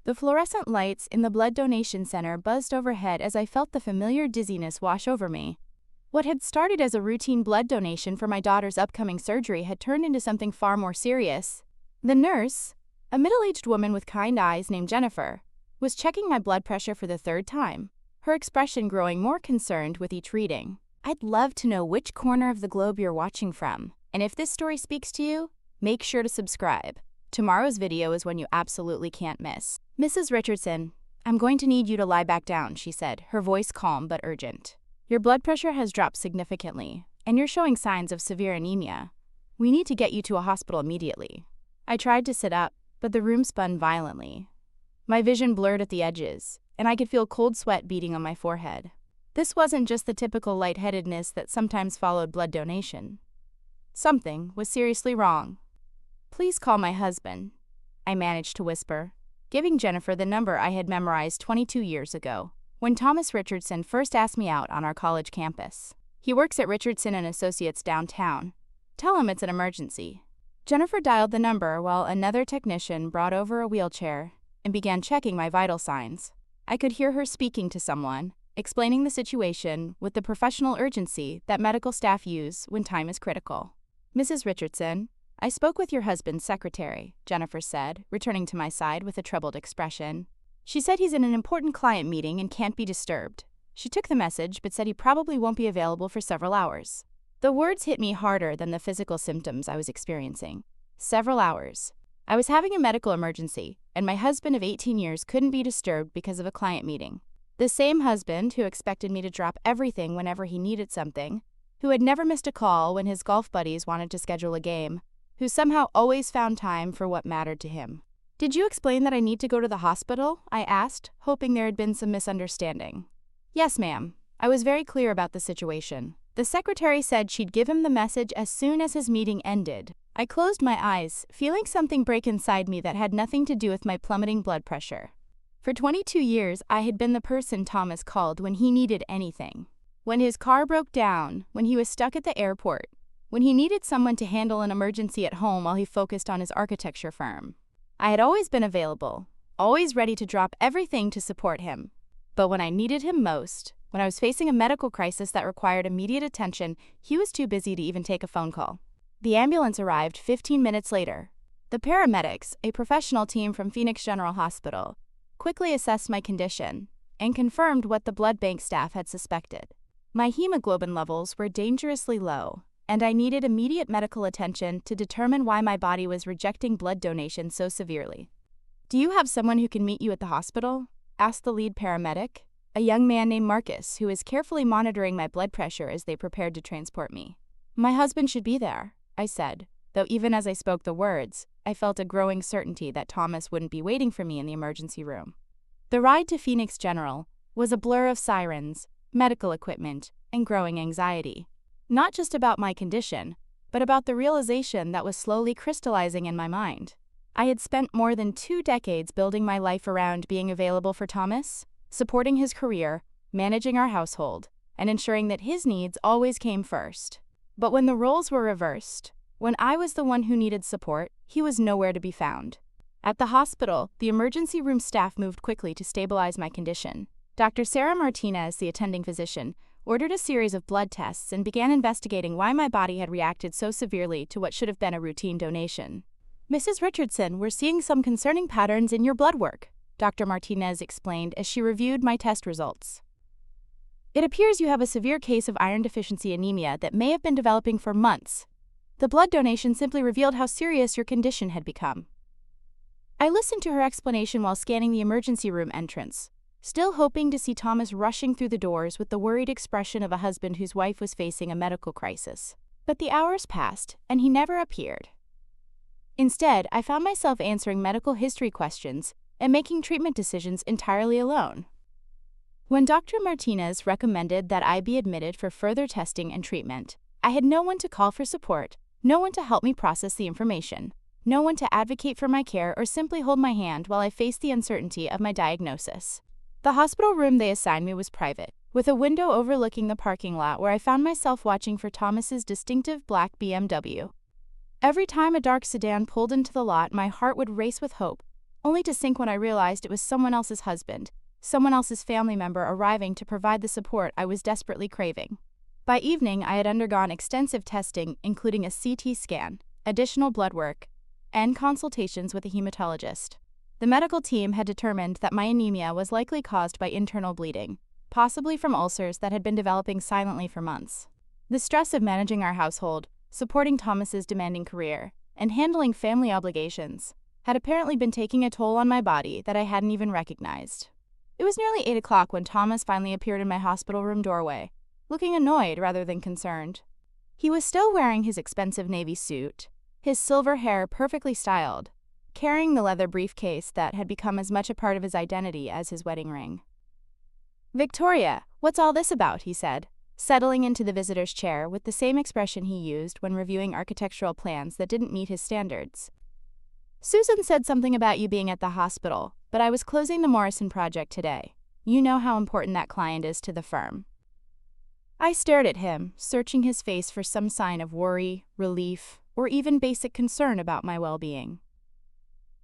The fluorescent lights in the blood donation center buzzed overhead as I felt the familiar dizziness wash over me. What had started as a routine blood donation for my daughter's upcoming surgery had turned into something far more serious. The nurse, a middle-aged woman with kind eyes named Jennifer, was checking my blood pressure for the third time, her expression growing more concerned with each reading. I'd love to know which corner of the globe you're watching from, and if this story speaks to you, make sure to subscribe. Tomorrow's video is one you absolutely can't miss. Mrs. Richardson, I'm going to need you to lie back down, she said, her voice calm but urgent. Your blood pressure has dropped significantly, and you're showing signs of severe anemia. We need to get you to a hospital immediately. I tried to sit up, but the room spun violently. My vision blurred at the edges, and I could feel cold sweat beading on my forehead. This wasn't just the typical lightheadedness that sometimes followed blood donation. Something was seriously wrong. Please call my husband, I managed to whisper, giving Jennifer the number I had memorized 22 years ago, when Thomas Richardson first asked me out on our college campus. He works at Richardson & Associates downtown. Tell him it's an emergency. Jennifer dialed the number while another technician brought over a wheelchair and began checking my vital signs. I could hear her speaking to someone, explaining the situation with the professional urgency that medical staff use when time is critical. Mrs. Richardson, I spoke with your husband's secretary, Jennifer said, returning to my side with a troubled expression. She said he's in an important client meeting and can't be disturbed. She took the message but said he probably won't be available for several hours. The words hit me harder than the physical symptoms I was experiencing. Several hours. I was having a medical emergency, and my husband of 18 years couldn't be disturbed because of a client meeting. The same husband who expected me to drop everything whenever he needed something, who had never missed a call when his golf buddies wanted to schedule a game, who somehow always found time for what mattered to him. Did you explain that I need to go to the hospital? I asked, hoping there had been some misunderstanding. Yes, ma'am. I was very clear about the situation. The secretary said she'd give him the message as soon as his meeting ended. I closed my eyes, feeling something break inside me that had nothing to do with my plummeting blood pressure. For 22 years, I had been the person Thomas called when he needed anything. When his car broke down, when he was stuck at the airport, when he needed someone to handle an emergency at home while he focused on his architecture firm. I had always been available, always ready to drop everything to support him. But when I needed him most, when I was facing a medical crisis that required immediate attention, he was too busy to even take a phone call. The ambulance arrived 15 minutes later. The paramedics, a professional team from Phoenix General Hospital, quickly assessed my condition and confirmed what the blood bank staff had suspected. My hemoglobin levels were dangerously low, and I needed immediate medical attention to determine why my body was rejecting blood donation so severely. Do you have someone who can meet you at the hospital? Asked the lead paramedic, a young man named Marcus, who was carefully monitoring my blood pressure as they prepared to transport me. My husband should be there, I said, though even as I spoke the words, I felt a growing certainty that Thomas wouldn't be waiting for me in the emergency room. The ride to Phoenix General was a blur of sirens, medical equipment, and growing anxiety. Not just about my condition, but about the realization that was slowly crystallizing in my mind. I had spent more than 2 decades building my life around being available for Thomas, supporting his career, managing our household, and ensuring that his needs always came first. But when the roles were reversed, when I was the one who needed support, he was nowhere to be found. At the hospital, the emergency room staff moved quickly to stabilize my condition. Dr. Sarah Martinez, the attending physician, ordered a series of blood tests and began investigating why my body had reacted so severely to what should have been a routine donation. Mrs. Richardson, we're seeing some concerning patterns in your blood work, Dr. Martinez explained as she reviewed my test results. It appears you have a severe case of iron deficiency anemia that may have been developing for months. The blood donation simply revealed how serious your condition had become. I listened to her explanation while scanning the emergency room entrance, still hoping to see Thomas rushing through the doors with the worried expression of a husband whose wife was facing a medical crisis. But the hours passed, and he never appeared. Instead, I found myself answering medical history questions and making treatment decisions entirely alone. When Dr. Martinez recommended that I be admitted for further testing and treatment, I had no one to call for support, no one to help me process the information, no one to advocate for my care or simply hold my hand while I faced the uncertainty of my diagnosis. The hospital room they assigned me was private, with a window overlooking the parking lot where I found myself watching for Thomas's distinctive black BMW. Every time a dark sedan pulled into the lot, my heart would race with hope, only to sink when I realized it was someone else's husband, someone else's family member arriving to provide the support I was desperately craving. By evening, I had undergone extensive testing, including a CT scan, additional blood work, and consultations with a hematologist. The medical team had determined that my anemia was likely caused by internal bleeding, possibly from ulcers that had been developing silently for months. The stress of managing our household, supporting Thomas's demanding career, and handling family obligations had apparently been taking a toll on my body that I hadn't even recognized. It was nearly 8 o'clock when Thomas finally appeared in my hospital room doorway, looking annoyed rather than concerned. He was still wearing his expensive navy suit, his silver hair perfectly styled, carrying the leather briefcase that had become as much a part of his identity as his wedding ring. "Victoria, what's all this about?" he said, settling into the visitor's chair with the same expression he used when reviewing architectural plans that didn't meet his standards. "Susan said something about you being at the hospital, but I was closing the Morrison project today. You know how important that client is to the firm." I stared at him, searching his face for some sign of worry, relief, or even basic concern about my well-being.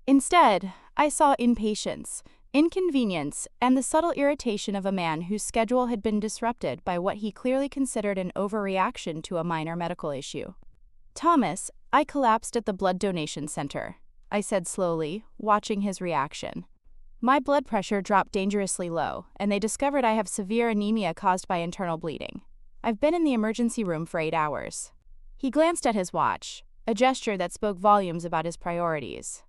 Instead, I saw impatience, inconvenience, and the subtle irritation of a man whose schedule had been disrupted by what he clearly considered an overreaction to a minor medical issue. "Thomas, I collapsed at the blood donation center," I said slowly, watching his reaction. "My blood pressure dropped dangerously low, and they discovered I have severe anemia caused by internal bleeding. I've been in the emergency room for 8 hours. He glanced at his watch, a gesture that spoke volumes about his priorities.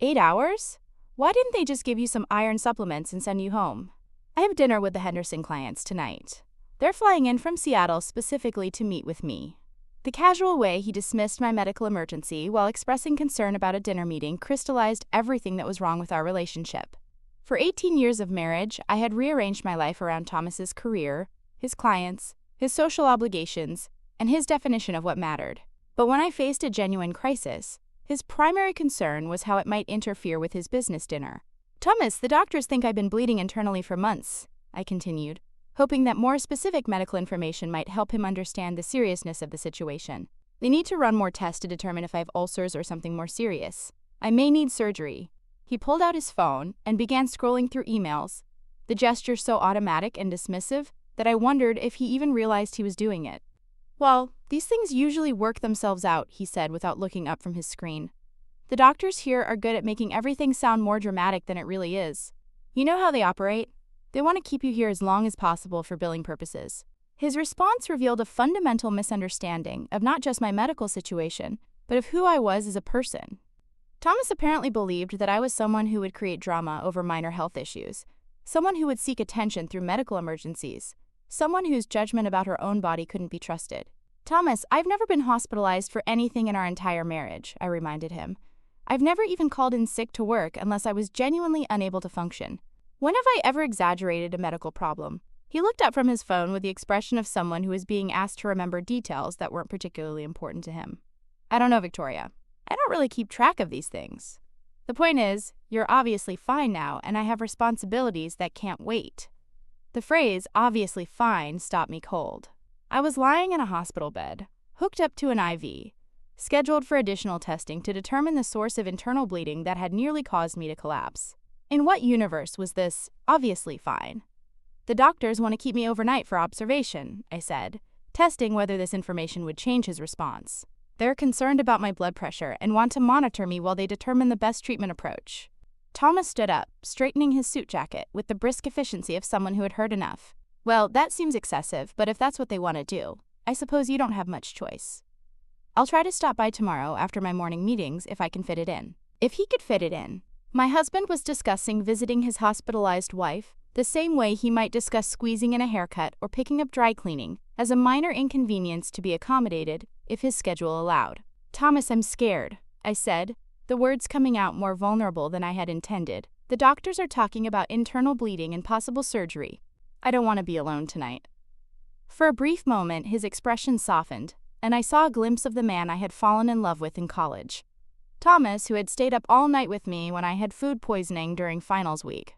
8 hours? Why didn't they just give you some iron supplements and send you home? I have dinner with the Henderson clients tonight. They're flying in from Seattle specifically to meet with me." The casual way he dismissed my medical emergency while expressing concern about a dinner meeting crystallized everything that was wrong with our relationship. For 18 years of marriage, I had rearranged my life around Thomas's career, his clients, his social obligations, and his definition of what mattered. But when I faced a genuine crisis, his primary concern was how it might interfere with his business dinner. "Thomas, the doctors think I've been bleeding internally for months," I continued, hoping that more specific medical information might help him understand the seriousness of the situation. "They need to run more tests to determine if I have ulcers or something more serious. I may need surgery." He pulled out his phone and began scrolling through emails, the gesture so automatic and dismissive that I wondered if he even realized he was doing it. "Well, these things usually work themselves out," he said without looking up from his screen. "The doctors here are good at making everything sound more dramatic than it really is. You know how they operate? They want to keep you here as long as possible for billing purposes." His response revealed a fundamental misunderstanding of not just my medical situation, but of who I was as a person. Thomas apparently believed that I was someone who would create drama over minor health issues, someone who would seek attention through medical emergencies, someone whose judgment about her own body couldn't be trusted. "Thomas, I've never been hospitalized for anything in our entire marriage," I reminded him. "I've never even called in sick to work unless I was genuinely unable to function. When have I ever exaggerated a medical problem?" He looked up from his phone with the expression of someone who was being asked to remember details that weren't particularly important to him. "I don't know, Victoria. I don't really keep track of these things. The point is, you're obviously fine now, and I have responsibilities that can't wait." The phrase, "obviously fine," stopped me cold. I was lying in a hospital bed, hooked up to an IV, scheduled for additional testing to determine the source of internal bleeding that had nearly caused me to collapse. In what universe was this "obviously fine"? "The doctors want to keep me overnight for observation," I said, testing whether this information would change his response. "They're concerned about my blood pressure and want to monitor me while they determine the best treatment approach." Thomas stood up, straightening his suit jacket with the brisk efficiency of someone who had heard enough. "Well, that seems excessive, but if that's what they want to do, I suppose you don't have much choice. I'll try to stop by tomorrow after my morning meetings if I can fit it in." If he could fit it in. My husband was discussing visiting his hospitalized wife the same way he might discuss squeezing in a haircut or picking up dry cleaning as a minor inconvenience to be accommodated if his schedule allowed. "Thomas, I'm scared," I said, the words coming out more vulnerable than I had intended. "The doctors are talking about internal bleeding and possible surgery. I don't want to be alone tonight." For a brief moment, his expression softened, and I saw a glimpse of the man I had fallen in love with in college. Thomas, who had stayed up all night with me when I had food poisoning during finals week,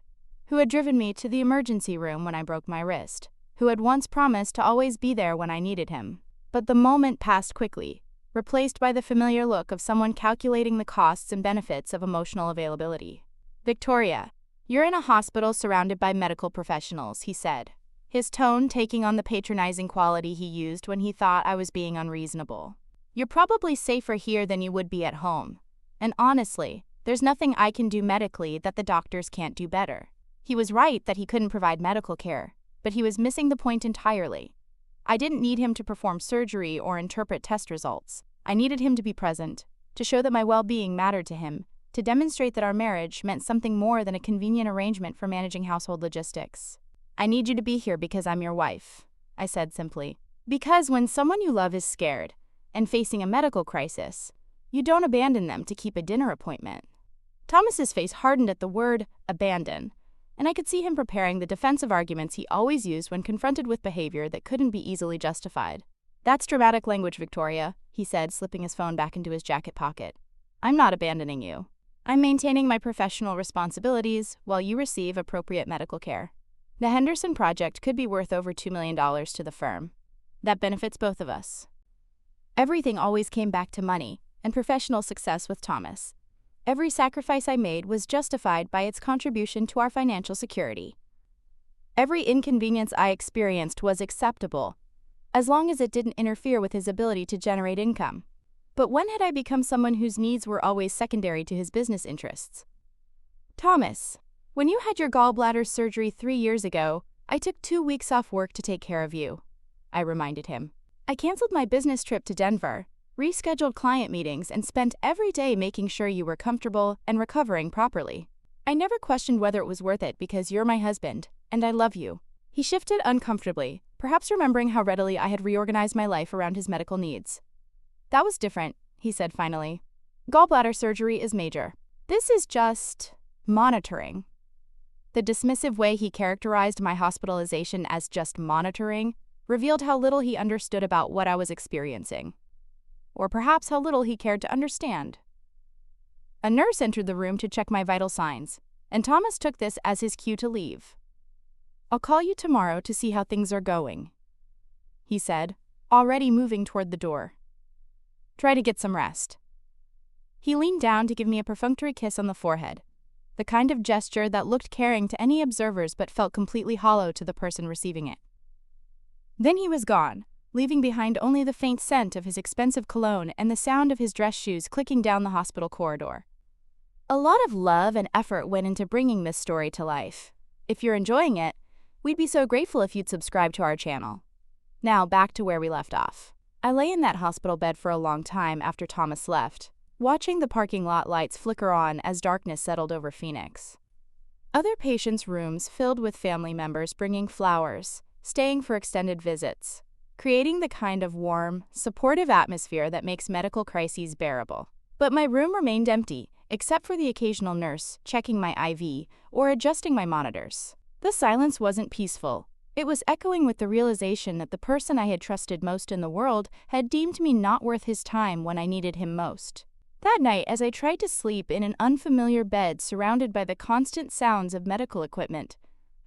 who had driven me to the emergency room when I broke my wrist, who had once promised to always be there when I needed him. But the moment passed quickly, replaced by the familiar look of someone calculating the costs and benefits of emotional availability. Victoria, you're in a hospital surrounded by medical professionals, he said, his tone taking on the patronizing quality he used when he thought I was being unreasonable. You're probably safer here than you would be at home. And honestly, there's nothing I can do medically that the doctors can't do better. He was right that he couldn't provide medical care, but he was missing the point entirely. I didn't need him to perform surgery or interpret test results. I needed him to be present, to show that my well-being mattered to him, to demonstrate that our marriage meant something more than a convenient arrangement for managing household logistics. I need you to be here because I'm your wife, I said simply. Because when someone you love is scared and facing a medical crisis, you don't abandon them to keep a dinner appointment. Thomas's face hardened at the word abandon, and I could see him preparing the defensive arguments he always used when confronted with behavior that couldn't be easily justified. That's dramatic language, Victoria, he said, slipping his phone back into his jacket pocket. I'm not abandoning you. I'm maintaining my professional responsibilities while you receive appropriate medical care. The Henderson project could be worth over $2 million to the firm. That benefits both of us. Everything always came back to money and professional success with Thomas. Every sacrifice I made was justified by its contribution to our financial security. Every inconvenience I experienced was acceptable, as long as it didn't interfere with his ability to generate income. But when had I become someone whose needs were always secondary to his business interests? Thomas, when you had your gallbladder surgery 3 years ago, I took 2 weeks off work to take care of you, I reminded him. I canceled my business trip to Denver, rescheduled client meetings, and spent every day making sure you were comfortable and recovering properly. I never questioned whether it was worth it because you're my husband, and I love you. He shifted uncomfortably, perhaps remembering how readily I had reorganized my life around his medical needs. That was different, he said finally. Gallbladder surgery is major. This is just monitoring. The dismissive way he characterized my hospitalization as just monitoring revealed how little he understood about what I was experiencing. Or perhaps how little he cared to understand. A nurse entered the room to check my vital signs, and Thomas took this as his cue to leave. I'll call you tomorrow to see how things are going, he said, already moving toward the door. Try to get some rest. He leaned down to give me a perfunctory kiss on the forehead, the kind of gesture that looked caring to any observers but felt completely hollow to the person receiving it. Then he was gone, leaving behind only the faint scent of his expensive cologne and the sound of his dress shoes clicking down the hospital corridor. A lot of love and effort went into bringing this story to life. If you're enjoying it, we'd be so grateful if you'd subscribe to our channel. Now back to where we left off. I lay in that hospital bed for a long time after Thomas left, watching the parking lot lights flicker on as darkness settled over Phoenix. Other patients' rooms filled with family members bringing flowers, staying for extended visits, creating the kind of warm, supportive atmosphere that makes medical crises bearable. But my room remained empty, except for the occasional nurse checking my IV or adjusting my monitors. The silence wasn't peaceful. It was echoing with the realization that the person I had trusted most in the world had deemed me not worth his time when I needed him most. That night, as I tried to sleep in an unfamiliar bed surrounded by the constant sounds of medical equipment,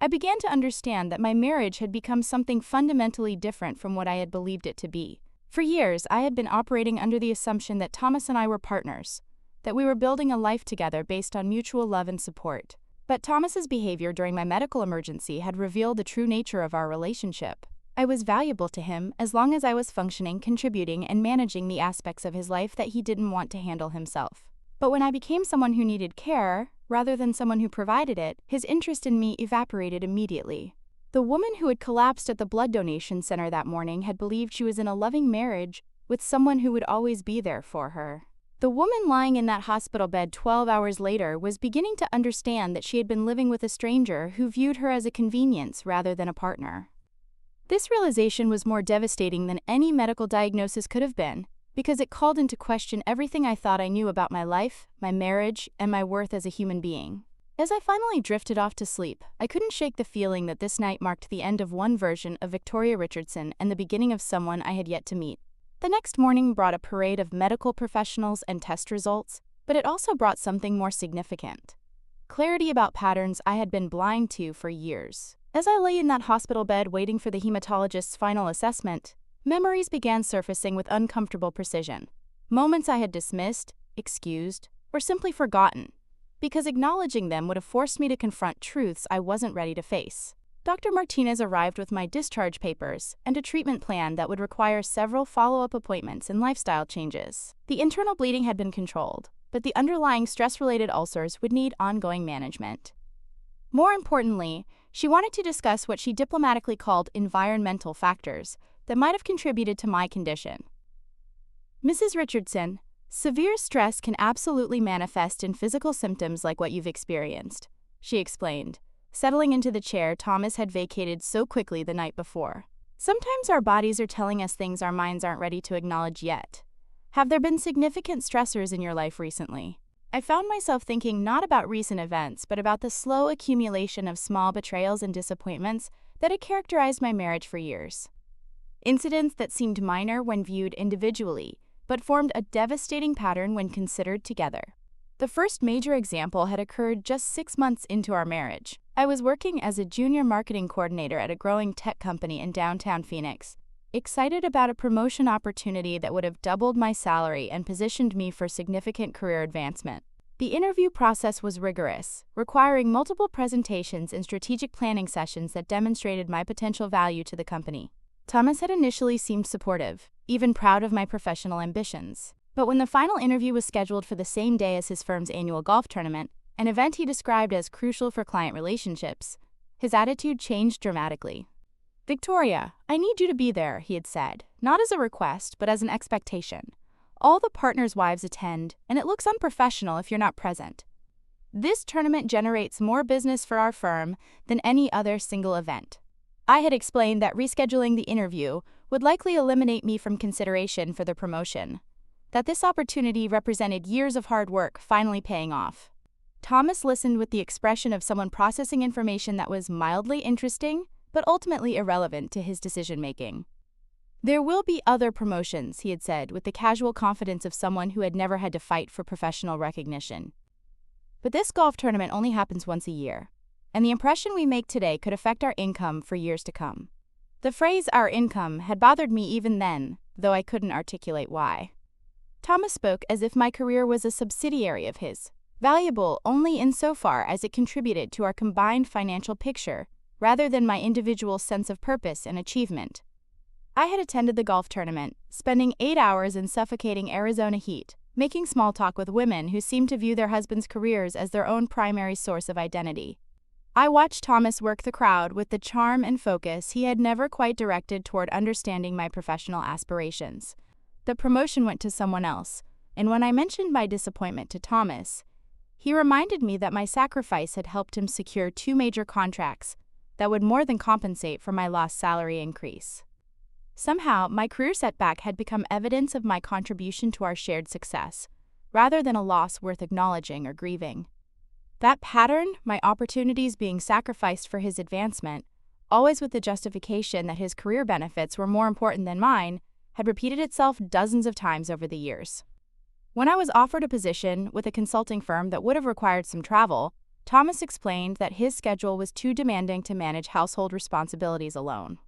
I began to understand that my marriage had become something fundamentally different from what I had believed it to be. For years, I had been operating under the assumption that Thomas and I were partners, that we were building a life together based on mutual love and support. But Thomas's behavior during my medical emergency had revealed the true nature of our relationship. I was valuable to him as long as I was functioning, contributing, and managing the aspects of his life that he didn't want to handle himself. But when I became someone who needed care, rather than someone who provided it, his interest in me evaporated immediately. The woman who had collapsed at the blood donation center that morning had believed she was in a loving marriage with someone who would always be there for her. The woman lying in that hospital bed 12 hours later was beginning to understand that she had been living with a stranger who viewed her as a convenience rather than a partner. This realization was more devastating than any medical diagnosis could have been, because it called into question everything I thought I knew about my life, my marriage, and my worth as a human being. As I finally drifted off to sleep, I couldn't shake the feeling that this night marked the end of one version of Victoria Richardson and the beginning of someone I had yet to meet. The next morning brought a parade of medical professionals and test results, but it also brought something more significant. Clarity about patterns I had been blind to for years. As I lay in that hospital bed waiting for the hematologist's final assessment, memories began surfacing with uncomfortable precision. Moments I had dismissed, excused, or simply forgotten. because acknowledging them would have forced me to confront truths I wasn't ready to face. Dr. Martinez arrived with my discharge papers and a treatment plan that would require several follow-up appointments and lifestyle changes. The internal bleeding had been controlled, but the underlying stress-related ulcers would need ongoing management. More importantly, she wanted to discuss what she diplomatically called environmental factors that might have contributed to my condition. Mrs. Richardson, severe stress can absolutely manifest in physical symptoms like what you've experienced, she explained, settling into the chair Thomas had vacated so quickly the night before. Sometimes our bodies are telling us things our minds aren't ready to acknowledge yet. Have there been significant stressors in your life recently? I found myself thinking not about recent events, but about the slow accumulation of small betrayals and disappointments that had characterized my marriage for years. Incidents that seemed minor when viewed individually, but formed a devastating pattern when considered together. The first major example had occurred just 6 months into our marriage. I was working as a junior marketing coordinator at a growing tech company in downtown Phoenix, excited about a promotion opportunity that would have doubled my salary and positioned me for significant career advancement. The interview process was rigorous, requiring multiple presentations and strategic planning sessions that demonstrated my potential value to the company. Thomas had initially seemed supportive, even proud of my professional ambitions. But when the final interview was scheduled for the same day as his firm's annual golf tournament, an event he described as crucial for client relationships, his attitude changed dramatically. "Victoria, I need you to be there," he had said, not as a request, but as an expectation. "All the partners' wives attend, and it looks unprofessional if you're not present. This tournament generates more business for our firm than any other single event." I had explained that rescheduling the interview would likely eliminate me from consideration for the promotion, that this opportunity represented years of hard work finally paying off. Thomas listened with the expression of someone processing information that was mildly interesting, but ultimately irrelevant to his decision-making. "There will be other promotions," he had said, with the casual confidence of someone who had never had to fight for professional recognition. "But this golf tournament only happens once a year, and the impression we make today could affect our income for years to come." The phrase "our income" had bothered me even then, though I couldn't articulate why. Thomas spoke as if my career was a subsidiary of his, valuable only insofar as it contributed to our combined financial picture, rather than my individual sense of purpose and achievement. I had attended the golf tournament, spending 8 hours in suffocating Arizona heat, making small talk with women who seemed to view their husbands' careers as their own primary source of identity. I watched Thomas work the crowd with the charm and focus he had never quite directed toward understanding my professional aspirations. The promotion went to someone else, and when I mentioned my disappointment to Thomas, he reminded me that my sacrifice had helped him secure 2 major contracts that would more than compensate for my lost salary increase. Somehow, my career setback had become evidence of my contribution to our shared success, rather than a loss worth acknowledging or grieving. That pattern, my opportunities being sacrificed for his advancement, always with the justification that his career benefits were more important than mine, had repeated itself dozens of times over the years. When I was offered a position with a consulting firm that would have required some travel, Thomas explained that his schedule was too demanding to manage household responsibilities alone.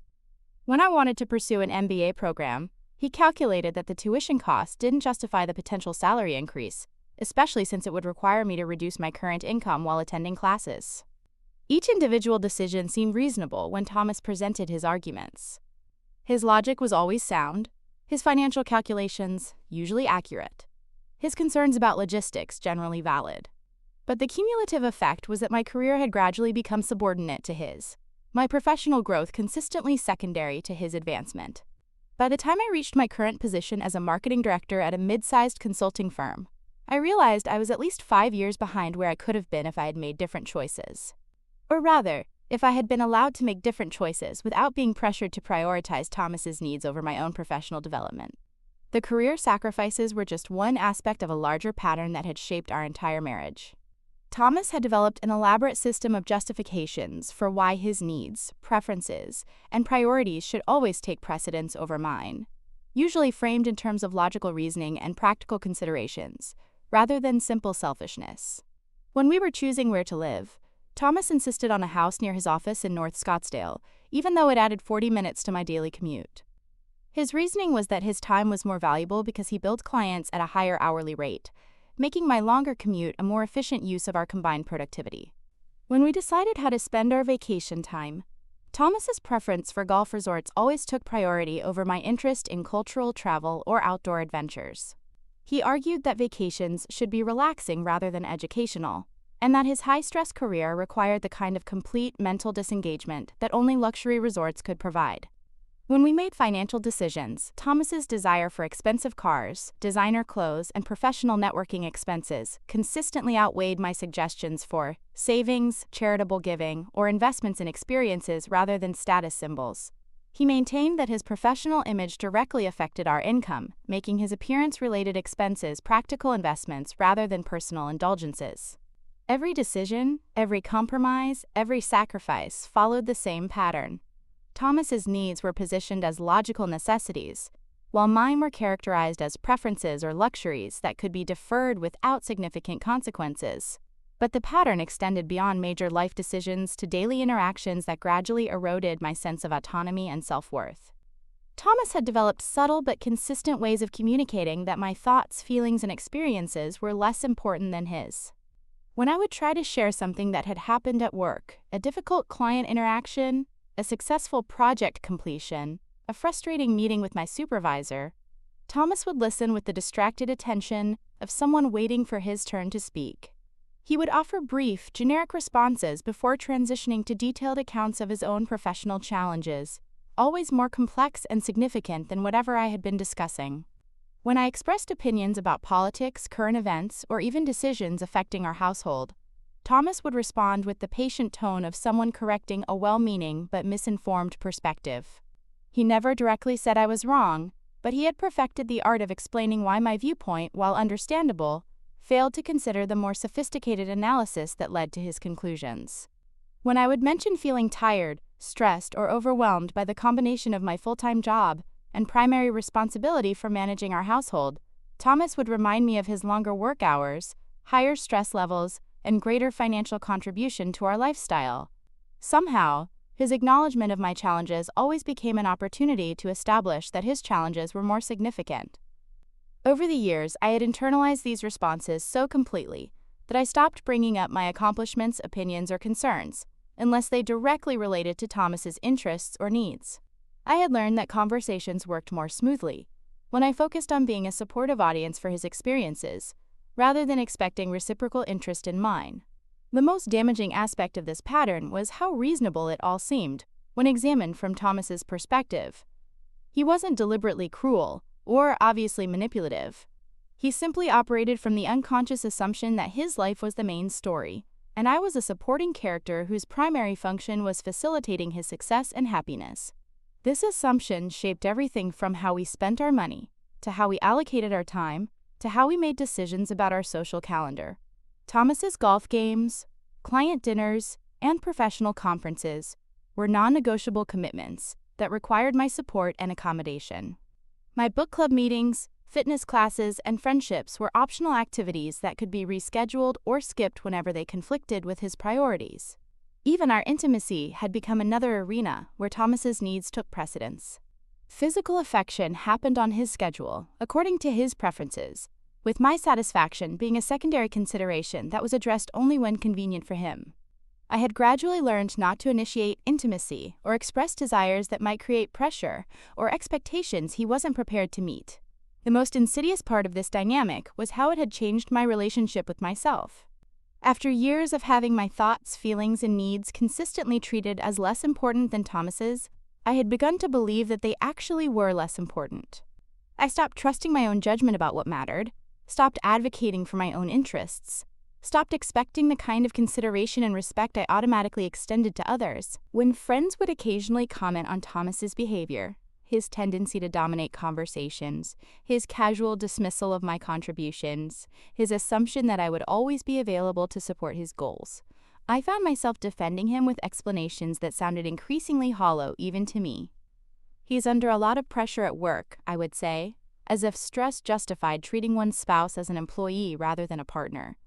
When I wanted to pursue an MBA program, he calculated that the tuition cost didn't justify the potential salary increase, especially since it would require me to reduce my current income while attending classes. Each individual decision seemed reasonable when Thomas presented his arguments. His logic was always sound, his financial calculations usually accurate, his concerns about logistics generally valid. But the cumulative effect was that my career had gradually become subordinate to his, my professional growth consistently secondary to his advancement. By the time I reached my current position as a marketing director at a mid-sized consulting firm, I realized I was at least 5 years behind where I could have been if I had made different choices. Or rather, if I had been allowed to make different choices without being pressured to prioritize Thomas's needs over my own professional development. The career sacrifices were just one aspect of a larger pattern that had shaped our entire marriage. Thomas had developed an elaborate system of justifications for why his needs, preferences, and priorities should always take precedence over mine, usually framed in terms of logical reasoning and practical considerations, rather than simple selfishness. When we were choosing where to live, Thomas insisted on a house near his office in North Scottsdale, even though it added 40 minutes to my daily commute. His reasoning was that his time was more valuable because he billed clients at a higher hourly rate, making my longer commute a more efficient use of our combined productivity. When we decided how to spend our vacation time, Thomas's preference for golf resorts always took priority over my interest in cultural travel or outdoor adventures. He argued that vacations should be relaxing rather than educational, and that his high-stress career required the kind of complete mental disengagement that only luxury resorts could provide. When we made financial decisions, Thomas's desire for expensive cars, designer clothes, and professional networking expenses consistently outweighed my suggestions for savings, charitable giving, or investments in experiences rather than status symbols. He maintained that his professional image directly affected our income, making his appearance-related expenses practical investments rather than personal indulgences. Every decision, every compromise, every sacrifice followed the same pattern. Thomas's needs were positioned as logical necessities, while mine were characterized as preferences or luxuries that could be deferred without significant consequences. But the pattern extended beyond major life decisions to daily interactions that gradually eroded my sense of autonomy and self-worth. Thomas had developed subtle but consistent ways of communicating that my thoughts, feelings, and experiences were less important than his. When I would try to share something that had happened at work, a difficult client interaction, a successful project completion, a frustrating meeting with my supervisor, Thomas would listen with the distracted attention of someone waiting for his turn to speak. He would offer brief, generic responses before transitioning to detailed accounts of his own professional challenges, always more complex and significant than whatever I had been discussing. When I expressed opinions about politics, current events, or even decisions affecting our household, Thomas would respond with the patient tone of someone correcting a well-meaning but misinformed perspective. He never directly said I was wrong, but he had perfected the art of explaining why my viewpoint, while understandable, failed to consider the more sophisticated analysis that led to his conclusions. When I would mention feeling tired, stressed, or overwhelmed by the combination of my full-time job and primary responsibility for managing our household, Thomas would remind me of his longer work hours, higher stress levels, and greater financial contribution to our lifestyle. Somehow, his acknowledgement of my challenges always became an opportunity to establish that his challenges were more significant. Over the years, I had internalized these responses so completely that I stopped bringing up my accomplishments, opinions, or concerns, unless they directly related to Thomas's interests or needs. I had learned that conversations worked more smoothly when I focused on being a supportive audience for his experiences, rather than expecting reciprocal interest in mine. The most damaging aspect of this pattern was how reasonable it all seemed when examined from Thomas's perspective. He wasn't deliberately cruel or obviously manipulative. He simply operated from the unconscious assumption that his life was the main story, and I was a supporting character whose primary function was facilitating his success and happiness. This assumption shaped everything from how we spent our money, to how we allocated our time, to how we made decisions about our social calendar. Thomas's golf games, client dinners, and professional conferences were non-negotiable commitments that required my support and accommodation. My book club meetings, fitness classes, and friendships were optional activities that could be rescheduled or skipped whenever they conflicted with his priorities. Even our intimacy had become another arena where Thomas's needs took precedence. Physical affection happened on his schedule, according to his preferences, with my satisfaction being a secondary consideration that was addressed only when convenient for him. I had gradually learned not to initiate intimacy or express desires that might create pressure or expectations he wasn't prepared to meet. The most insidious part of this dynamic was how it had changed my relationship with myself. After years of having my thoughts, feelings, and needs consistently treated as less important than Thomas's, I had begun to believe that they actually were less important. I stopped trusting my own judgment about what mattered, stopped advocating for my own interests, stopped expecting the kind of consideration and respect I automatically extended to others. When friends would occasionally comment on Thomas's behavior, his tendency to dominate conversations, his casual dismissal of my contributions, his assumption that I would always be available to support his goals, I found myself defending him with explanations that sounded increasingly hollow even to me. He's under a lot of pressure at work, I would say, as if stress justified treating one's spouse as an employee rather than a partner.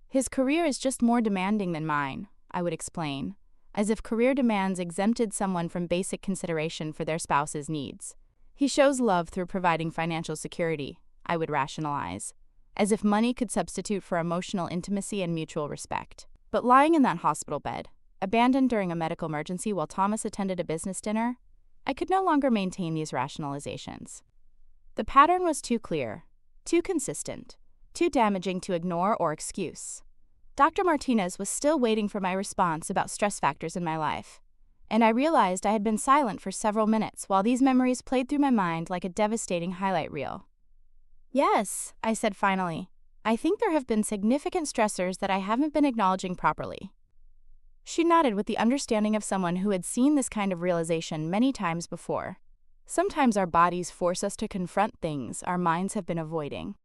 His career is just more demanding than mine, I would explain, as if career demands exempted someone from basic consideration for their spouse's needs. He shows love through providing financial security, I would rationalize, as if money could substitute for emotional intimacy and mutual respect. But lying in that hospital bed, abandoned during a medical emergency while Thomas attended a business dinner, I could no longer maintain these rationalizations. The pattern was too clear, too consistent, too damaging to ignore or excuse. Dr. Martinez was still waiting for my response about stress factors in my life, and I realized I had been silent for several minutes while these memories played through my mind like a devastating highlight reel. "Yes," I said finally. "I think there have been significant stressors that I haven't been acknowledging properly." She nodded with the understanding of someone who had seen this kind of realization many times before. Sometimes our bodies force us to confront things our minds have been avoiding.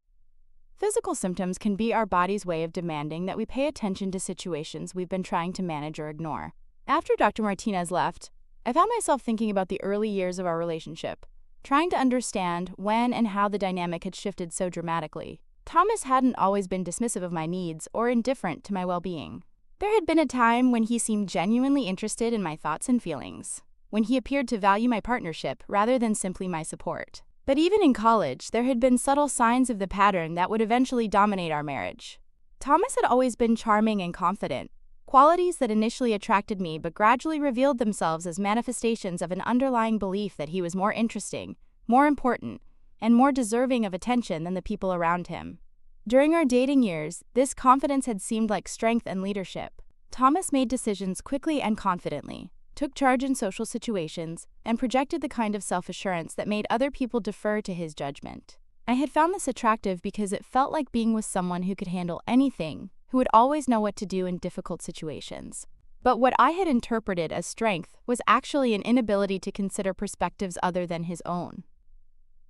Physical symptoms can be our body's way of demanding that we pay attention to situations we've been trying to manage or ignore. After Dr. Martinez left, I found myself thinking about the early years of our relationship, trying to understand when and how the dynamic had shifted so dramatically. Thomas hadn't always been dismissive of my needs or indifferent to my well-being. There had been a time when he seemed genuinely interested in my thoughts and feelings, when he appeared to value my partnership rather than simply my support. But even in college, there had been subtle signs of the pattern that would eventually dominate our marriage. Thomas had always been charming and confident, qualities that initially attracted me but gradually revealed themselves as manifestations of an underlying belief that he was more interesting, more important, and more deserving of attention than the people around him. During our dating years, this confidence had seemed like strength and leadership. Thomas made decisions quickly and confidently, took charge in social situations, and projected the kind of self-assurance that made other people defer to his judgment. I had found this attractive because it felt like being with someone who could handle anything, who would always know what to do in difficult situations. But what I had interpreted as strength was actually an inability to consider perspectives other than his own.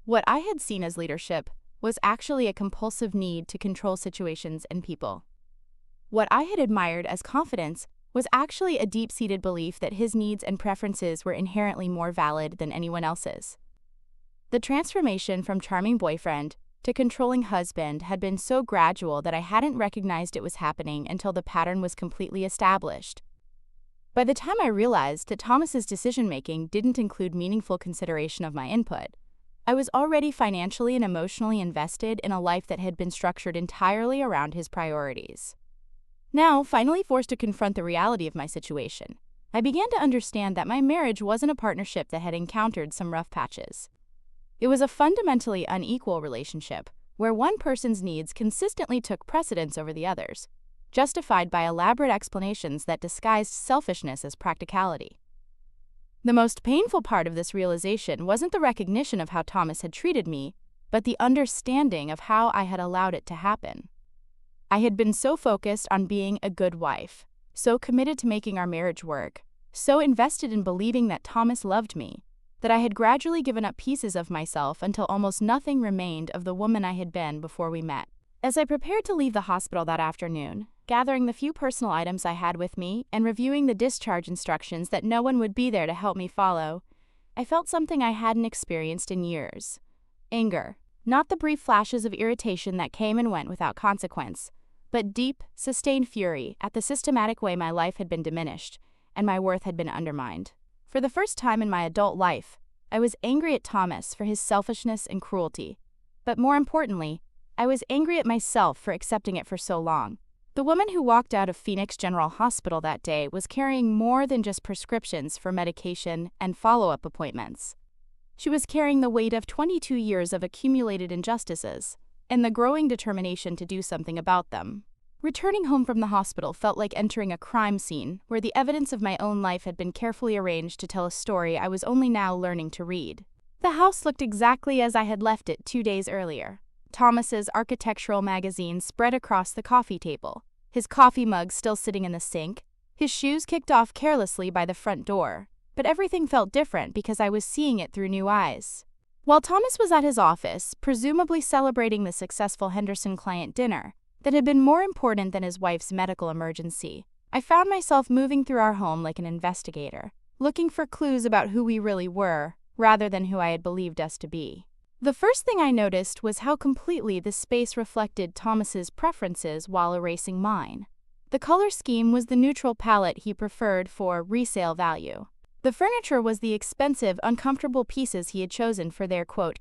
What I had seen as leadership was actually a compulsive need to control situations and people. What I had admired as confidence was actually a deep-seated belief that his needs and preferences were inherently more valid than anyone else's. The transformation from charming boyfriend to controlling husband had been so gradual that I hadn't recognized it was happening until the pattern was completely established. By the time I realized that Thomas's decision-making didn't include meaningful consideration of my input, I was already financially and emotionally invested in a life that had been structured entirely around his priorities. Now, finally forced to confront the reality of my situation, I began to understand that my marriage wasn't a partnership that had encountered some rough patches. It was a fundamentally unequal relationship, where one person's needs consistently took precedence over the others, justified by elaborate explanations that disguised selfishness as practicality. The most painful part of this realization wasn't the recognition of how Thomas had treated me, but the understanding of how I had allowed it to happen. I had been so focused on being a good wife, so committed to making our marriage work, so invested in believing that Thomas loved me, that I had gradually given up pieces of myself until almost nothing remained of the woman I had been before we met. As I prepared to leave the hospital that afternoon, gathering the few personal items I had with me and reviewing the discharge instructions that no one would be there to help me follow, I felt something I hadn't experienced in years. Anger. Not the brief flashes of irritation that came and went without consequence, but deep, sustained fury at the systematic way my life had been diminished and my worth had been undermined. For the first time in my adult life, I was angry at Thomas for his selfishness and cruelty. But more importantly, I was angry at myself for accepting it for so long. The woman who walked out of Phoenix General Hospital that day was carrying more than just prescriptions for medication and follow-up appointments. She was carrying the weight of 22 years of accumulated injustices and the growing determination to do something about them. Returning home from the hospital felt like entering a crime scene where the evidence of my own life had been carefully arranged to tell a story I was only now learning to read. The house looked exactly as I had left it 2 days earlier. Thomas's architectural magazine spread across the coffee table, his coffee mug still sitting in the sink, his shoes kicked off carelessly by the front door. But everything felt different because I was seeing it through new eyes. While Thomas was at his office, presumably celebrating the successful Henderson client dinner that had been more important than his wife's medical emergency, I found myself moving through our home like an investigator, looking for clues about who we really were, rather than who I had believed us to be. The first thing I noticed was how completely the space reflected Thomas's preferences while erasing mine. The color scheme was the neutral palette he preferred for resale value. The furniture was the expensive, uncomfortable pieces he had chosen for their quote,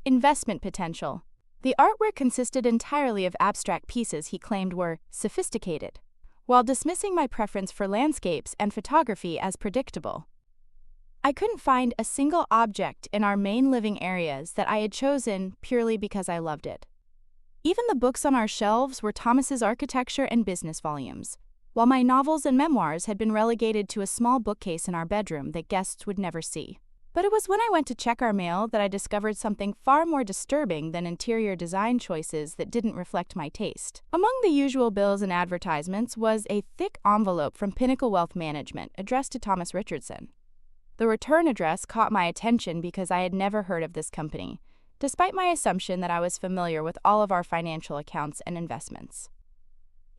investment potential. The artwork consisted entirely of abstract pieces he claimed were sophisticated, while dismissing my preference for landscapes and photography as predictable. I couldn't find a single object in our main living areas that I had chosen purely because I loved it. Even the books on our shelves were Thomas's architecture and business volumes, while my novels and memoirs had been relegated to a small bookcase in our bedroom that guests would never see. But it was when I went to check our mail that I discovered something far more disturbing than interior design choices that didn't reflect my taste. Among the usual bills and advertisements was a thick envelope from Pinnacle Wealth Management addressed to Thomas Richardson. The return address caught my attention because I had never heard of this company, despite my assumption that I was familiar with all of our financial accounts and investments.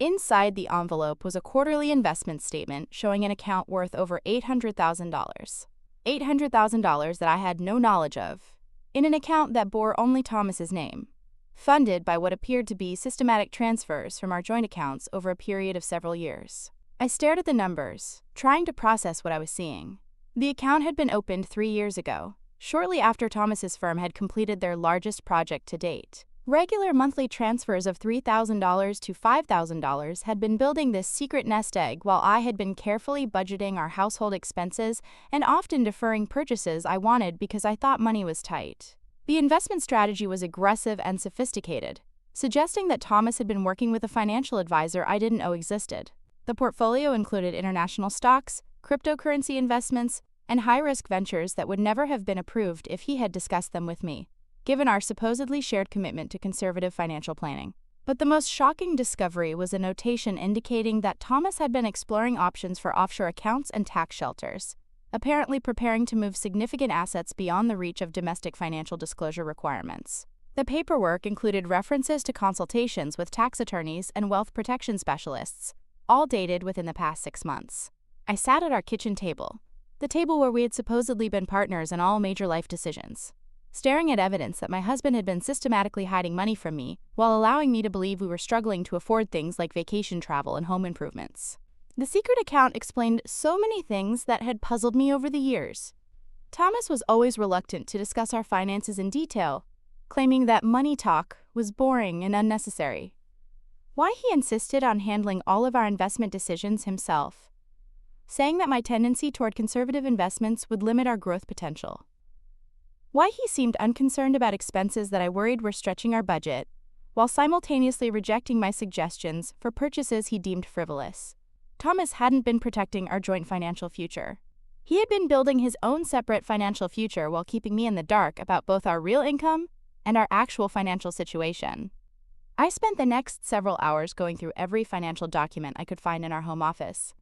Inside the envelope was a quarterly investment statement showing an account worth over $800,000. $800,000 that I had no knowledge of, in an account that bore only Thomas's name, funded by what appeared to be systematic transfers from our joint accounts over a period of several years. I stared at the numbers, trying to process what I was seeing. The account had been opened 3 years ago, shortly after Thomas's firm had completed their largest project to date. Regular monthly transfers of $3,000 to $5,000 had been building this secret nest egg while I had been carefully budgeting our household expenses and often deferring purchases I wanted because I thought money was tight. The investment strategy was aggressive and sophisticated, suggesting that Thomas had been working with a financial advisor I didn't know existed. The portfolio included international stocks, cryptocurrency investments, and high-risk ventures that would never have been approved if he had discussed them with me, given our supposedly shared commitment to conservative financial planning. But the most shocking discovery was a notation indicating that Thomas had been exploring options for offshore accounts and tax shelters, apparently preparing to move significant assets beyond the reach of domestic financial disclosure requirements. The paperwork included references to consultations with tax attorneys and wealth protection specialists, all dated within the past 6 months. I sat at our kitchen table, the table where we had supposedly been partners in all major life decisions, staring at evidence that my husband had been systematically hiding money from me while allowing me to believe we were struggling to afford things like vacation travel and home improvements. The secret account explained so many things that had puzzled me over the years. Thomas was always reluctant to discuss our finances in detail, claiming that money talk was boring and unnecessary. Why he insisted on handling all of our investment decisions himself, saying that my tendency toward conservative investments would limit our growth potential. Why he seemed unconcerned about expenses that I worried were stretching our budget, while simultaneously rejecting my suggestions for purchases he deemed frivolous. Thomas hadn't been protecting our joint financial future. He had been building his own separate financial future while keeping me in the dark about both our real income and our actual financial situation. I spent the next several hours going through every financial document I could find in our home office,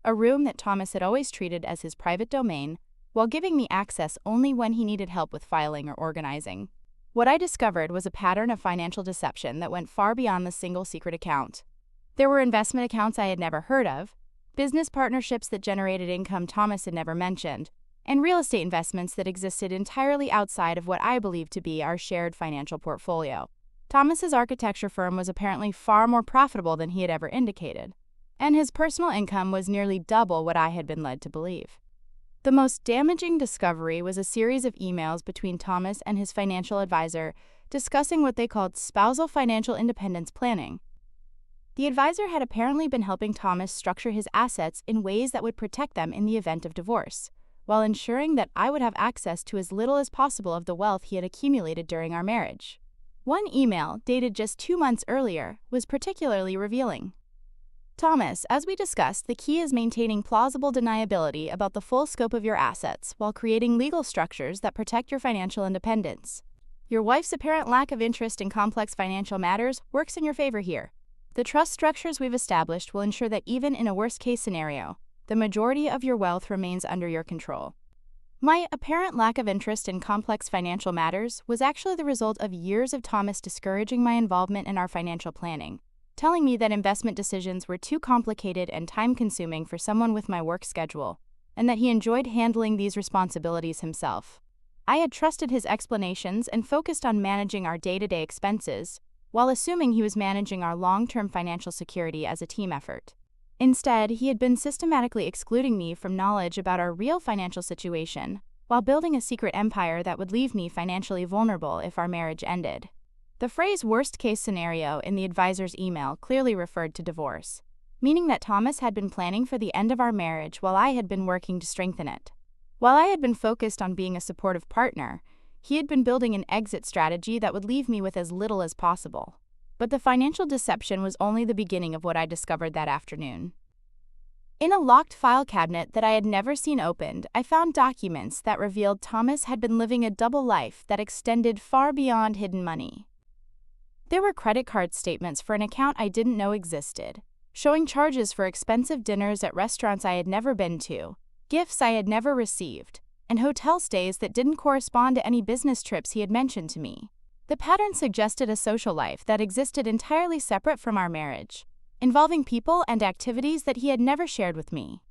a room that Thomas had always treated as his private domain, while giving me access only when he needed help with filing or organizing. What I discovered was a pattern of financial deception that went far beyond the single secret account. There were investment accounts I had never heard of, business partnerships that generated income Thomas had never mentioned, and real estate investments that existed entirely outside of what I believed to be our shared financial portfolio. Thomas's architecture firm was apparently far more profitable than he had ever indicated, and his personal income was nearly double what I had been led to believe. The most damaging discovery was a series of emails between Thomas and his financial advisor discussing what they called spousal financial independence planning. The advisor had apparently been helping Thomas structure his assets in ways that would protect them in the event of divorce, while ensuring that I would have access to as little as possible of the wealth he had accumulated during our marriage. One email, dated just 2 months earlier, was particularly revealing. Thomas, as we discussed, the key is maintaining plausible deniability about the full scope of your assets while creating legal structures that protect your financial independence. Your wife's apparent lack of interest in complex financial matters works in your favor here. The trust structures we've established will ensure that even in a worst-case scenario, the majority of your wealth remains under your control. My apparent lack of interest in complex financial matters was actually the result of years of Thomas discouraging my involvement in our financial planning, telling me that investment decisions were too complicated and time-consuming for someone with my work schedule, and that he enjoyed handling these responsibilities himself. I had trusted his explanations and focused on managing our day-to-day expenses, while assuming he was managing our long-term financial security as a team effort. Instead, he had been systematically excluding me from knowledge about our real financial situation, while building a secret empire that would leave me financially vulnerable if our marriage ended. The phrase worst case scenario in the advisor's email clearly referred to divorce, meaning that Thomas had been planning for the end of our marriage while I had been working to strengthen it. While I had been focused on being a supportive partner, he had been building an exit strategy that would leave me with as little as possible. But the financial deception was only the beginning of what I discovered that afternoon. In a locked file cabinet that I had never seen opened, I found documents that revealed Thomas had been living a double life that extended far beyond hidden money. There were credit card statements for an account I didn't know existed, showing charges for expensive dinners at restaurants I had never been to, gifts I had never received, and hotel stays that didn't correspond to any business trips he had mentioned to me. The pattern suggested a social life that existed entirely separate from our marriage, involving people and activities that he had never shared with me.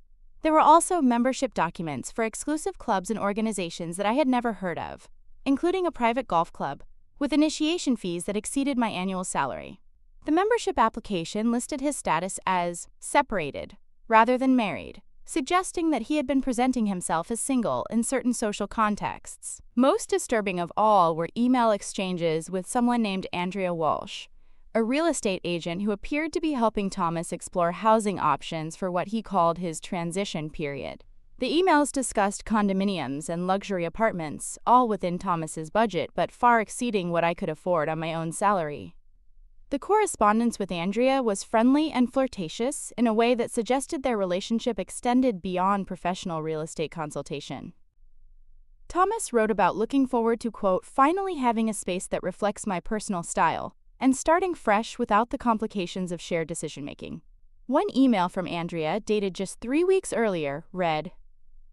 There were also membership documents for exclusive clubs and organizations that I had never heard of, including a private golf club, with initiation fees that exceeded my annual salary. The membership application listed his status as separated, rather than married, suggesting that he had been presenting himself as single in certain social contexts. Most disturbing of all were email exchanges with someone named Andrea Walsh, a real estate agent who appeared to be helping Thomas explore housing options for what he called his transition period. The emails discussed condominiums and luxury apartments, all within Thomas's budget but far exceeding what I could afford on my own salary. The correspondence with Andrea was friendly and flirtatious in a way that suggested their relationship extended beyond professional real estate consultation. Thomas wrote about looking forward to, quote, finally having a space that reflects my personal style, and starting fresh without the complications of shared decision-making. One email from Andrea, dated just 3 weeks earlier, read,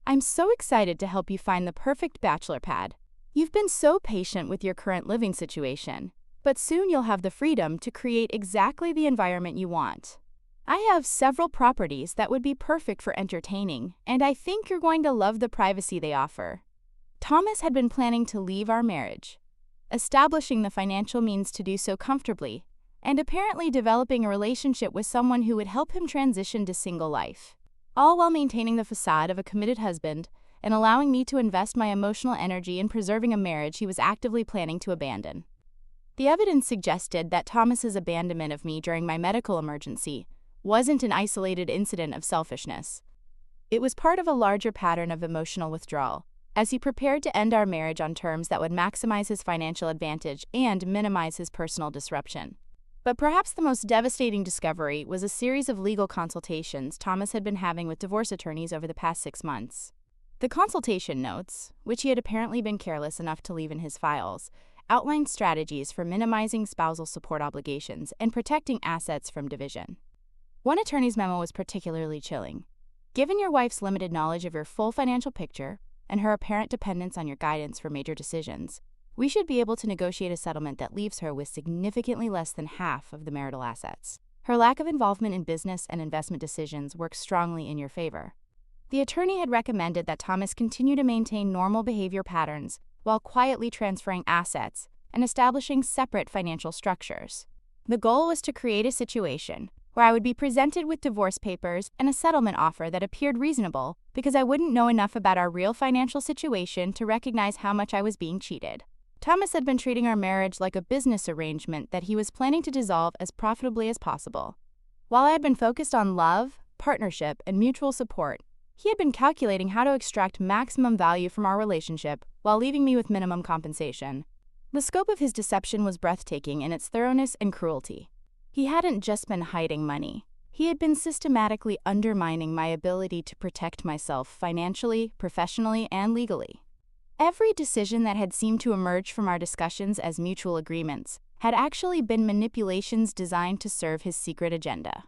I'm so excited to help you find the perfect bachelor pad. You've been so patient with your current living situation, but soon you'll have the freedom to create exactly the environment you want. I have several properties that would be perfect for entertaining, and I think you're going to love the privacy they offer. Thomas had been planning to leave our marriage, establishing the financial means to do so comfortably, and apparently developing a relationship with someone who would help him transition to single life, all while maintaining the facade of a committed husband and allowing me to invest my emotional energy in preserving a marriage he was actively planning to abandon. The evidence suggested that Thomas's abandonment of me during my medical emergency wasn't an isolated incident of selfishness. It was part of a larger pattern of emotional withdrawal, as he prepared to end our marriage on terms that would maximize his financial advantage and minimize his personal disruption. But perhaps the most devastating discovery was a series of legal consultations Thomas had been having with divorce attorneys over the past 6 months. The consultation notes, which he had apparently been careless enough to leave in his files, outlined strategies for minimizing spousal support obligations and protecting assets from division. One attorney's memo was particularly chilling. Given your wife's limited knowledge of your full financial picture and her apparent dependence on your guidance for major decisions, we should be able to negotiate a settlement that leaves her with significantly less than half of the marital assets. Her lack of involvement in business and investment decisions works strongly in your favor. The attorney had recommended that Thomas continue to maintain normal behavior patterns while quietly transferring assets and establishing separate financial structures. The goal was to create a situation where I would be presented with divorce papers and a settlement offer that appeared reasonable because I wouldn't know enough about our real financial situation to recognize how much I was being cheated. Thomas had been treating our marriage like a business arrangement that he was planning to dissolve as profitably as possible. While I had been focused on love, partnership, and mutual support, he had been calculating how to extract maximum value from our relationship while leaving me with minimum compensation. The scope of his deception was breathtaking in its thoroughness and cruelty. He hadn't just been hiding money. He had been systematically undermining my ability to protect myself financially, professionally, and legally. Every decision that had seemed to emerge from our discussions as mutual agreements had actually been manipulations designed to serve his secret agenda.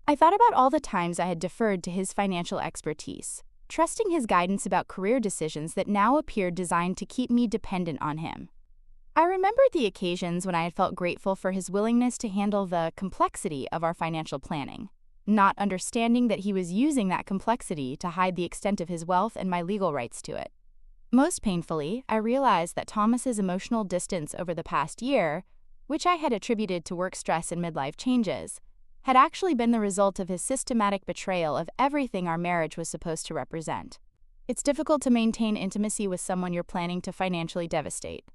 I thought about all the times I had deferred to his financial expertise, trusting his guidance about career decisions that now appeared designed to keep me dependent on him. I remembered the occasions when I had felt grateful for his willingness to handle the complexity of our financial planning, not understanding that he was using that complexity to hide the extent of his wealth and my legal rights to it. Most painfully, I realized that Thomas's emotional distance over the past year, which I had attributed to work stress and midlife changes, had actually been the result of his systematic betrayal of everything our marriage was supposed to represent. It's difficult to maintain intimacy with someone you're planning to financially devastate.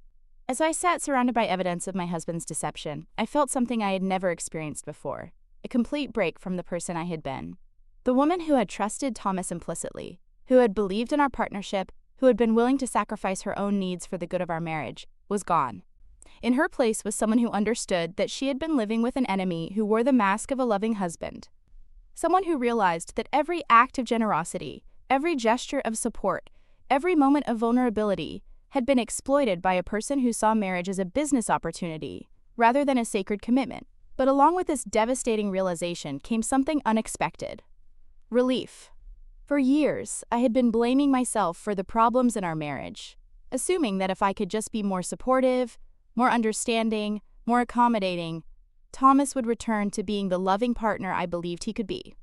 As I sat surrounded by evidence of my husband's deception, I felt something I had never experienced before, a complete break from the person I had been. The woman who had trusted Thomas implicitly, who had believed in our partnership, who had been willing to sacrifice her own needs for the good of our marriage, was gone. In her place was someone who understood that she had been living with an enemy who wore the mask of a loving husband. Someone who realized that every act of generosity, every gesture of support, every moment of vulnerability had been exploited by a person who saw marriage as a business opportunity rather than a sacred commitment. But along with this devastating realization came something unexpected: relief. For years, I had been blaming myself for the problems in our marriage, assuming that if I could just be more supportive, more understanding, more accommodating, Thomas would return to being the loving partner I believed he could be.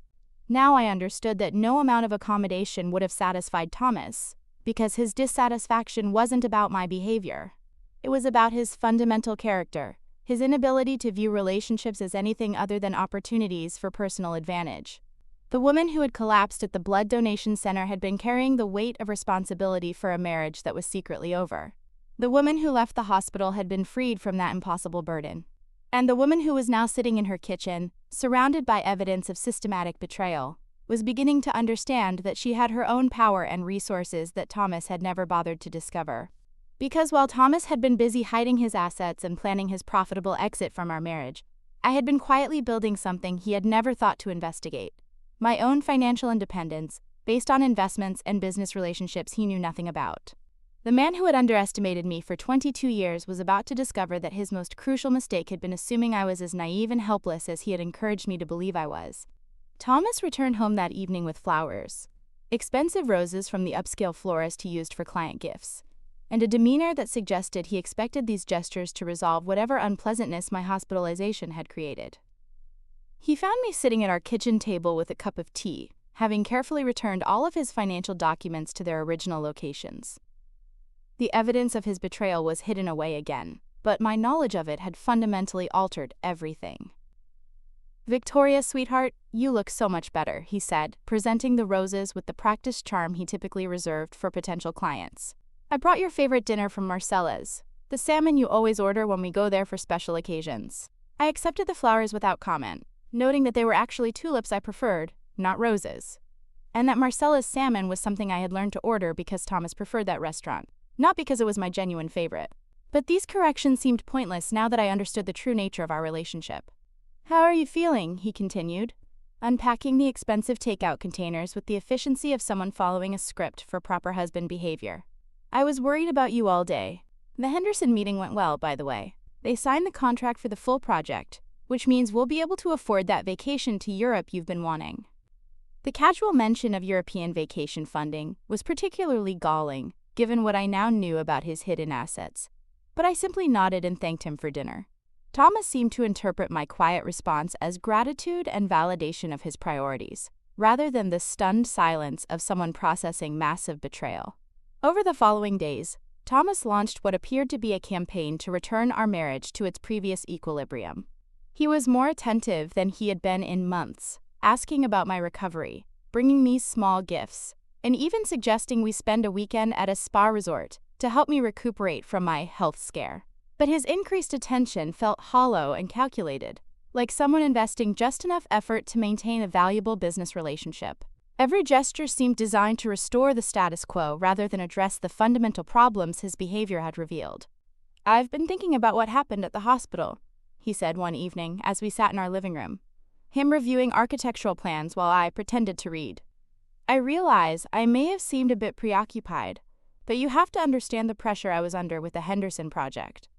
Now I understood that no amount of accommodation would have satisfied Thomas, because his dissatisfaction wasn't about my behavior. It was about his fundamental character, his inability to view relationships as anything other than opportunities for personal advantage. The woman who had collapsed at the blood donation center had been carrying the weight of responsibility for a marriage that was secretly over. The woman who left the hospital had been freed from that impossible burden. And the woman who was now sitting in her kitchen, surrounded by evidence of systematic betrayal, was beginning to understand that she had her own power and resources that Thomas had never bothered to discover. Because while Thomas had been busy hiding his assets and planning his profitable exit from our marriage, I had been quietly building something he had never thought to investigate: my own financial independence, based on investments and business relationships he knew nothing about. The man who had underestimated me for 22 years was about to discover that his most crucial mistake had been assuming I was as naive and helpless as he had encouraged me to believe I was. Thomas returned home that evening with flowers, expensive roses from the upscale florist he used for client gifts, and a demeanor that suggested he expected these gestures to resolve whatever unpleasantness my hospitalization had created. He found me sitting at our kitchen table with a cup of tea, having carefully returned all of his financial documents to their original locations. The evidence of his betrayal was hidden away again, but my knowledge of it had fundamentally altered everything. "Victoria, sweetheart, you look so much better," he said, presenting the roses with the practiced charm he typically reserved for potential clients. "I brought your favorite dinner from Marcella's, the salmon you always order when we go there for special occasions." I accepted the flowers without comment, noting that they were actually tulips I preferred, not roses, and that Marcella's salmon was something I had learned to order because Thomas preferred that restaurant, not because it was my genuine favorite. But these corrections seemed pointless now that I understood the true nature of our relationship. "How are you feeling?" he continued, unpacking the expensive takeout containers with the efficiency of someone following a script for proper husband behavior. "I was worried about you all day. The Henderson meeting went well, by the way. They signed the contract for the full project, which means we'll be able to afford that vacation to Europe you've been wanting." The casual mention of European vacation funding was particularly galling, given what I now knew about his hidden assets, but I simply nodded and thanked him for dinner. Thomas seemed to interpret my quiet response as gratitude and validation of his priorities, rather than the stunned silence of someone processing massive betrayal. Over the following days, Thomas launched what appeared to be a campaign to return our marriage to its previous equilibrium. He was more attentive than he had been in months, asking about my recovery, bringing me small gifts, and even suggesting we spend a weekend at a spa resort to help me recuperate from my health scare. But his increased attention felt hollow and calculated, like someone investing just enough effort to maintain a valuable business relationship. Every gesture seemed designed to restore the status quo rather than address the fundamental problems his behavior had revealed. "I've been thinking about what happened at the hospital," he said one evening as we sat in our living room, him reviewing architectural plans while I pretended to read. "I realize I may have seemed a bit preoccupied, but you have to understand the pressure I was under with the Henderson project.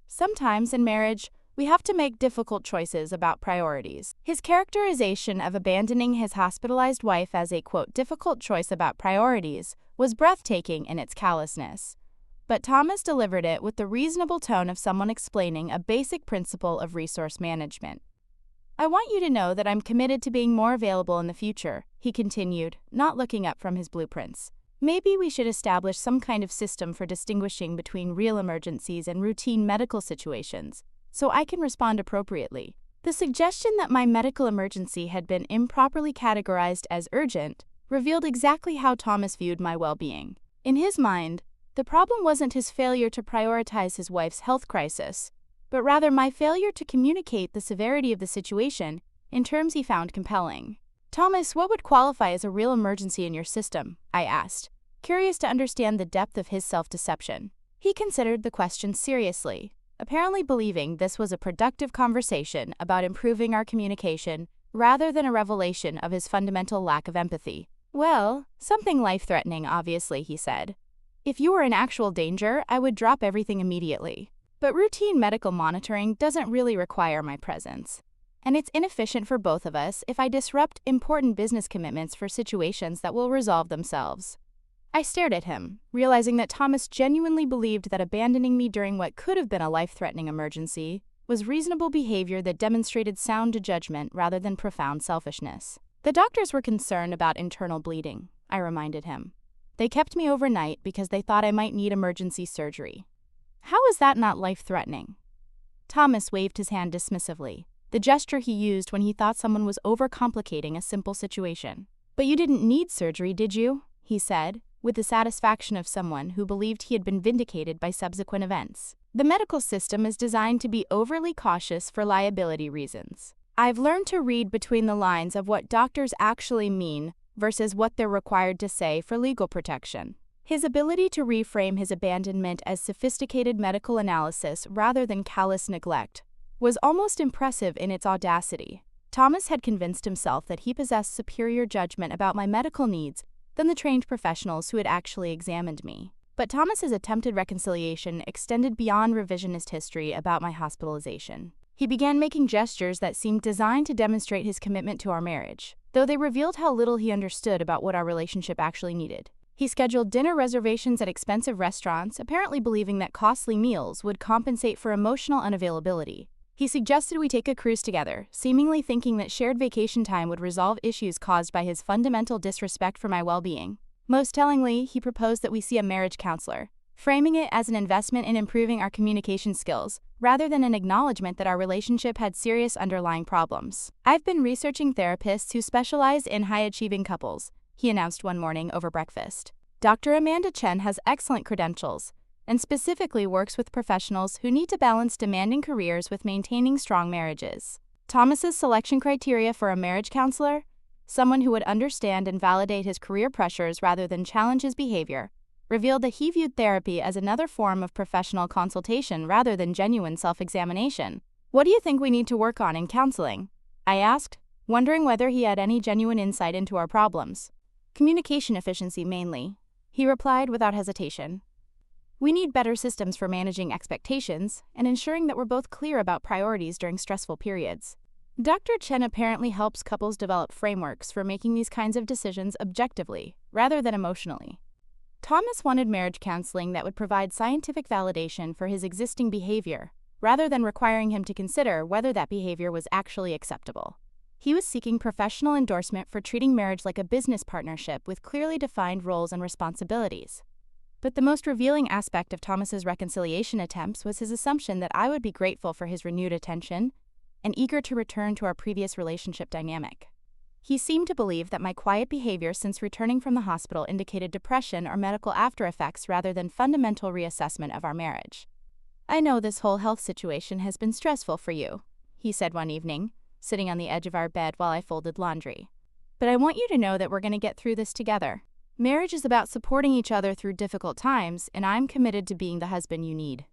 Sometimes in marriage, we have to make difficult choices about priorities." His characterization of abandoning his hospitalized wife as a, quote, "difficult choice about priorities" was breathtaking in its callousness. But Thomas delivered it with the reasonable tone of someone explaining a basic principle of resource management. "I want you to know that I'm committed to being more available in the future," he continued, not looking up from his blueprints. "Maybe we should establish some kind of system for distinguishing between real emergencies and routine medical situations, so I can respond appropriately." The suggestion that my medical emergency had been improperly categorized as urgent revealed exactly how Thomas viewed my well-being. In his mind, The problem wasn't his failure to prioritize his wife's health crisis, but rather my failure to communicate the severity of the situation in terms he found compelling. Thomas, what would qualify as a real emergency in your system? I asked, curious to understand the depth of his self-deception. He considered the question seriously, apparently believing this was a productive conversation about improving our communication rather than a revelation of his fundamental lack of empathy. Well, something life-threatening, obviously, he said. If you were in actual danger, I would drop everything immediately. But routine medical monitoring doesn't really require my presence. And it's inefficient for both of us if I disrupt important business commitments for situations that will resolve themselves. I stared at him, realizing that Thomas genuinely believed that abandoning me during what could have been a life-threatening emergency was reasonable behavior that demonstrated sound judgment rather than profound selfishness. The doctors were concerned about internal bleeding, I reminded him. They kept me overnight because they thought I might need emergency surgery. How is that not life-threatening? Thomas waved his hand dismissively, the gesture he used when he thought someone was overcomplicating a simple situation. But you didn't need surgery, did you? He said, with the satisfaction of someone who believed he had been vindicated by subsequent events. The medical system is designed to be overly cautious for liability reasons. I've learned to read between the lines of what doctors actually mean versus what they're required to say for legal protection. His ability to reframe his abandonment as sophisticated medical analysis rather than callous neglect was almost impressive in its audacity. Thomas had convinced himself that he possessed superior judgment about my medical needs than the trained professionals who had actually examined me. But Thomas's attempted reconciliation extended beyond revisionist history about my hospitalization. He began making gestures that seemed designed to demonstrate his commitment to our marriage, though they revealed how little he understood about what our relationship actually needed. He scheduled dinner reservations at expensive restaurants, apparently believing that costly meals would compensate for emotional unavailability. He suggested we take a cruise together, seemingly thinking that shared vacation time would resolve issues caused by his fundamental disrespect for my well-being. Most tellingly, he proposed that we see a marriage counselor, framing it as an investment in improving our communication skills, rather than an acknowledgement that our relationship had serious underlying problems. I've been researching therapists who specialize in high-achieving couples, he announced one morning over breakfast. Dr. Amanda Chen has excellent credentials, and specifically works with professionals who need to balance demanding careers with maintaining strong marriages. Thomas's selection criteria for a marriage counselor? Someone who would understand and validate his career pressures rather than challenge his behavior, revealed that he viewed therapy as another form of professional consultation rather than genuine self-examination. What do you think we need to work on in counseling? I asked, wondering whether he had any genuine insight into our problems. Communication efficiency mainly, he replied without hesitation. We need better systems for managing expectations and ensuring that we're both clear about priorities during stressful periods. Dr. Chen apparently helps couples develop frameworks for making these kinds of decisions objectively, rather than emotionally. Thomas wanted marriage counseling that would provide scientific validation for his existing behavior, rather than requiring him to consider whether that behavior was actually acceptable. He was seeking professional endorsement for treating marriage like a business partnership with clearly defined roles and responsibilities. But the most revealing aspect of Thomas's reconciliation attempts was his assumption that I would be grateful for his renewed attention and eager to return to our previous relationship dynamic. He seemed to believe that my quiet behavior since returning from the hospital indicated depression or medical after-effects rather than fundamental reassessment of our marriage. I know this whole health situation has been stressful for you, he said one evening, sitting on the edge of our bed while I folded laundry. But I want you to know that we're going to get through this together. Marriage is about supporting each other through difficult times, and I'm committed to being the husband you need.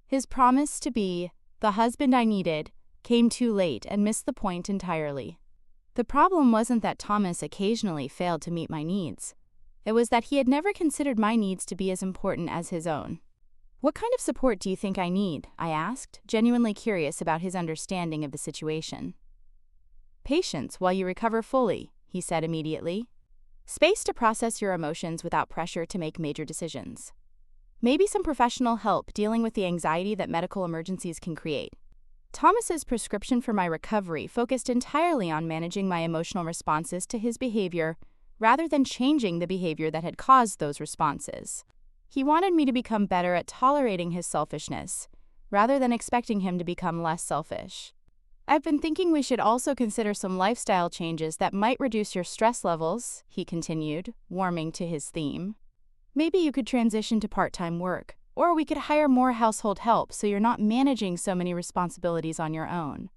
His promise to be the husband I needed came too late and missed the point entirely. The problem wasn't that Thomas occasionally failed to meet my needs. It was that he had never considered my needs to be as important as his own. What kind of support do you think I need? I asked, genuinely curious about his understanding of the situation. Patience while you recover fully, he said immediately. Space to process your emotions without pressure to make major decisions. Maybe some professional help dealing with the anxiety that medical emergencies can create. Thomas's prescription for my recovery focused entirely on managing my emotional responses to his behavior rather than changing the behavior that had caused those responses. He wanted me to become better at tolerating his selfishness rather than expecting him to become less selfish. I've been thinking we should also consider some lifestyle changes that might reduce your stress levels, he continued, warming to his theme. Maybe you could transition to part-time work, or we could hire more household help so you're not managing so many responsibilities on your own.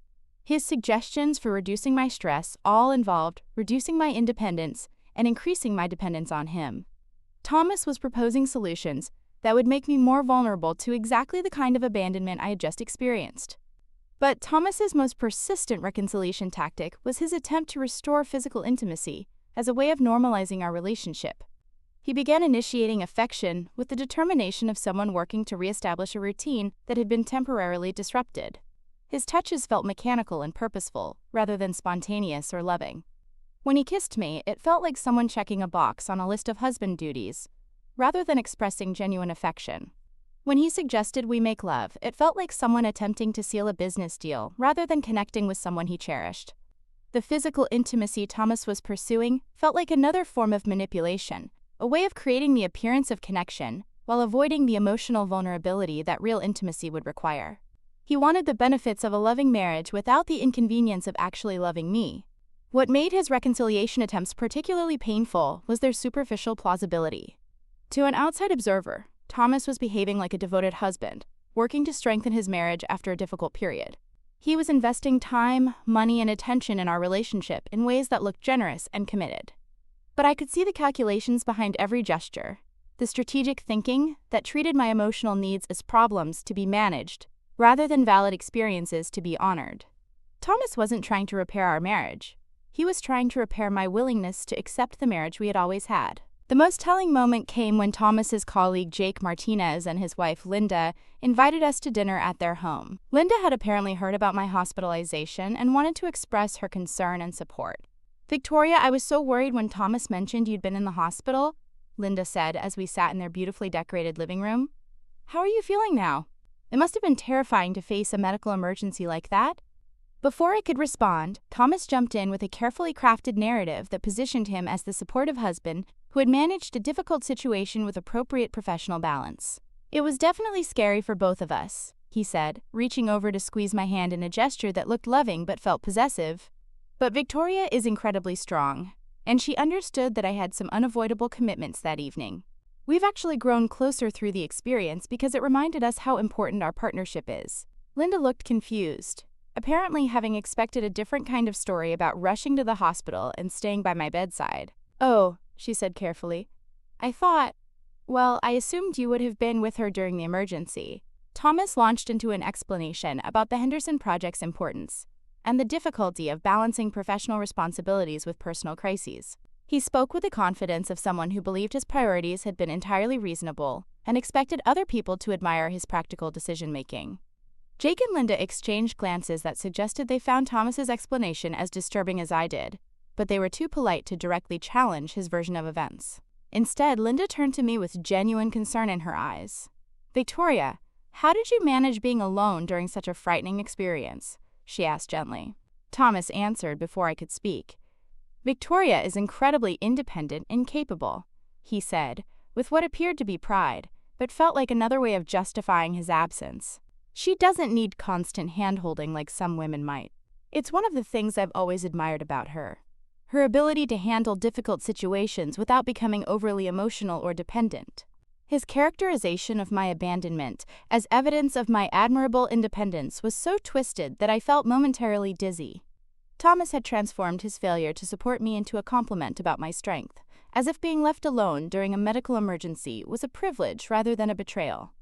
His suggestions for reducing my stress all involved reducing my independence and increasing my dependence on him. Thomas was proposing solutions that would make me more vulnerable to exactly the kind of abandonment I had just experienced. But Thomas's most persistent reconciliation tactic was his attempt to restore physical intimacy as a way of normalizing our relationship. He began initiating affection with the determination of someone working to reestablish a routine that had been temporarily disrupted. His touches felt mechanical and purposeful, rather than spontaneous or loving. When he kissed me, it felt like someone checking a box on a list of husband duties, rather than expressing genuine affection. When he suggested we make love, it felt like someone attempting to seal a business deal, rather than connecting with someone he cherished. The physical intimacy Thomas was pursuing felt like another form of manipulation, a way of creating the appearance of connection, while avoiding the emotional vulnerability that real intimacy would require. He wanted the benefits of a loving marriage without the inconvenience of actually loving me. What made his reconciliation attempts particularly painful was their superficial plausibility. To an outside observer, Thomas was behaving like a devoted husband, working to strengthen his marriage after a difficult period. He was investing time, money, and attention in our relationship in ways that looked generous and committed. But I could see the calculations behind every gesture, the strategic thinking that treated my emotional needs as problems to be managed, rather than valid experiences to be honored. Thomas wasn't trying to repair our marriage. He was trying to repair my willingness to accept the marriage we had always had. The most telling moment came when Thomas's colleague Jake Martinez and his wife Linda invited us to dinner at their home. Linda had apparently heard about my hospitalization and wanted to express her concern and support. "Victoria, I was so worried when Thomas mentioned you'd been in the hospital," Linda said as we sat in their beautifully decorated living room. "How are you feeling now? It must have been terrifying to face a medical emergency like that." Before I could respond, Thomas jumped in with a carefully crafted narrative that positioned him as the supportive husband who had managed a difficult situation with appropriate professional balance. "It was definitely scary for both of us," he said, reaching over to squeeze my hand in a gesture that looked loving but felt possessive. "But Victoria is incredibly strong, and she understood that I had some unavoidable commitments that evening. We've actually grown closer through the experience because it reminded us how important our partnership is." Linda looked confused, apparently having expected a different kind of story about rushing to the hospital and staying by my bedside. "Oh," she said carefully. I assumed you would have been with her during the emergency." Thomas launched into an explanation about the Henderson Project's importance and the difficulty of balancing professional responsibilities with personal crises. He spoke with the confidence of someone who believed his priorities had been entirely reasonable and expected other people to admire his practical decision-making. Jake and Linda exchanged glances that suggested they found Thomas's explanation as disturbing as I did, but they were too polite to directly challenge his version of events. Instead, Linda turned to me with genuine concern in her eyes. "Victoria, how did you manage being alone during such a frightening experience?" she asked gently. Thomas answered before I could speak. "Victoria is incredibly independent and capable," he said, with what appeared to be pride, but felt like another way of justifying his absence. "She doesn't need constant hand-holding like some women might. It's one of the things I've always admired about her. Her ability to handle difficult situations without becoming overly emotional or dependent." His characterization of my abandonment as evidence of my admirable independence was so twisted that I felt momentarily dizzy. Thomas had transformed his failure to support me into a compliment about my strength, as if being left alone during a medical emergency was a privilege rather than a betrayal.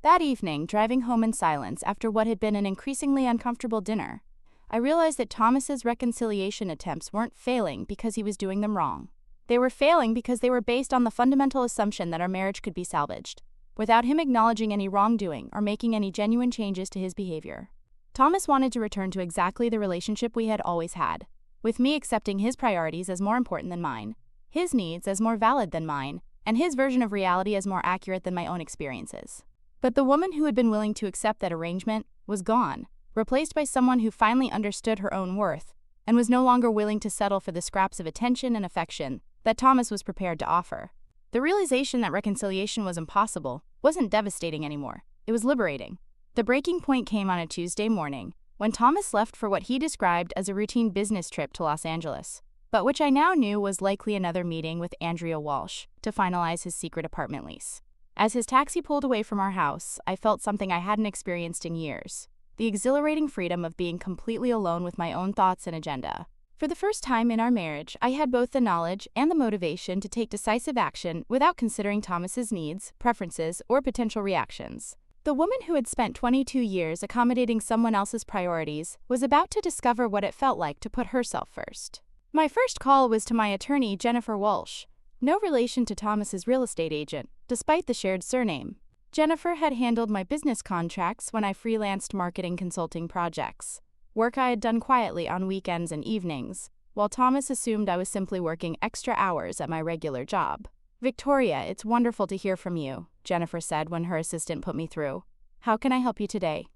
That evening, driving home in silence after what had been an increasingly uncomfortable dinner, I realized that Thomas's reconciliation attempts weren't failing because he was doing them wrong. They were failing because they were based on the fundamental assumption that our marriage could be salvaged, without him acknowledging any wrongdoing or making any genuine changes to his behavior. Thomas wanted to return to exactly the relationship we had always had, with me accepting his priorities as more important than mine, his needs as more valid than mine, and his version of reality as more accurate than my own experiences. But the woman who had been willing to accept that arrangement was gone, replaced by someone who finally understood her own worth and was no longer willing to settle for the scraps of attention and affection that Thomas was prepared to offer. The realization that reconciliation was impossible wasn't devastating anymore. It was liberating. The breaking point came on a Tuesday morning, when Thomas left for what he described as a routine business trip to Los Angeles. but which I now knew was likely another meeting with Andrea Walsh to finalize his secret apartment lease. As his taxi pulled away from our house, I felt something I hadn't experienced in years: the exhilarating freedom of being completely alone with my own thoughts and agenda. For the first time in our marriage, I had both the knowledge and the motivation to take decisive action without considering Thomas's needs, preferences, or potential reactions. The woman who had spent 22 years accommodating someone else's priorities was about to discover what it felt like to put herself first. My first call was to my attorney, Jennifer Walsh, no relation to Thomas's real estate agent, despite the shared surname. Jennifer had handled my business contracts when I freelanced marketing consulting projects, work I had done quietly on weekends and evenings, while Thomas assumed I was simply working extra hours at my regular job. "Victoria, it's wonderful to hear from you," Jennifer said when her assistant put me through. "How can I help you today?"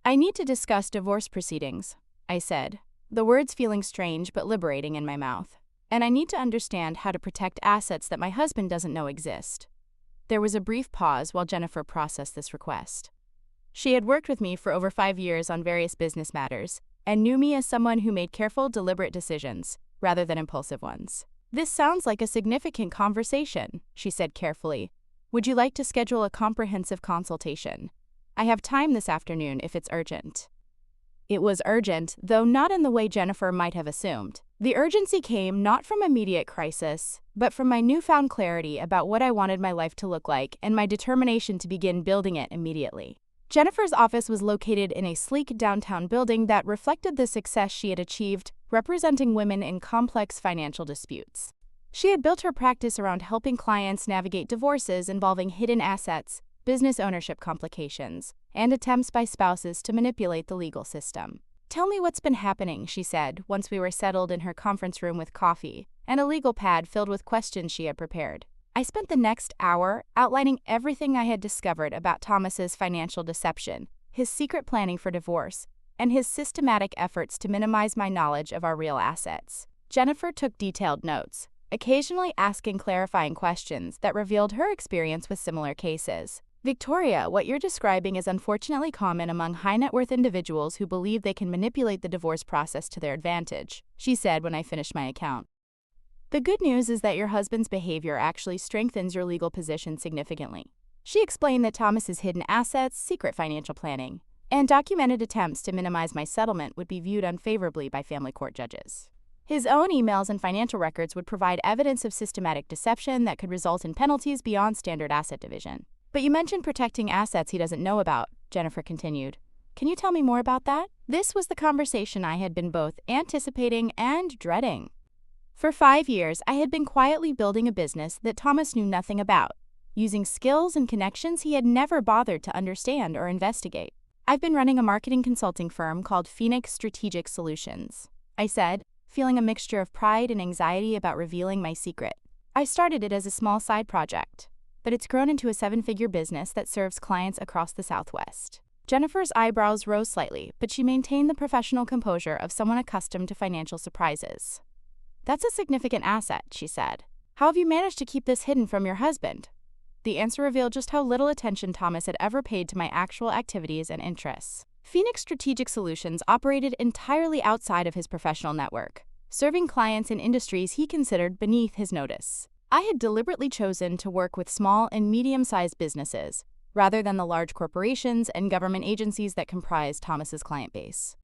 "I need to discuss divorce proceedings," I said, the words feeling strange but liberating in my mouth. "And I need to understand how to protect assets that my husband doesn't know exist." There was a brief pause while Jennifer processed this request. She had worked with me for over 5 years on various business matters and knew me as someone who made careful, deliberate decisions rather than impulsive ones. "This sounds like a significant conversation," she said carefully. "Would you like to schedule a comprehensive consultation? I have time this afternoon if it's urgent." It was urgent, though not in the way Jennifer might have assumed. The urgency came not from immediate crisis, but from my newfound clarity about what I wanted my life to look like and my determination to begin building it immediately. Jennifer's office was located in a sleek downtown building that reflected the success she had achieved representing women in complex financial disputes. She had built her practice around helping clients navigate divorces involving hidden assets, business ownership complications, and attempts by spouses to manipulate the legal system. "Tell me what's been happening," she said, once we were settled in her conference room with coffee and a legal pad filled with questions she had prepared. I spent the next hour outlining everything I had discovered about Thomas's financial deception, his secret planning for divorce, and his systematic efforts to minimize my knowledge of our real assets. Jennifer took detailed notes, occasionally asking clarifying questions that revealed her experience with similar cases. "Victoria, what you're describing is unfortunately common among high-net-worth individuals who believe they can manipulate the divorce process to their advantage," she said when I finished my account. "The good news is that your husband's behavior actually strengthens your legal position significantly." She explained that Thomas's hidden assets, secret financial planning, and documented attempts to minimize my settlement would be viewed unfavorably by family court judges. His own emails and financial records would provide evidence of systematic deception that could result in penalties beyond standard asset division. "But you mentioned protecting assets he doesn't know about," Jennifer continued. "Can you tell me more about that?" This was the conversation I had been both anticipating and dreading. For 5 years, I had been quietly building a business that Thomas knew nothing about, using skills and connections he had never bothered to understand or investigate. "I've been running a marketing consulting firm called Phoenix Strategic Solutions," I said, feeling a mixture of pride and anxiety about revealing my secret. "I started it as a small side project, but it's grown into a 7-figure business that serves clients across the Southwest." Jennifer's eyebrows rose slightly, but she maintained the professional composure of someone accustomed to financial surprises. "That's a significant asset," she said. "How have you managed to keep this hidden from your husband?" The answer revealed just how little attention Thomas had ever paid to my actual activities and interests. Phoenix Strategic Solutions operated entirely outside of his professional network, serving clients in industries he considered beneath his notice. I had deliberately chosen to work with small and medium-sized businesses, rather than the large corporations and government agencies that comprised Thomas's client base.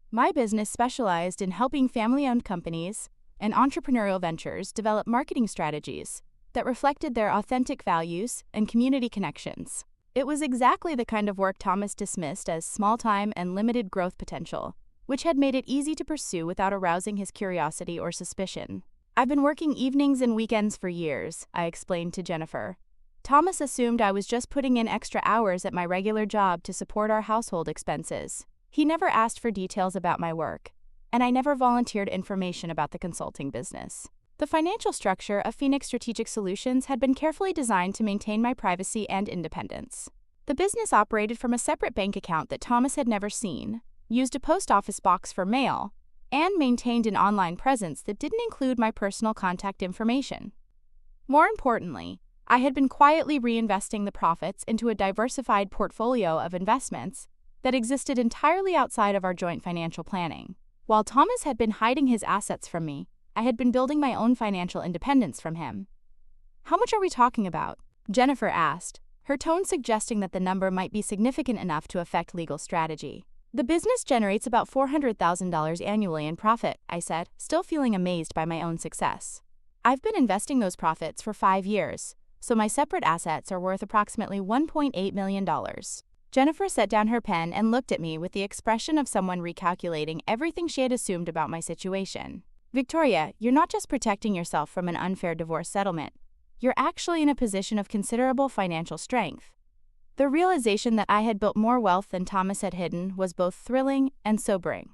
My business specialized in helping family-owned companies and entrepreneurial ventures develop marketing strategies that reflected their authentic values and community connections. It was exactly the kind of work Thomas dismissed as small-time and limited growth potential, which had made it easy to pursue without arousing his curiosity or suspicion. "I've been working evenings and weekends for years," I explained to Jennifer. "Thomas assumed I was just putting in extra hours at my regular job to support our household expenses. He never asked for details about my work, and I never volunteered information about the consulting business." The financial structure of Phoenix Strategic Solutions had been carefully designed to maintain my privacy and independence. The business operated from a separate bank account that Thomas had never seen, used a post office box for mail, and maintained an online presence that didn't include my personal contact information. More importantly, I had been quietly reinvesting the profits into a diversified portfolio of investments that existed entirely outside of our joint financial planning. While Thomas had been hiding his assets from me, I had been building my own financial independence from him. "How much are we talking about?" Jennifer asked, her tone suggesting that the number might be significant enough to affect legal strategy. "The business generates about $400,000 annually in profit," I said, still feeling amazed by my own success. "I've been investing those profits for 5 years, so my separate assets are worth approximately $1.8 million. Jennifer set down her pen and looked at me with the expression of someone recalculating everything she had assumed about my situation. "Victoria, you're not just protecting yourself from an unfair divorce settlement. You're actually in a position of considerable financial strength." The realization that I had built more wealth than Thomas had hidden was both thrilling and sobering.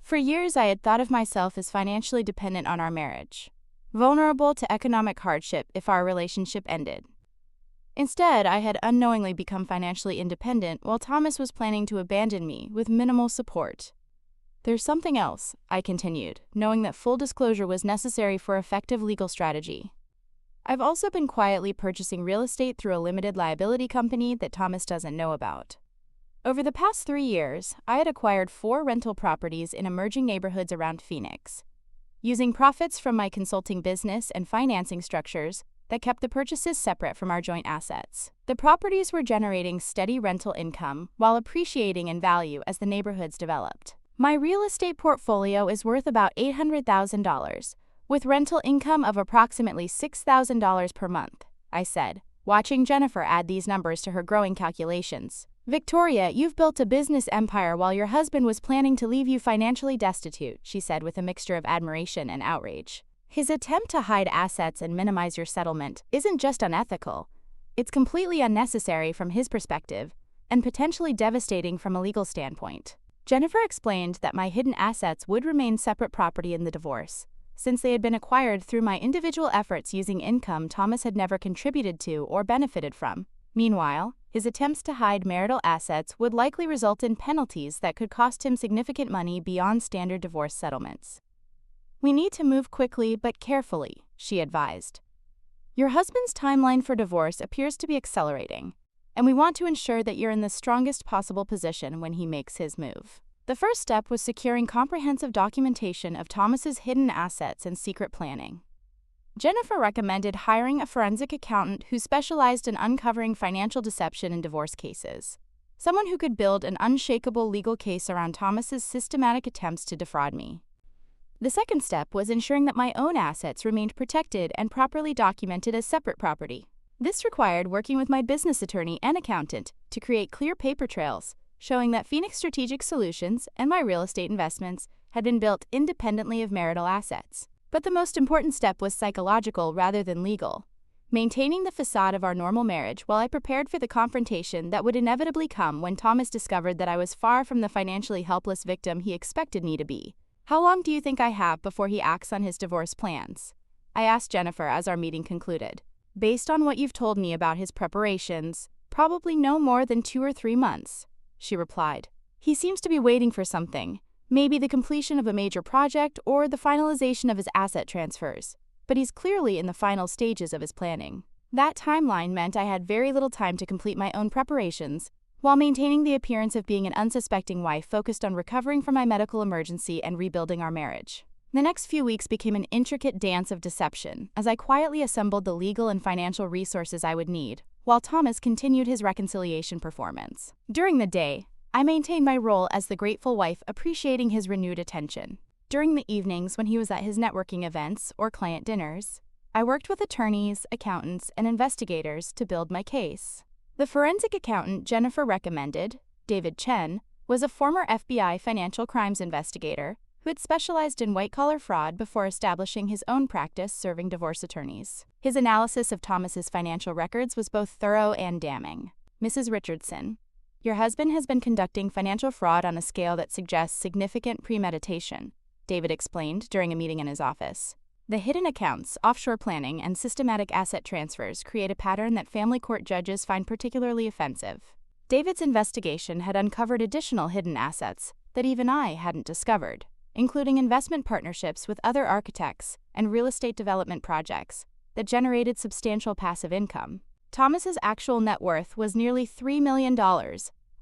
For years, I had thought of myself as financially dependent on our marriage, vulnerable to economic hardship if our relationship ended. Instead, I had unknowingly become financially independent while Thomas was planning to abandon me with minimal support. "There's something else," I continued, knowing that full disclosure was necessary for effective legal strategy. "I've also been quietly purchasing real estate through a limited liability company that Thomas doesn't know about. Over the past 3 years, I had acquired 4 rental properties in emerging neighborhoods around Phoenix, using profits from my consulting business and financing structures that kept the purchases separate from our joint assets. The properties were generating steady rental income while appreciating in value as the neighborhoods developed. My real estate portfolio is worth about $800,000, with rental income of approximately $6,000 per month," I said, watching Jennifer add these numbers to her growing calculations. "Victoria, you've built a business empire while your husband was planning to leave you financially destitute," she said with a mixture of admiration and outrage. "His attempt to hide assets and minimize your settlement isn't just unethical, it's completely unnecessary from his perspective and potentially devastating from a legal standpoint." Jennifer explained that my hidden assets would remain separate property in the divorce, since they had been acquired through my individual efforts using income Thomas had never contributed to or benefited from. Meanwhile, his attempts to hide marital assets would likely result in penalties that could cost him significant money beyond standard divorce settlements. "We need to move quickly but carefully," she advised. "Your husband's timeline for divorce appears to be accelerating, and we want to ensure that you're in the strongest possible position when he makes his move." The first step was securing comprehensive documentation of Thomas's hidden assets and secret planning. Jennifer recommended hiring a forensic accountant who specialized in uncovering financial deception in divorce cases, someone who could build an unshakable legal case around Thomas's systematic attempts to defraud me. The second step was ensuring that my own assets remained protected and properly documented as separate property. This required working with my business attorney and accountant to create clear paper trails showing that Phoenix Strategic Solutions and my real estate investments had been built independently of marital assets. But the most important step was psychological rather than legal, maintaining the facade of our normal marriage while I prepared for the confrontation that would inevitably come when Thomas discovered that I was far from the financially helpless victim he expected me to be. "How long do you think I have before he acts on his divorce plans?" I asked Jennifer as our meeting concluded. "Based on what you've told me about his preparations, probably no more than 2 or 3 months, she replied. "He seems to be waiting for something, maybe the completion of a major project or the finalization of his asset transfers, but he's clearly in the final stages of his planning." That timeline meant I had very little time to complete my own preparations, while maintaining the appearance of being an unsuspecting wife focused on recovering from my medical emergency and rebuilding our marriage. The next few weeks became an intricate dance of deception as I quietly assembled the legal and financial resources I would need, while Thomas continued his reconciliation performance. During the day, I maintained my role as the grateful wife, appreciating his renewed attention. During the evenings when he was at his networking events or client dinners, I worked with attorneys, accountants, and investigators to build my case. The forensic accountant Jennifer recommended, David Chen, was a former FBI financial crimes investigator who had specialized in white-collar fraud before establishing his own practice serving divorce attorneys. His analysis of Thomas's financial records was both thorough and damning. "Mrs. Richardson, your husband has been conducting financial fraud on a scale that suggests significant premeditation," David explained during a meeting in his office. "The hidden accounts, offshore planning, and systematic asset transfers create a pattern that family court judges find particularly offensive." David's investigation had uncovered additional hidden assets that even I hadn't discovered, including investment partnerships with other architects and real estate development projects that generated substantial passive income. Thomas's actual net worth was nearly $3 million,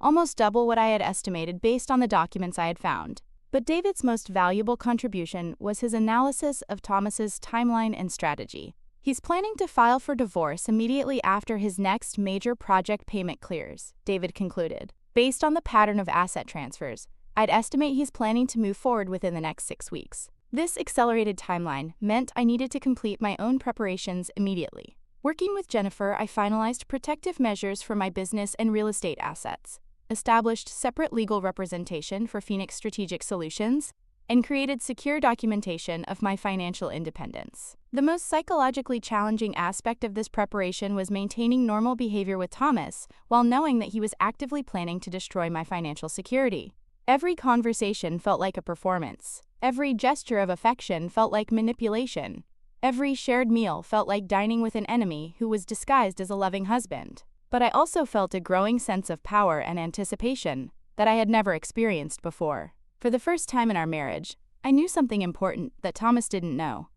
almost double what I had estimated based on the documents I had found. But David's most valuable contribution was his analysis of Thomas's timeline and strategy. He's planning to file for divorce immediately after his next major project payment clears, David concluded. Based on the pattern of asset transfers, I'd estimate he's planning to move forward within the next 6 weeks. This accelerated timeline meant I needed to complete my own preparations immediately. Working with Jennifer, I finalized protective measures for my business and real estate assets, established separate legal representation for Phoenix Strategic Solutions, and created secure documentation of my financial independence. The most psychologically challenging aspect of this preparation was maintaining normal behavior with Thomas while knowing that he was actively planning to destroy my financial security. Every conversation felt like a performance. Every gesture of affection felt like manipulation. Every shared meal felt like dining with an enemy who was disguised as a loving husband. But I also felt a growing sense of power and anticipation that I had never experienced before. For the first time in our marriage, I knew something important that Thomas didn't know.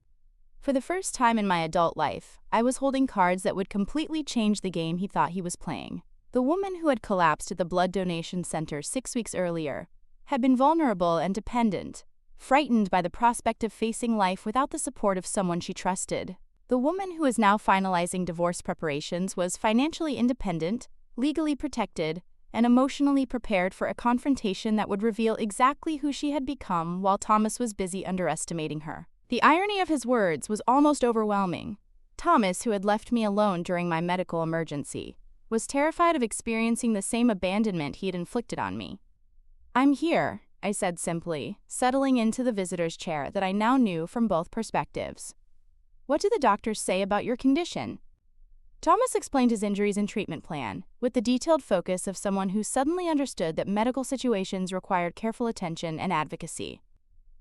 For the first time in my adult life, I was holding cards that would completely change the game he thought he was playing. The woman who had collapsed at the blood donation center 6 weeks earlier had been vulnerable and dependent, frightened by the prospect of facing life without the support of someone she trusted. The woman who is now finalizing divorce preparations was financially independent, legally protected, and emotionally prepared for a confrontation that would reveal exactly who she had become while Thomas was busy underestimating her. The irony of his words was almost overwhelming. Thomas, who had left me alone during my medical emergency, was terrified of experiencing the same abandonment he had inflicted on me. "I'm here," I said simply, settling into the visitor's chair that I now knew from both perspectives. "What do the doctors say about your condition?" Thomas explained his injuries and treatment plan, with the detailed focus of someone who suddenly understood that medical situations required careful attention and advocacy.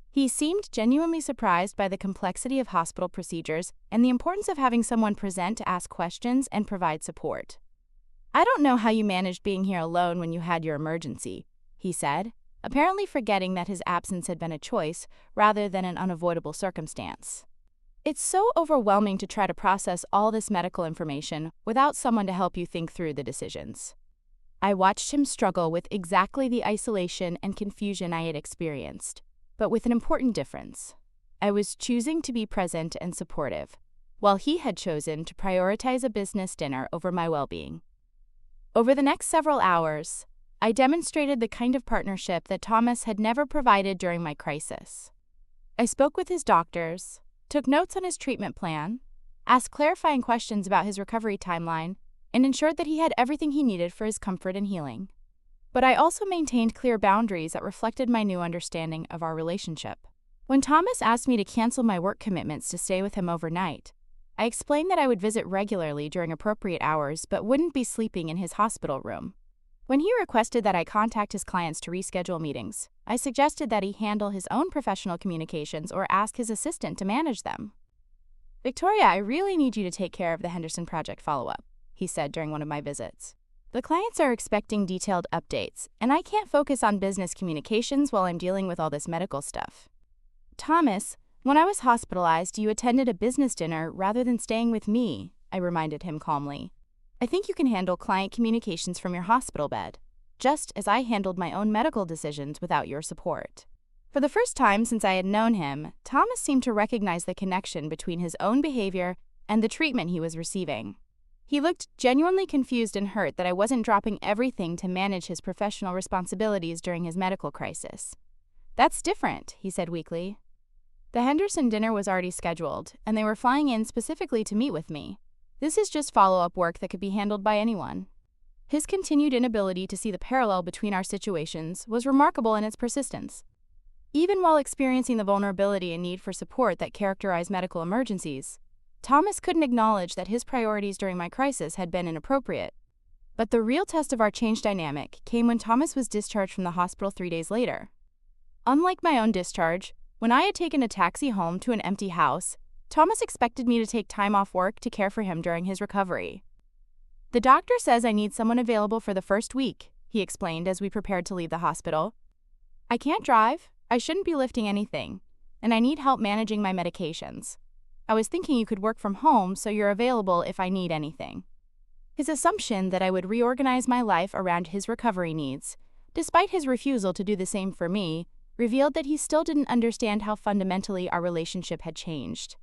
He seemed genuinely surprised by the complexity of hospital procedures and the importance of having someone present to ask questions and provide support. "I don't know how you managed being here alone when you had your emergency," he said, apparently forgetting that his absence had been a choice rather than an unavoidable circumstance. "It's so overwhelming to try to process all this medical information without someone to help you think through the decisions." I watched him struggle with exactly the isolation and confusion I had experienced, but with an important difference. I was choosing to be present and supportive, while he had chosen to prioritize a business dinner over my well-being. Over the next several hours, I demonstrated the kind of partnership that Thomas had never provided during my crisis. I spoke with his doctors, took notes on his treatment plan, asked clarifying questions about his recovery timeline, and ensured that he had everything he needed for his comfort and healing. But I also maintained clear boundaries that reflected my new understanding of our relationship. When Thomas asked me to cancel my work commitments to stay with him overnight, I explained that I would visit regularly during appropriate hours but wouldn't be sleeping in his hospital room. When he requested that I contact his clients to reschedule meetings, I suggested that he handle his own professional communications or ask his assistant to manage them. "Victoria, I really need you to take care of the Henderson Project follow-up," he said during one of my visits. "The clients are expecting detailed updates, and I can't focus on business communications while I'm dealing with all this medical stuff." "Thomas, when I was hospitalized, you attended a business dinner rather than staying with me," I reminded him calmly. "I think you can handle client communications from your hospital bed, just as I handled my own medical decisions without your support." For the first time since I had known him, Thomas seemed to recognize the connection between his own behavior and the treatment he was receiving. He looked genuinely confused and hurt that I wasn't dropping everything to manage his professional responsibilities during his medical crisis. "That's different," he said weakly. The Henderson dinner was already scheduled, and they were flying in specifically to meet with me. This is just follow-up work that could be handled by anyone. His continued inability to see the parallel between our situations was remarkable in its persistence. Even while experiencing the vulnerability and need for support that characterize medical emergencies, Thomas couldn't acknowledge that his priorities during my crisis had been inappropriate. But the real test of our change dynamic came when Thomas was discharged from the hospital 3 days later. Unlike my own discharge, when I had taken a taxi home to an empty house, Thomas expected me to take time off work to care for him during his recovery. "The doctor says I need someone available for the first week," he explained as we prepared to leave the hospital. "I can't drive, I shouldn't be lifting anything, and I need help managing my medications. I was thinking you could work from home so you're available if I need anything." His assumption that I would reorganize my life around his recovery needs, despite his refusal to do the same for me, revealed that he still didn't understand how fundamentally our relationship had changed.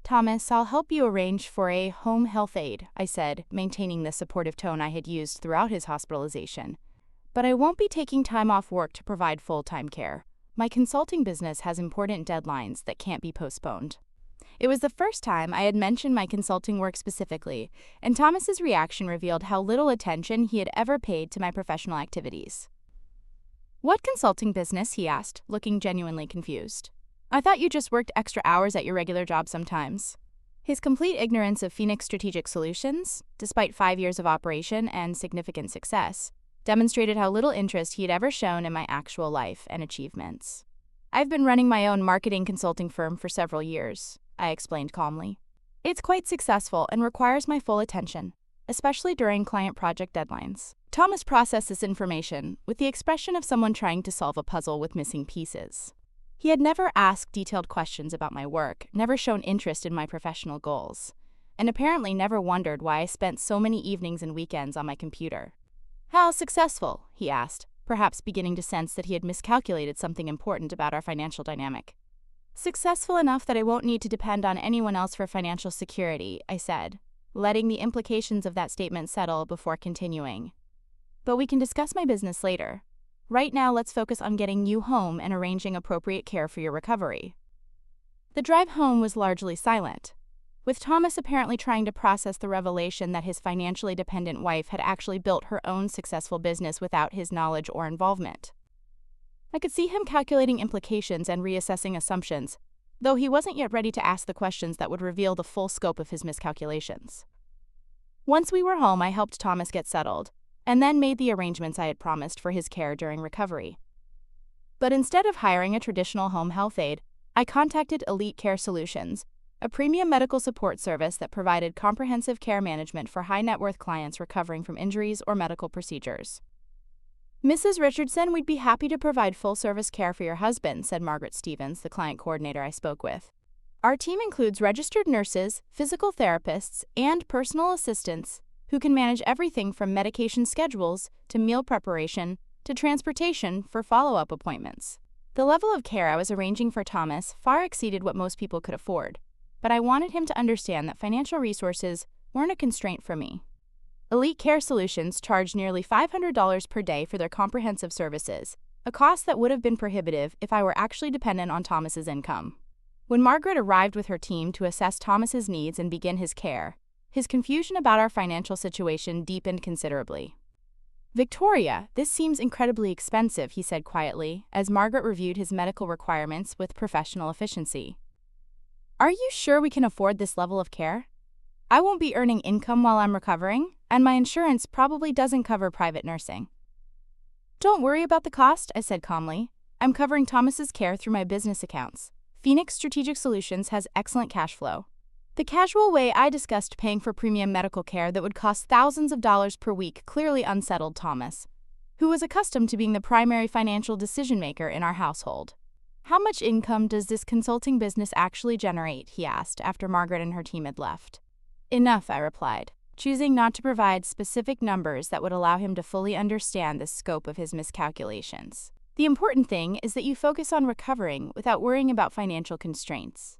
"Thomas, I'll help you arrange for a home health aide," I said, maintaining the supportive tone I had used throughout his hospitalization. "But I won't be taking time off work to provide full-time care. My consulting business has important deadlines that can't be postponed." It was the first time I had mentioned my consulting work specifically, and Thomas's reaction revealed how little attention he had ever paid to my professional activities. "What consulting business?" he asked, looking genuinely confused. "I thought you just worked extra hours at your regular job sometimes." His complete ignorance of Phoenix Strategic Solutions, despite 5 years of operation and significant success, demonstrated how little interest he had ever shown in my actual life and achievements. "I've been running my own marketing consulting firm for several years," I explained calmly. "It's quite successful and requires my full attention, especially during client project deadlines." Thomas processed this information with the expression of someone trying to solve a puzzle with missing pieces. He had never asked detailed questions about my work, never shown interest in my professional goals, and apparently never wondered why I spent so many evenings and weekends on my computer. "How successful?" he asked, perhaps beginning to sense that he had miscalculated something important about our financial dynamic. "Successful enough that I won't need to depend on anyone else for financial security," I said, letting the implications of that statement settle before continuing. "But we can discuss my business later. Right now, let's focus on getting you home and arranging appropriate care for your recovery." The drive home was largely silent, with Thomas apparently trying to process the revelation that his financially dependent wife had actually built her own successful business without his knowledge or involvement. I could see him calculating implications and reassessing assumptions, though he wasn't yet ready to ask the questions that would reveal the full scope of his miscalculations. Once we were home, I helped Thomas get settled, and then made the arrangements I had promised for his care during recovery. But instead of hiring a traditional home health aide, I contacted Elite Care Solutions, a premium medical support service that provided comprehensive care management for high-net-worth clients recovering from injuries or medical procedures. "Mrs. Richardson, we'd be happy to provide full-service care for your husband," said Margaret Stevens, the client coordinator I spoke with. "Our team includes registered nurses, physical therapists, and personal assistants who can manage everything from medication schedules to meal preparation to transportation for follow-up appointments." The level of care I was arranging for Thomas far exceeded what most people could afford, but I wanted him to understand that financial resources weren't a constraint for me. Elite Care Solutions charged nearly $500 per day for their comprehensive services, a cost that would have been prohibitive if I were actually dependent on Thomas's income. When Margaret arrived with her team to assess Thomas's needs and begin his care, his confusion about our financial situation deepened considerably. "Victoria, this seems incredibly expensive," he said quietly, as Margaret reviewed his medical requirements with professional efficiency. "Are you sure we can afford this level of care? I won't be earning income while I'm recovering, and my insurance probably doesn't cover private nursing." "Don't worry about the cost," I said calmly. "I'm covering Thomas's care through my business accounts. Phoenix Strategic Solutions has excellent cash flow." The casual way I discussed paying for premium medical care that would cost thousands of dollars per week clearly unsettled Thomas, who was accustomed to being the primary financial decision-maker in our household. "How much income does this consulting business actually generate?" he asked after Margaret and her team had left. "Enough," I replied, choosing not to provide specific numbers that would allow him to fully understand the scope of his miscalculations. "The important thing is that you focus on recovering without worrying about financial constraints."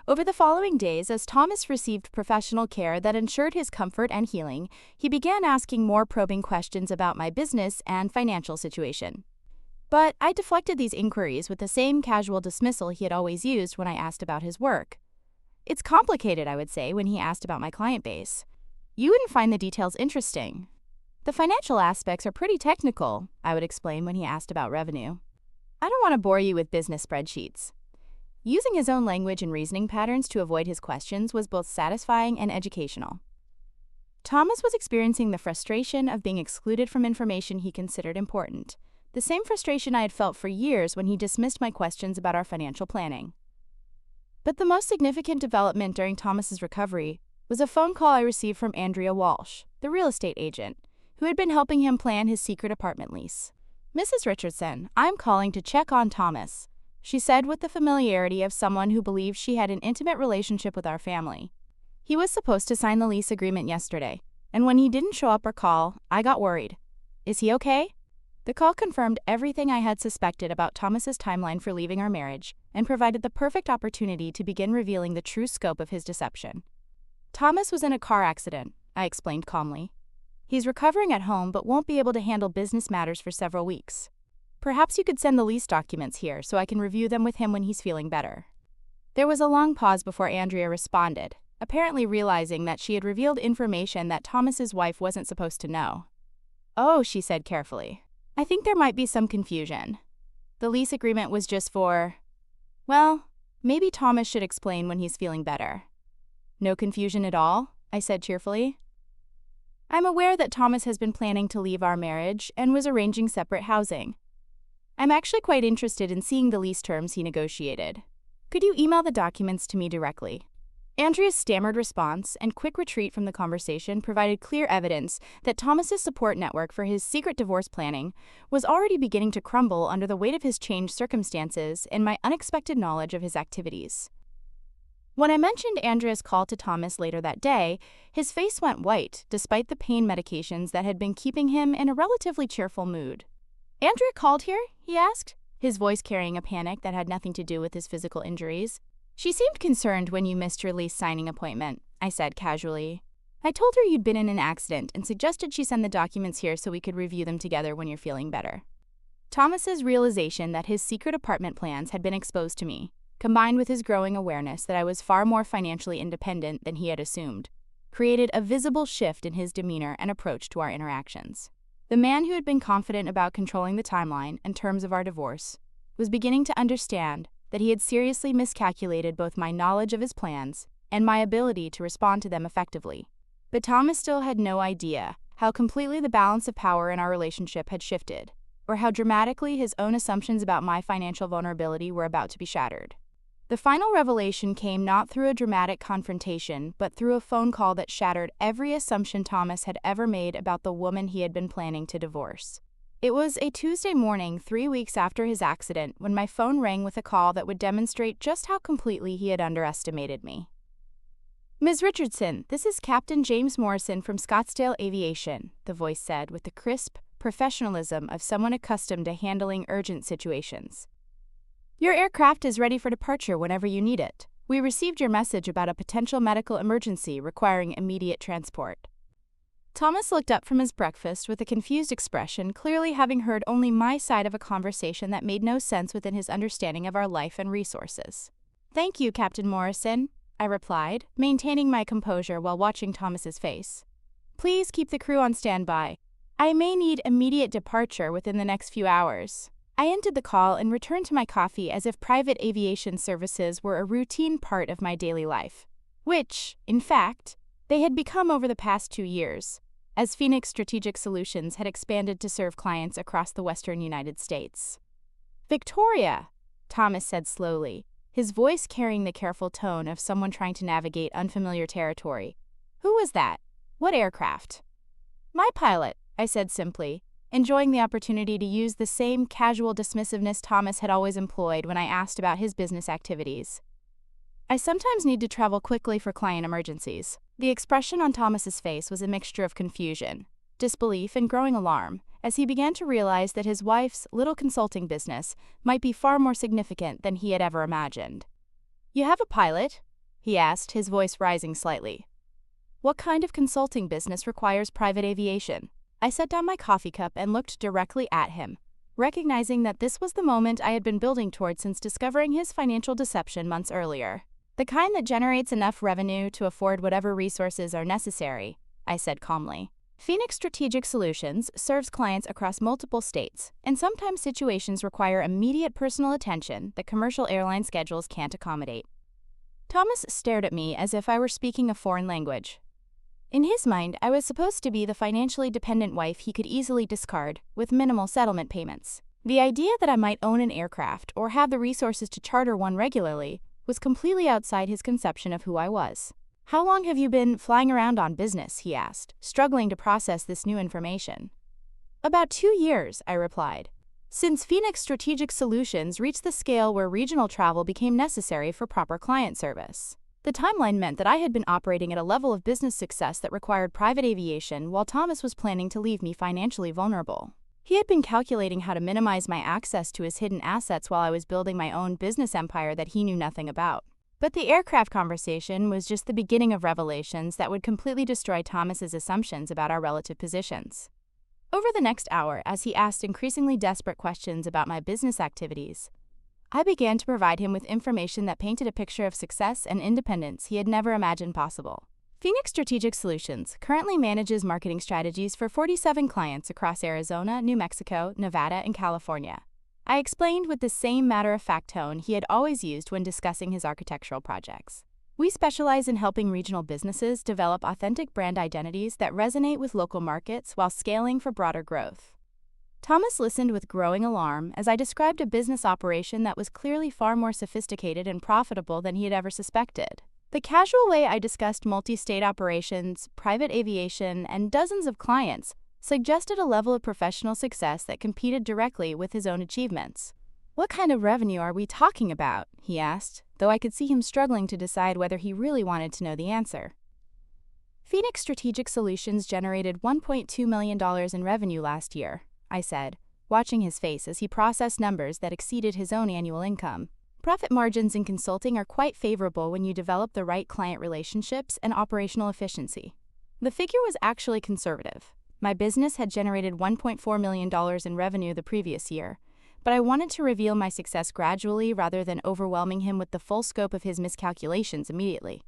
Over the following days, as Thomas received professional care that ensured his comfort and healing, he began asking more probing questions about my business and financial situation. But I deflected these inquiries with the same casual dismissal he had always used when I asked about his work. "It's complicated," I would say when he asked about my client base. "You wouldn't find the details interesting." "The financial aspects are pretty technical," I would explain when he asked about revenue. "I don't want to bore you with business spreadsheets." Using his own language and reasoning patterns to avoid his questions was both satisfying and educational. Thomas was experiencing the frustration of being excluded from information he considered important, the same frustration I had felt for years when he dismissed my questions about our financial planning. But the most significant development during Thomas's recovery was a phone call I received from Andrea Walsh, the real estate agent, who had been helping him plan his secret apartment lease. "Mrs. Richardson, I'm calling to check on Thomas," she said with the familiarity of someone who believed she had an intimate relationship with our family. "He was supposed to sign the lease agreement yesterday, and when he didn't show up or call, I got worried. Is he okay?" The call confirmed everything I had suspected about Thomas's timeline for leaving our marriage and provided the perfect opportunity to begin revealing the true scope of his deception. Thomas was in a car accident, I explained calmly. He's recovering at home but won't be able to handle business matters for several weeks. Perhaps you could send the lease documents here so I can review them with him when he's feeling better. There was a long pause before Andrea responded, apparently realizing that she had revealed information that Thomas's wife wasn't supposed to know. "Oh," she said carefully. "I think there might be some confusion. The lease agreement was just for... Well, maybe Thomas should explain when he's feeling better." "No confusion at all?" I said cheerfully. "I'm aware that Thomas has been planning to leave our marriage and was arranging separate housing. I'm actually quite interested in seeing the lease terms he negotiated. Could you email the documents to me directly?" Andrea's stammered response and quick retreat from the conversation provided clear evidence that Thomas's support network for his secret divorce planning was already beginning to crumble under the weight of his changed circumstances and my unexpected knowledge of his activities. When I mentioned Andrea's call to Thomas later that day, his face went white despite the pain medications that had been keeping him in a relatively cheerful mood. "Andrea called here?" he asked, his voice carrying a panic that had nothing to do with his physical injuries. "She seemed concerned when you missed your lease signing appointment," I said casually. "I told her you'd been in an accident and suggested she send the documents here so we could review them together when you're feeling better." Thomas's realization that his secret apartment plans had been exposed to me, combined with his growing awareness that I was far more financially independent than he had assumed, created a visible shift in his demeanor and approach to our interactions. The man who had been confident about controlling the timeline and terms of our divorce was beginning to understand that he had seriously miscalculated both my knowledge of his plans and my ability to respond to them effectively. But Thomas still had no idea how completely the balance of power in our relationship had shifted, or how dramatically his own assumptions about my financial vulnerability were about to be shattered. The final revelation came not through a dramatic confrontation, but through a phone call that shattered every assumption Thomas had ever made about the woman he had been planning to divorce. It was a Tuesday morning, 3 weeks after his accident, when my phone rang with a call that would demonstrate just how completely he had underestimated me. "Ms. Richardson, this is Captain James Morrison from Scottsdale Aviation," the voice said with the crisp professionalism of someone accustomed to handling urgent situations. "Your aircraft is ready for departure whenever you need it. We received your message about a potential medical emergency requiring immediate transport." Thomas looked up from his breakfast with a confused expression, clearly having heard only my side of a conversation that made no sense within his understanding of our life and resources. "Thank you, Captain Morrison," I replied, maintaining my composure while watching Thomas's face. "Please keep the crew on standby. I may need immediate departure within the next few hours." I ended the call and returned to my coffee as if private aviation services were a routine part of my daily life, which, in fact, they had become over the past 2 years, as Phoenix Strategic Solutions had expanded to serve clients across the western United States. "Victoria," Thomas said slowly, his voice carrying the careful tone of someone trying to navigate unfamiliar territory. "Who was that? What aircraft?" "My pilot," I said simply, enjoying the opportunity to use the same casual dismissiveness Thomas had always employed when I asked about his business activities. "I sometimes need to travel quickly for client emergencies." The expression on Thomas's face was a mixture of confusion, disbelief, and growing alarm, as he began to realize that his wife's little consulting business might be far more significant than he had ever imagined. "You have a pilot?" he asked, his voice rising slightly. "What kind of consulting business requires private aviation?" I set down my coffee cup and looked directly at him, recognizing that this was the moment I had been building toward since discovering his financial deception months earlier. "The kind that generates enough revenue to afford whatever resources are necessary," I said calmly. "Phoenix Strategic Solutions serves clients across multiple states, and sometimes situations require immediate personal attention that commercial airline schedules can't accommodate." Thomas stared at me as if I were speaking a foreign language. In his mind, I was supposed to be the financially dependent wife he could easily discard, with minimal settlement payments. The idea that I might own an aircraft or have the resources to charter one regularly was completely outside his conception of who I was. "How long have you been flying around on business?" he asked, struggling to process this new information. "About 2 years," I replied, "since Phoenix Strategic Solutions reached the scale where regional travel became necessary for proper client service." The timeline meant that I had been operating at a level of business success that required private aviation while Thomas was planning to leave me financially vulnerable. He had been calculating how to minimize my access to his hidden assets while I was building my own business empire that he knew nothing about. But the aircraft conversation was just the beginning of revelations that would completely destroy Thomas's assumptions about our relative positions. Over the next hour, as he asked increasingly desperate questions about my business activities, I began to provide him with information that painted a picture of success and independence he had never imagined possible. Phoenix Strategic Solutions currently manages marketing strategies for 47 clients across Arizona, New Mexico, Nevada, and California. I explained with the same matter-of-fact tone he had always used when discussing his architectural projects. We specialize in helping regional businesses develop authentic brand identities that resonate with local markets while scaling for broader growth. Thomas listened with growing alarm as I described a business operation that was clearly far more sophisticated and profitable than he had ever suspected. The casual way I discussed multi-state operations, private aviation, and dozens of clients suggested a level of professional success that competed directly with his own achievements. "What kind of revenue are we talking about?" he asked, though I could see him struggling to decide whether he really wanted to know the answer. Phoenix Strategic Solutions generated $1.2 million in revenue last year, I said, watching his face as he processed numbers that exceeded his own annual income. Profit margins in consulting are quite favorable when you develop the right client relationships and operational efficiency. The figure was actually conservative. My business had generated $1.4 million in revenue the previous year, but I wanted to reveal my success gradually rather than overwhelming him with the full scope of his miscalculations immediately.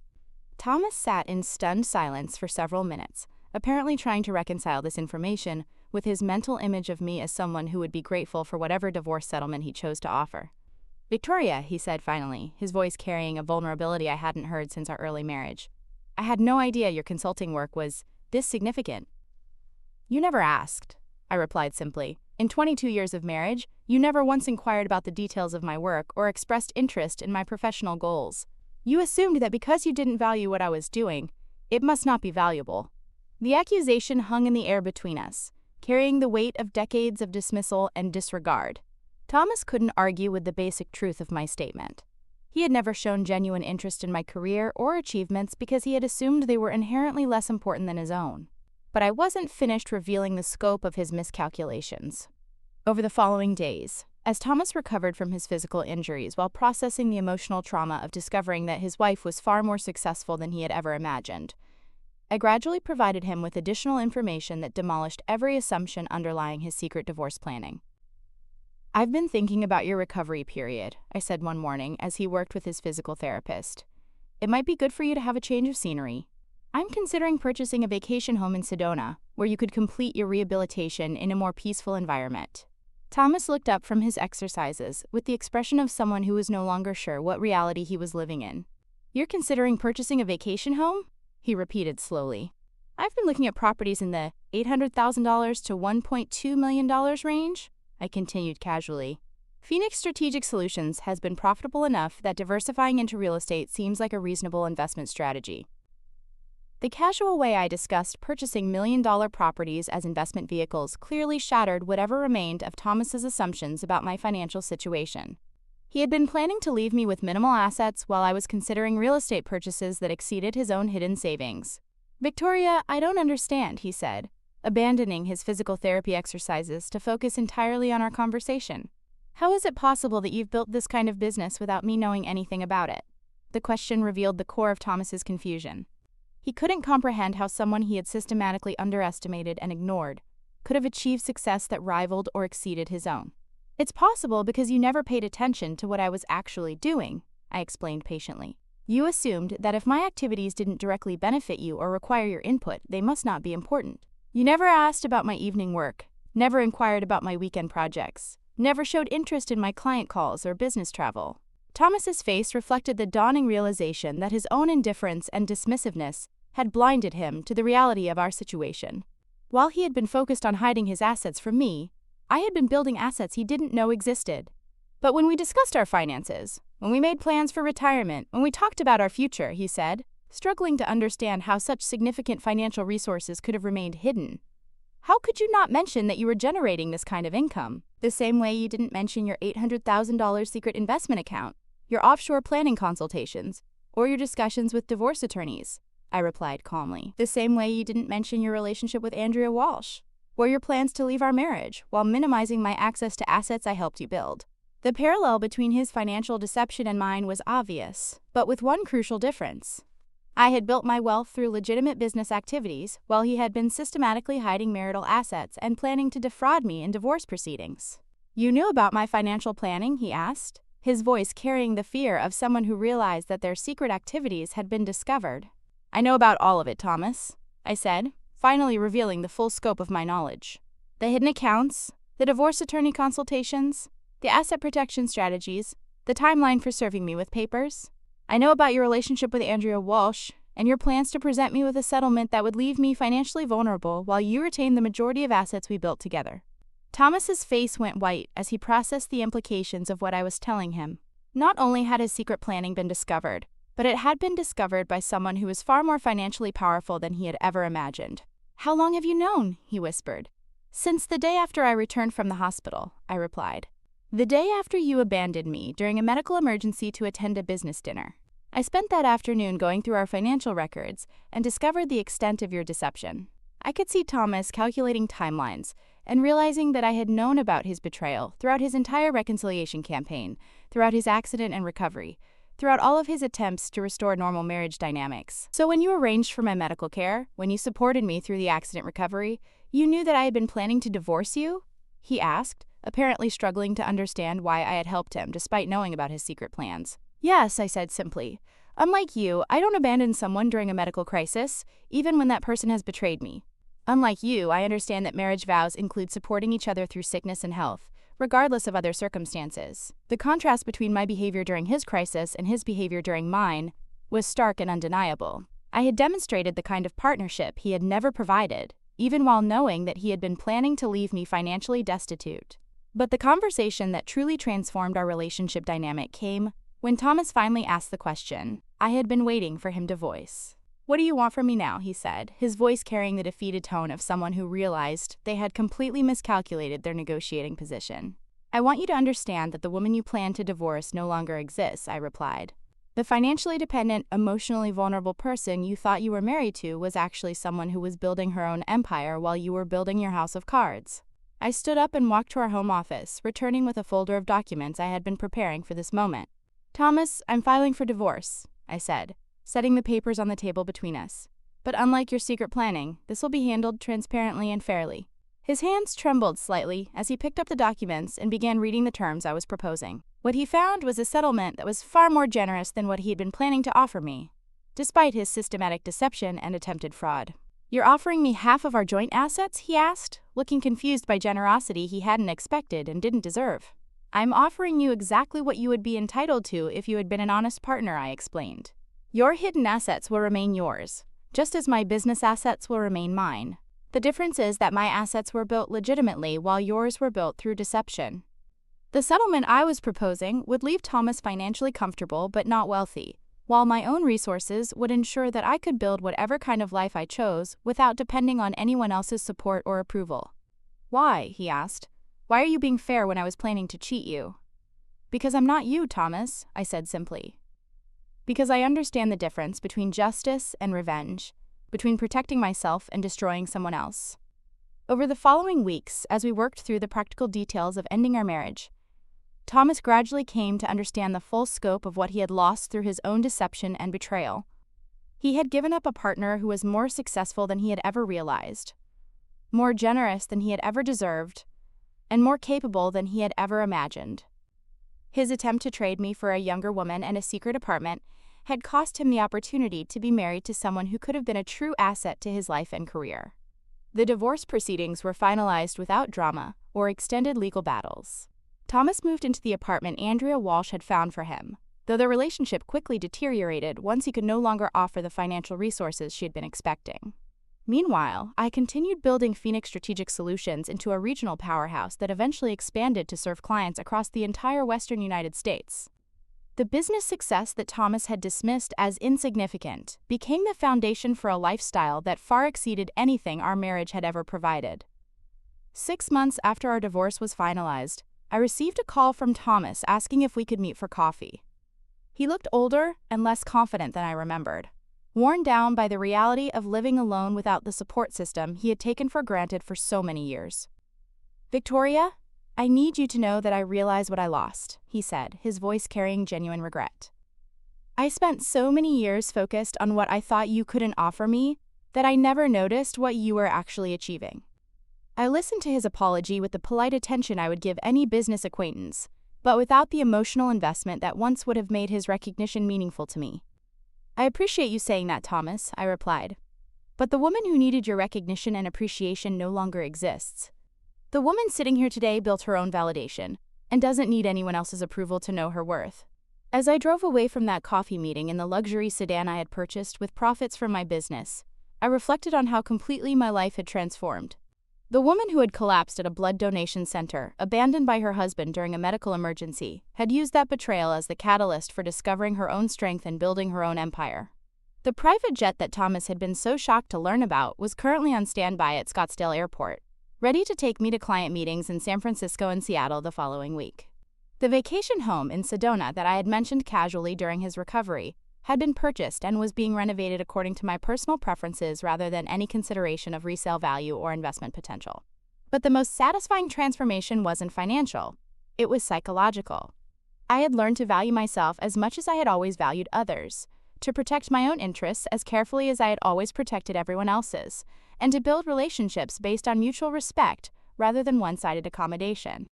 Thomas sat in stunned silence for several minutes, apparently trying to reconcile this information with his mental image of me as someone who would be grateful for whatever divorce settlement he chose to offer. "Victoria," he said finally, his voice carrying a vulnerability I hadn't heard since our early marriage. "I had no idea your consulting work was this significant." "You never asked," I replied simply. "In 22 years of marriage, you never once inquired about the details of my work or expressed interest in my professional goals. You assumed that because you didn't value what I was doing, it must not be valuable." The accusation hung in the air between us, carrying the weight of decades of dismissal and disregard. Thomas couldn't argue with the basic truth of my statement. He had never shown genuine interest in my career or achievements because he had assumed they were inherently less important than his own. But I wasn't finished revealing the scope of his miscalculations. Over the following days, as Thomas recovered from his physical injuries while processing the emotional trauma of discovering that his wife was far more successful than he had ever imagined, I gradually provided him with additional information that demolished every assumption underlying his secret divorce planning. "I've been thinking about your recovery period," I said one morning as he worked with his physical therapist. "It might be good for you to have a change of scenery. I'm considering purchasing a vacation home in Sedona, where you could complete your rehabilitation in a more peaceful environment." Thomas looked up from his exercises with the expression of someone who was no longer sure what reality he was living in. "You're considering purchasing a vacation home?" he repeated slowly. "I've been looking at properties in the $800,000 to $1.2 million range," I continued casually. "Phoenix Strategic Solutions has been profitable enough that diversifying into real estate seems like a reasonable investment strategy." The casual way I discussed purchasing million-dollar properties as investment vehicles clearly shattered whatever remained of Thomas's assumptions about my financial situation. He had been planning to leave me with minimal assets while I was considering real estate purchases that exceeded his own hidden savings. "Victoria, I don't understand," he said, abandoning his physical therapy exercises to focus entirely on our conversation. "How is it possible that you've built this kind of business without me knowing anything about it?" The question revealed the core of Thomas's confusion. He couldn't comprehend how someone he had systematically underestimated and ignored could have achieved success that rivaled or exceeded his own. "It's possible because you never paid attention to what I was actually doing," I explained patiently. "You assumed that if my activities didn't directly benefit you or require your input, they must not be important. You never asked about my evening work, never inquired about my weekend projects, never showed interest in my client calls or business travel." Thomas's face reflected the dawning realization that his own indifference and dismissiveness had blinded him to the reality of our situation. While he had been focused on hiding his assets from me, I had been building assets he didn't know existed. "But when we discussed our finances, when we made plans for retirement, when we talked about our future," he said, struggling to understand how such significant financial resources could have remained hidden. "How could you not mention that you were generating this kind of income? The same way you didn't mention your $800,000 secret investment account, your offshore planning consultations, or your discussions with divorce attorneys," I replied calmly. "The same way you didn't mention your relationship with Andrea Walsh." Were your plans to leave our marriage while minimizing my access to assets I helped you build? The parallel between his financial deception and mine was obvious, but with one crucial difference. I had built my wealth through legitimate business activities, while he had been systematically hiding marital assets and planning to defraud me in divorce proceedings. You knew about my financial planning, he asked, his voice carrying the fear of someone who realized that their secret activities had been discovered. I know about all of it, Thomas, I said, finally revealing the full scope of my knowledge. The hidden accounts, the divorce attorney consultations, the asset protection strategies, the timeline for serving me with papers. I know about your relationship with Andrea Walsh and your plans to present me with a settlement that would leave me financially vulnerable while you retain the majority of assets we built together. Thomas's face went white as he processed the implications of what I was telling him. Not only had his secret planning been discovered, but it had been discovered by someone who was far more financially powerful than he had ever imagined. How long have you known? He whispered. Since the day after I returned from the hospital, I replied. The day after you abandoned me during a medical emergency to attend a business dinner. I spent that afternoon going through our financial records and discovered the extent of your deception. I could see Thomas calculating timelines and realizing that I had known about his betrayal throughout his entire reconciliation campaign, throughout his accident and recovery, throughout all of his attempts to restore normal marriage dynamics. So when you arranged for my medical care, when you supported me through the accident recovery, you knew that I had been planning to divorce you? He asked, apparently struggling to understand why I had helped him despite knowing about his secret plans. Yes, I said simply. Unlike you, I don't abandon someone during a medical crisis, even when that person has betrayed me. Unlike you, I understand that marriage vows include supporting each other through sickness and health, regardless of other circumstances. The contrast between my behavior during his crisis and his behavior during mine was stark and undeniable. I had demonstrated the kind of partnership he had never provided, even while knowing that he had been planning to leave me financially destitute. But the conversation that truly transformed our relationship dynamic came when Thomas finally asked the question I had been waiting for him to voice. What do you want from me now? He said, his voice carrying the defeated tone of someone who realized they had completely miscalculated their negotiating position. I want you to understand that the woman you plan to divorce no longer exists, I replied. The financially dependent, emotionally vulnerable person you thought you were married to was actually someone who was building her own empire while you were building your house of cards. I stood up and walked to our home office, returning with a folder of documents I had been preparing for this moment. Thomas, I'm filing for divorce, I said, setting the papers on the table between us. But unlike your secret planning, this will be handled transparently and fairly. His hands trembled slightly as he picked up the documents and began reading the terms I was proposing. What he found was a settlement that was far more generous than what he had been planning to offer me, despite his systematic deception and attempted fraud. You're offering me half of our joint assets? He asked, looking confused by generosity he hadn't expected and didn't deserve. I'm offering you exactly what you would be entitled to if you had been an honest partner, I explained. Your hidden assets will remain yours, just as my business assets will remain mine. The difference is that my assets were built legitimately while yours were built through deception. The settlement I was proposing would leave Thomas financially comfortable but not wealthy, while my own resources would ensure that I could build whatever kind of life I chose without depending on anyone else's support or approval. Why? He asked. Why are you being fair when I was planning to cheat you? Because I'm not you, Thomas, I said simply. Because I understand the difference between justice and revenge, between protecting myself and destroying someone else. Over the following weeks, as we worked through the practical details of ending our marriage, Thomas gradually came to understand the full scope of what he had lost through his own deception and betrayal. He had given up a partner who was more successful than he had ever realized, more generous than he had ever deserved, and more capable than he had ever imagined. His attempt to trade me for a younger woman and a secret apartment had cost him the opportunity to be married to someone who could have been a true asset to his life and career. The divorce proceedings were finalized without drama or extended legal battles. Thomas moved into the apartment Andrea Walsh had found for him, though their relationship quickly deteriorated once he could no longer offer the financial resources she had been expecting. Meanwhile, I continued building Phoenix Strategic Solutions into a regional powerhouse that eventually expanded to serve clients across the entire Western United States. The business success that Thomas had dismissed as insignificant became the foundation for a lifestyle that far exceeded anything our marriage had ever provided. 6 months after our divorce was finalized, I received a call from Thomas asking if we could meet for coffee. He looked older and less confident than I remembered. worn down by the reality of living alone without the support system he had taken for granted for so many years. "Victoria, I need you to know that I realize what I lost," he said, his voice carrying genuine regret. "I spent so many years focused on what I thought you couldn't offer me that I never noticed what you were actually achieving." I listened to his apology with the polite attention I would give any business acquaintance, but without the emotional investment that once would have made his recognition meaningful to me. "I appreciate you saying that, Thomas," I replied. "But the woman who needed your recognition and appreciation no longer exists. The woman sitting here today built her own validation and doesn't need anyone else's approval to know her worth." As I drove away from that coffee meeting in the luxury sedan I had purchased with profits from my business, I reflected on how completely my life had transformed. The woman who had collapsed at a blood donation center, abandoned by her husband during a medical emergency, had used that betrayal as the catalyst for discovering her own strength and building her own empire. The private jet that Thomas had been so shocked to learn about was currently on standby at Scottsdale Airport, ready to take me to client meetings in San Francisco and Seattle the following week. The vacation home in Sedona that I had mentioned casually during his recovery had been purchased and was being renovated according to my personal preferences rather than any consideration of resale value or investment potential. But the most satisfying transformation wasn't financial. It was psychological. I had learned to value myself as much as I had always valued others, to protect my own interests as carefully as I had always protected everyone else's, and to build relationships based on mutual respect rather than one-sided accommodation.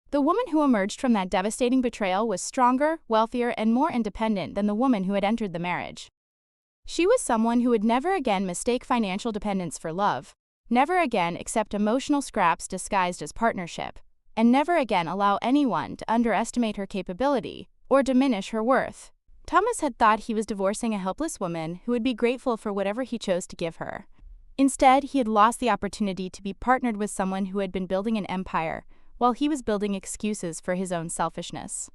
The woman who emerged from that devastating betrayal was stronger, wealthier, and more independent than the woman who had entered the marriage. She was someone who would never again mistake financial dependence for love, never again accept emotional scraps disguised as partnership, and never again allow anyone to underestimate her capability or diminish her worth. Thomas had thought he was divorcing a helpless woman who would be grateful for whatever he chose to give her. Instead, he had lost the opportunity to be partnered with someone who had been building an empire while he was building excuses for his own selfishness.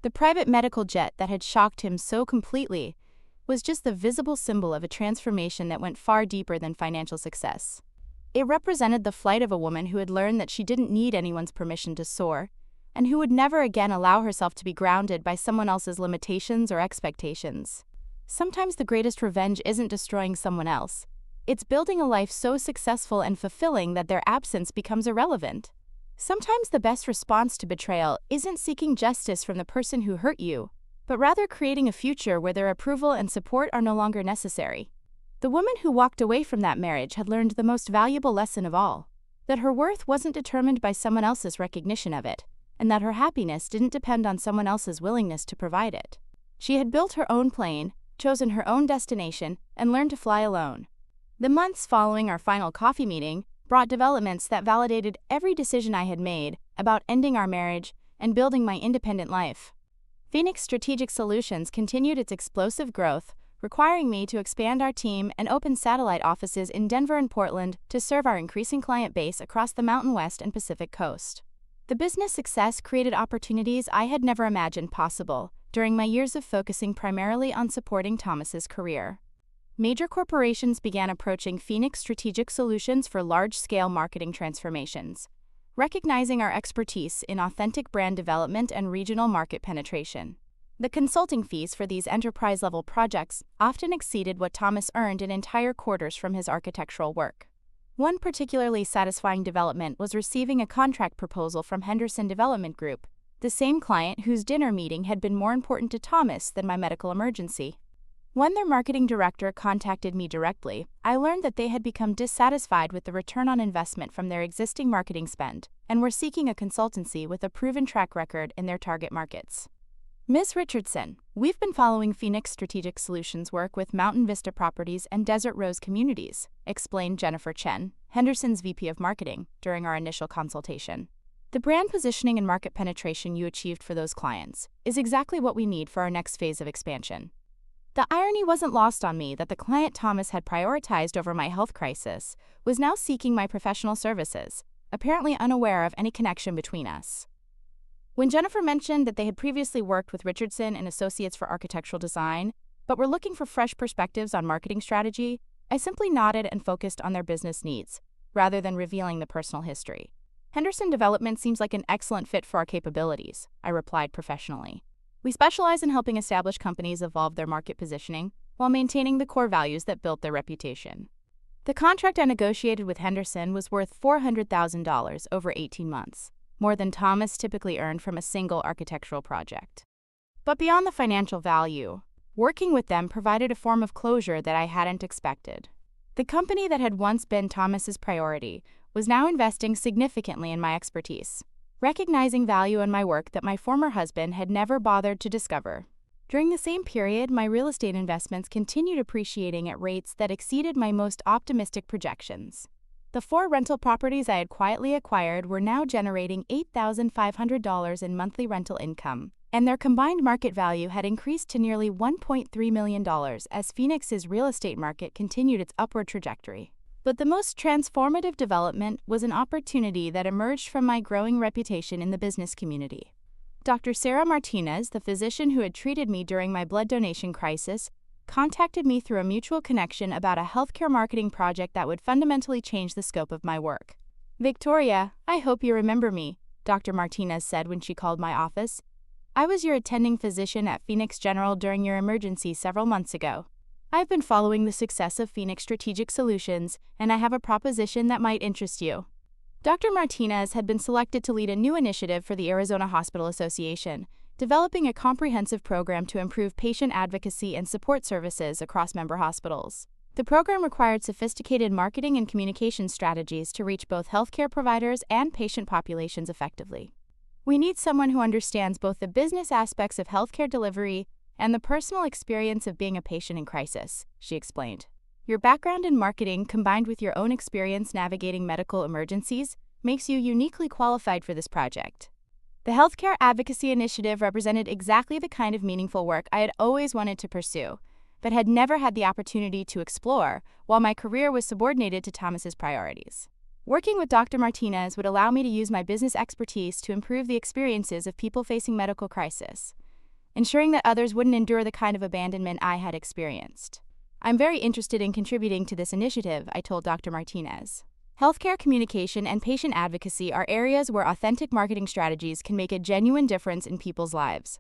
The private medical jet that had shocked him so completely was just the visible symbol of a transformation that went far deeper than financial success. It represented the flight of a woman who had learned that she didn't need anyone's permission to soar, and who would never again allow herself to be grounded by someone else's limitations or expectations. Sometimes the greatest revenge isn't destroying someone else. It's building a life so successful and fulfilling that their absence becomes irrelevant. Sometimes the best response to betrayal isn't seeking justice from the person who hurt you, but rather creating a future where their approval and support are no longer necessary. The woman who walked away from that marriage had learned the most valuable lesson of all, that her worth wasn't determined by someone else's recognition of it, and that her happiness didn't depend on someone else's willingness to provide it. She had built her own plane, chosen her own destination, and learned to fly alone. The months following our final coffee meeting brought developments that validated every decision I had made about ending our marriage and building my independent life. Phoenix Strategic Solutions continued its explosive growth, requiring me to expand our team and open satellite offices in Denver and Portland to serve our increasing client base across the Mountain West and Pacific Coast. The business success created opportunities I had never imagined possible during my years of focusing primarily on supporting Thomas's career. Major corporations began approaching Phoenix Strategic Solutions for large-scale marketing transformations, recognizing our expertise in authentic brand development and regional market penetration. The consulting fees for these enterprise-level projects often exceeded what Thomas earned in entire quarters from his architectural work. One particularly satisfying development was receiving a contract proposal from Henderson Development Group, the same client whose dinner meeting had been more important to Thomas than my medical emergency. When their marketing director contacted me directly, I learned that they had become dissatisfied with the return on investment from their existing marketing spend and were seeking a consultancy with a proven track record in their target markets. "Ms. Richardson, we've been following Phoenix Strategic Solutions work with Mountain Vista Properties and Desert Rose Communities," explained Jennifer Chen, Henderson's VP of Marketing, during our initial consultation. "The brand positioning and market penetration you achieved for those clients is exactly what we need for our next phase of expansion." The irony wasn't lost on me that the client Thomas had prioritized over my health crisis was now seeking my professional services, apparently unaware of any connection between us. When Jennifer mentioned that they had previously worked with Richardson and Associates for architectural design, but were looking for fresh perspectives on marketing strategy, I simply nodded and focused on their business needs, rather than revealing the personal history. "Henderson Development seems like an excellent fit for our capabilities," I replied professionally. "We specialize in helping established companies evolve their market positioning, while maintaining the core values that built their reputation. The contract I negotiated with Henderson was worth $400,000 over 18 months, more than Thomas typically earned from a single architectural project. But beyond the financial value, working with them provided a form of closure that I hadn't expected. The company that had once been Thomas's priority was now investing significantly in my expertise, recognizing value in my work that my former husband had never bothered to discover. During the same period, my real estate investments continued appreciating at rates that exceeded my most optimistic projections. The 4 rental properties I had quietly acquired were now generating $8,500 in monthly rental income, and their combined market value had increased to nearly $1.3 million as Phoenix's real estate market continued its upward trajectory. But the most transformative development was an opportunity that emerged from my growing reputation in the business community. Dr. Sarah Martinez, the physician who had treated me during my blood donation crisis, contacted me through a mutual connection about a healthcare marketing project that would fundamentally change the scope of my work. "Victoria, I hope you remember me," Dr. Martinez said when she called my office. "I was your attending physician at Phoenix General during your emergency several months ago. I've been following the success of Phoenix Strategic Solutions, and I have a proposition that might interest you." Dr. Martinez had been selected to lead a new initiative for the Arizona Hospital Association, developing a comprehensive program to improve patient advocacy and support services across member hospitals. The program required sophisticated marketing and communication strategies to reach both healthcare providers and patient populations effectively. "We need someone who understands both the business aspects of healthcare delivery and the personal experience of being a patient in crisis," she explained. "Your background in marketing, combined with your own experience navigating medical emergencies, makes you uniquely qualified for this project." The Healthcare Advocacy Initiative represented exactly the kind of meaningful work I had always wanted to pursue, but had never had the opportunity to explore while my career was subordinated to Thomas's priorities. Working with Dr. Martinez would allow me to use my business expertise to improve the experiences of people facing medical crisis, ensuring that others wouldn't endure the kind of abandonment I had experienced. "I'm very interested in contributing to this initiative," I told Dr. Martinez. "Healthcare communication and patient advocacy are areas where authentic marketing strategies can make a genuine difference in people's lives."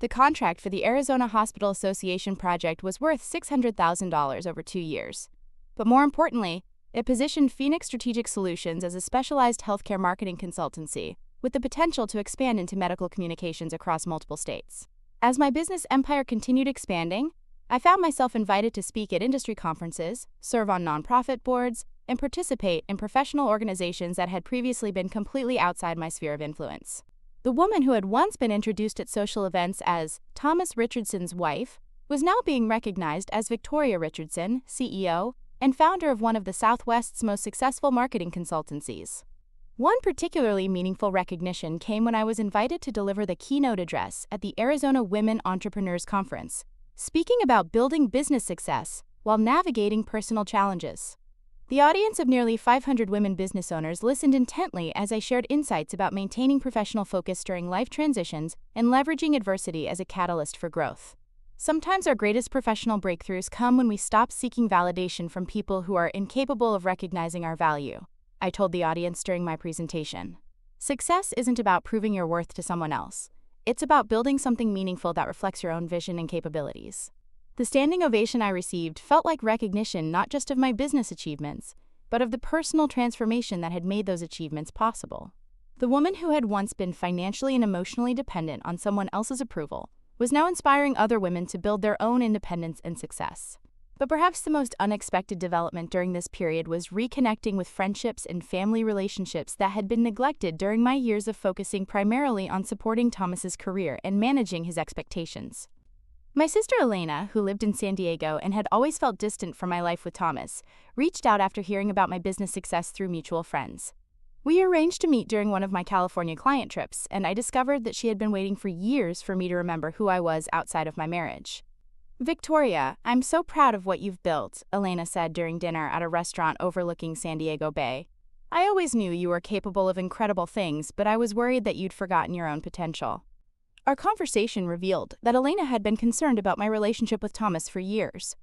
The contract for the Arizona Hospital Association project was worth $600,000 over 2 years. But more importantly, it positioned Phoenix Strategic Solutions as a specialized healthcare marketing consultancy, with the potential to expand into medical communications across multiple states. As my business empire continued expanding, I found myself invited to speak at industry conferences, serve on nonprofit boards, and participate in professional organizations that had previously been completely outside my sphere of influence. The woman who had once been introduced at social events as Thomas Richardson's wife was now being recognized as Victoria Richardson, CEO, and founder of one of the Southwest's most successful marketing consultancies. One particularly meaningful recognition came when I was invited to deliver the keynote address at the Arizona Women Entrepreneurs Conference, speaking about building business success while navigating personal challenges. The audience of nearly 500 women business owners listened intently as I shared insights about maintaining professional focus during life transitions and leveraging adversity as a catalyst for growth. Sometimes our greatest professional breakthroughs come when we stop seeking validation from people who are incapable of recognizing our value, I told the audience during my presentation. Success isn't about proving your worth to someone else. It's about building something meaningful that reflects your own vision and capabilities. The standing ovation I received felt like recognition not just of my business achievements, but of the personal transformation that had made those achievements possible. The woman who had once been financially and emotionally dependent on someone else's approval was now inspiring other women to build their own independence and success. But perhaps the most unexpected development during this period was reconnecting with friendships and family relationships that had been neglected during my years of focusing primarily on supporting Thomas's career and managing his expectations. My sister Elena, who lived in San Diego and had always felt distant from my life with Thomas, reached out after hearing about my business success through mutual friends. We arranged to meet during one of my California client trips, and I discovered that she had been waiting for years for me to remember who I was outside of my marriage. "Victoria, I'm so proud of what you've built," Elena said during dinner at a restaurant overlooking San Diego Bay. "I always knew you were capable of incredible things, but I was worried that you'd forgotten your own potential." Our conversation revealed that Elena had been concerned about my relationship with Thomas for years,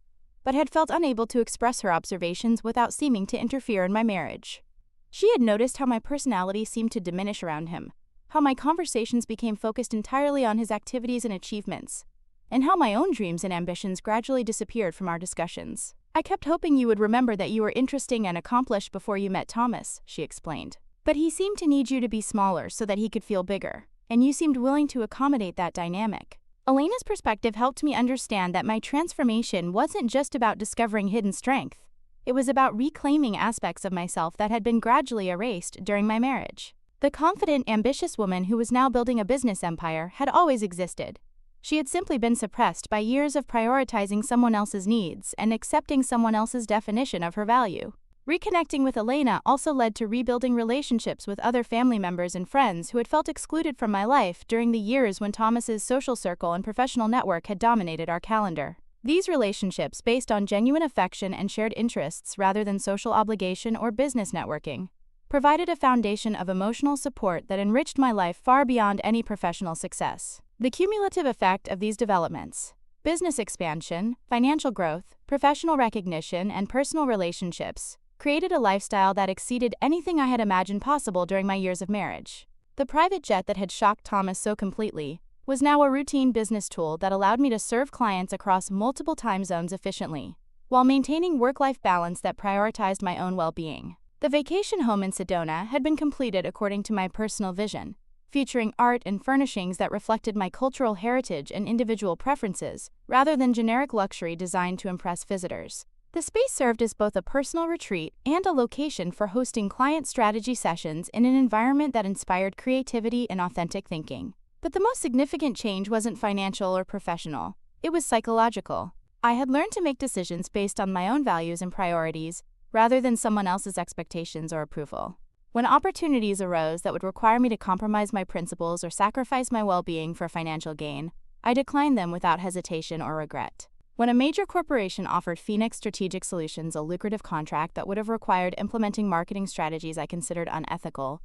but had felt unable to express her observations without seeming to interfere in my marriage. She had noticed how my personality seemed to diminish around him, how my conversations became focused entirely on his activities and achievements, and how my own dreams and ambitions gradually disappeared from our discussions. I kept hoping you would remember that you were interesting and accomplished before you met Thomas, she explained. But he seemed to need you to be smaller so that he could feel bigger, and you seemed willing to accommodate that dynamic. Elena's perspective helped me understand that my transformation wasn't just about discovering hidden strength. It was about reclaiming aspects of myself that had been gradually erased during my marriage. The confident, ambitious woman who was now building a business empire had always existed. She had simply been suppressed by years of prioritizing someone else's needs and accepting someone else's definition of her value. Reconnecting with Elena also led to rebuilding relationships with other family members and friends who had felt excluded from my life during the years when Thomas's social circle and professional network had dominated our calendar. These relationships, based on genuine affection and shared interests rather than social obligation or business networking, provided a foundation of emotional support that enriched my life far beyond any professional success. The cumulative effect of these developments, business expansion, financial growth, professional recognition, and personal relationships, created a lifestyle that exceeded anything I had imagined possible during my years of marriage. The private jet that had shocked Thomas so completely was now a routine business tool that allowed me to serve clients across multiple time zones efficiently, while maintaining work-life balance that prioritized my own well-being. The vacation home in Sedona had been completed according to my personal vision, featuring art and furnishings that reflected my cultural heritage and individual preferences, rather than generic luxury designed to impress visitors. The space served as both a personal retreat and a location for hosting client strategy sessions in an environment that inspired creativity and authentic thinking. But the most significant change wasn't financial or professional, it was psychological. I had learned to make decisions based on my own values and priorities, rather than someone else's expectations or approval. When opportunities arose that would require me to compromise my principles or sacrifice my well-being for financial gain, I declined them without hesitation or regret. When a major corporation offered Phoenix Strategic Solutions a lucrative contract that would have required implementing marketing strategies I considered unethical,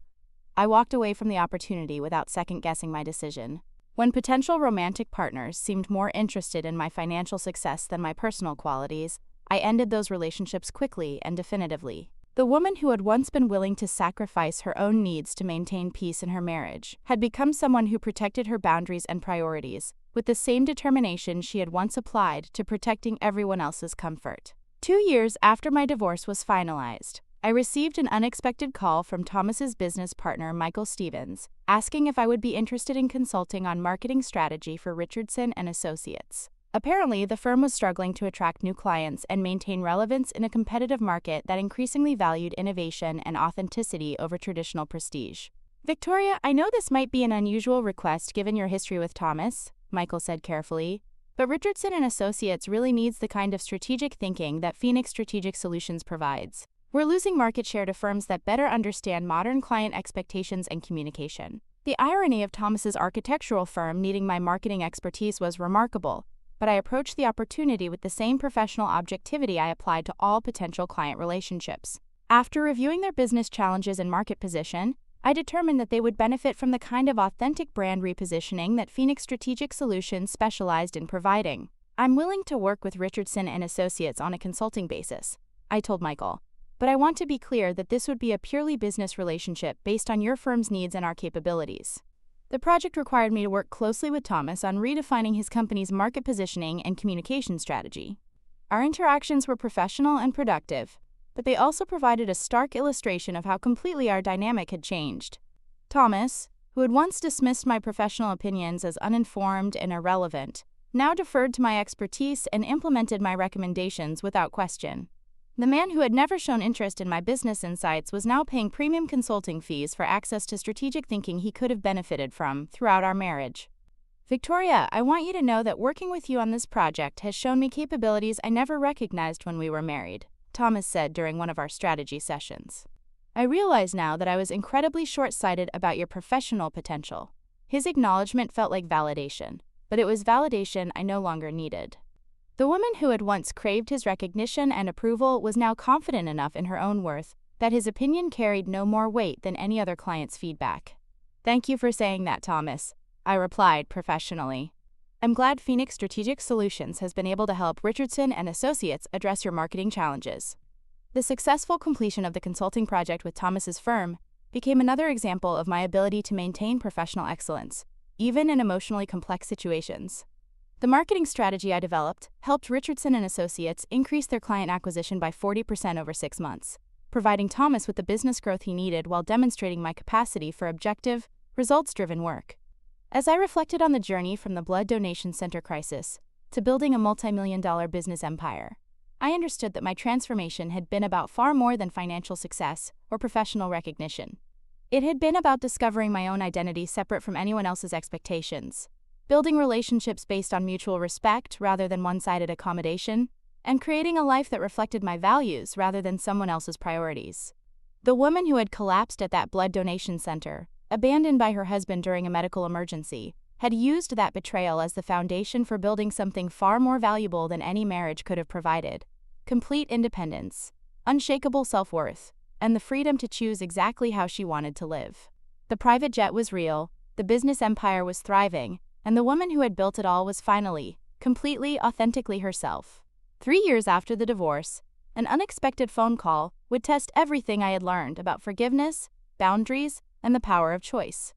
I walked away from the opportunity without second-guessing my decision. When potential romantic partners seemed more interested in my financial success than my personal qualities, I ended those relationships quickly and definitively. The woman who had once been willing to sacrifice her own needs to maintain peace in her marriage had become someone who protected her boundaries and priorities, with the same determination she had once applied to protecting everyone else's comfort. 2 years after my divorce was finalized, I received an unexpected call from Thomas's business partner Michael Stevens, asking if I would be interested in consulting on marketing strategy for Richardson and Associates. Apparently, the firm was struggling to attract new clients and maintain relevance in a competitive market that increasingly valued innovation and authenticity over traditional prestige. "Victoria, I know this might be an unusual request given your history with Thomas," Michael said carefully, "but Richardson and Associates really needs the kind of strategic thinking that Phoenix Strategic Solutions provides. We're losing market share to firms that better understand modern client expectations and communication." The irony of Thomas's architectural firm needing my marketing expertise was remarkable, but I approached the opportunity with the same professional objectivity I applied to all potential client relationships. After reviewing their business challenges and market position, I determined that they would benefit from the kind of authentic brand repositioning that Phoenix Strategic Solutions specialized in providing. "I'm willing to work with Richardson and Associates on a consulting basis," I told Michael, "but I want to be clear that this would be a purely business relationship based on your firm's needs and our capabilities." The project required me to work closely with Thomas on redefining his company's market positioning and communication strategy. Our interactions were professional and productive, but they also provided a stark illustration of how completely our dynamic had changed. Thomas, who had once dismissed my professional opinions as uninformed and irrelevant, now deferred to my expertise and implemented my recommendations without question. The man who had never shown interest in my business insights was now paying premium consulting fees for access to strategic thinking he could have benefited from throughout our marriage. "Victoria, I want you to know that working with you on this project has shown me capabilities I never recognized when we were married," Thomas said during one of our strategy sessions. "I realize now that I was incredibly short-sighted about your professional potential." His acknowledgement felt like validation, but it was validation I no longer needed. The woman who had once craved his recognition and approval was now confident enough in her own worth that his opinion carried no more weight than any other client's feedback. "Thank you for saying that, Thomas," I replied professionally. "I'm glad Phoenix Strategic Solutions has been able to help Richardson and Associates address your marketing challenges." The successful completion of the consulting project with Thomas's firm became another example of my ability to maintain professional excellence, even in emotionally complex situations. The marketing strategy I developed helped Richardson and Associates increase their client acquisition by 40% over 6 months, providing Thomas with the business growth he needed while demonstrating my capacity for objective, results-driven work. As I reflected on the journey from the blood donation center crisis to building a multi-million-dollar business empire, I understood that my transformation had been about far more than financial success or professional recognition. It had been about discovering my own identity separate from anyone else's expectations, building relationships based on mutual respect rather than one-sided accommodation, and creating a life that reflected my values rather than someone else's priorities. The woman who had collapsed at that blood donation center, abandoned by her husband during a medical emergency, had used that betrayal as the foundation for building something far more valuable than any marriage could have provided: complete independence, unshakable self-worth, and the freedom to choose exactly how she wanted to live. The private jet was real, the business empire was thriving, and the woman who had built it all was finally, completely, authentically herself. 3 years after the divorce, an unexpected phone call would test everything I had learned about forgiveness, boundaries, and the power of choice.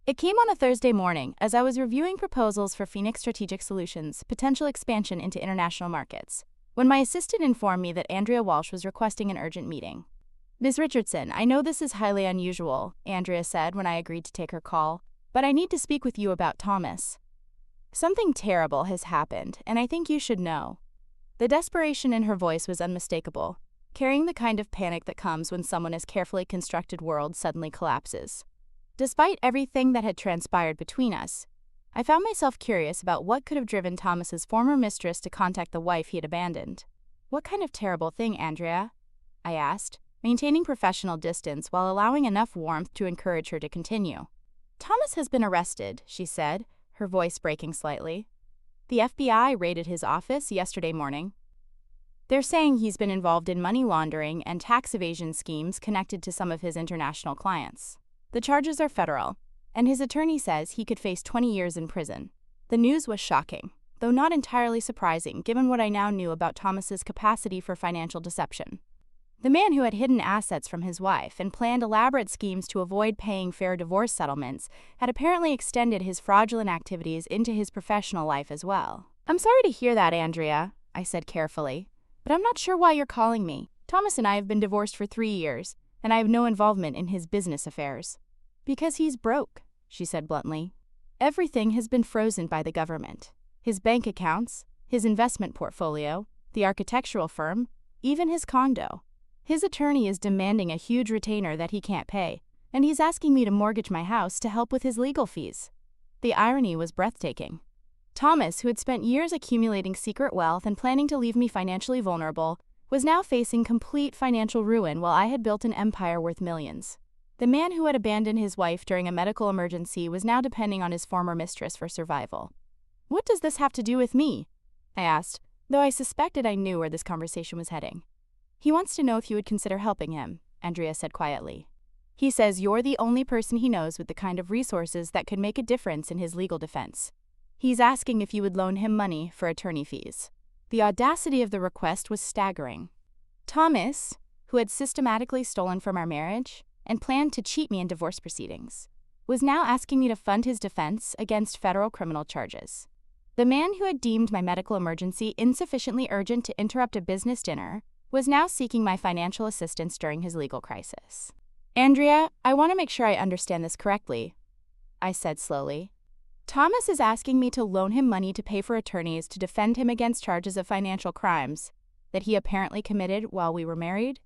It came on a Thursday morning as I was reviewing proposals for Phoenix Strategic Solutions' potential expansion into international markets, when my assistant informed me that Andrea Walsh was requesting an urgent meeting. "Ms. Richardson, I know this is highly unusual," Andrea said when I agreed to take her call, "but I need to speak with you about Thomas. Something terrible has happened, and I think you should know." The desperation in her voice was unmistakable, carrying the kind of panic that comes when someone's carefully constructed world suddenly collapses. Despite everything that had transpired between us, I found myself curious about what could have driven Thomas's former mistress to contact the wife he had abandoned. "What kind of terrible thing, Andrea?" I asked, maintaining professional distance while allowing enough warmth to encourage her to continue. "Thomas has been arrested," she said, her voice breaking slightly. "The FBI raided his office yesterday morning. They're saying he's been involved in money laundering and tax evasion schemes connected to some of his international clients. The charges are federal, and his attorney says he could face 20 years in prison." The news was shocking, though not entirely surprising given what I now knew about Thomas's capacity for financial deception. The man who had hidden assets from his wife and planned elaborate schemes to avoid paying fair divorce settlements had apparently extended his fraudulent activities into his professional life as well. "I'm sorry to hear that, Andrea," I said carefully, "but I'm not sure why you're calling me. Thomas and I have been divorced for 3 years, and I have no involvement in his business affairs." "Because he's broke," she said bluntly. "Everything has been frozen by the government. His bank accounts, his investment portfolio, the architectural firm, even his condo. His attorney is demanding a huge retainer that he can't pay, and he's asking me to mortgage my house to help with his legal fees." The irony was breathtaking. Thomas, who had spent years accumulating secret wealth and planning to leave me financially vulnerable, was now facing complete financial ruin while I had built an empire worth millions. The man who had abandoned his wife during a medical emergency was now depending on his former mistress for survival. "What does this have to do with me?" I asked, though I suspected I knew where this conversation was heading. "He wants to know if you would consider helping him," Andrea said quietly. "He says you're the only person he knows with the kind of resources that could make a difference in his legal defense. He's asking if you would loan him money for attorney fees." The audacity of the request was staggering. Thomas, who had systematically stolen from our marriage and planned to cheat me in divorce proceedings, was now asking me to fund his defense against federal criminal charges. The man who had deemed my medical emergency insufficiently urgent to interrupt a business dinner was now seeking my financial assistance during his legal crisis. "Andrea, I want to make sure I understand this correctly," I said slowly. "Thomas is asking me to loan him money to pay for attorneys to defend him against charges of financial crimes that he apparently committed while we were married?"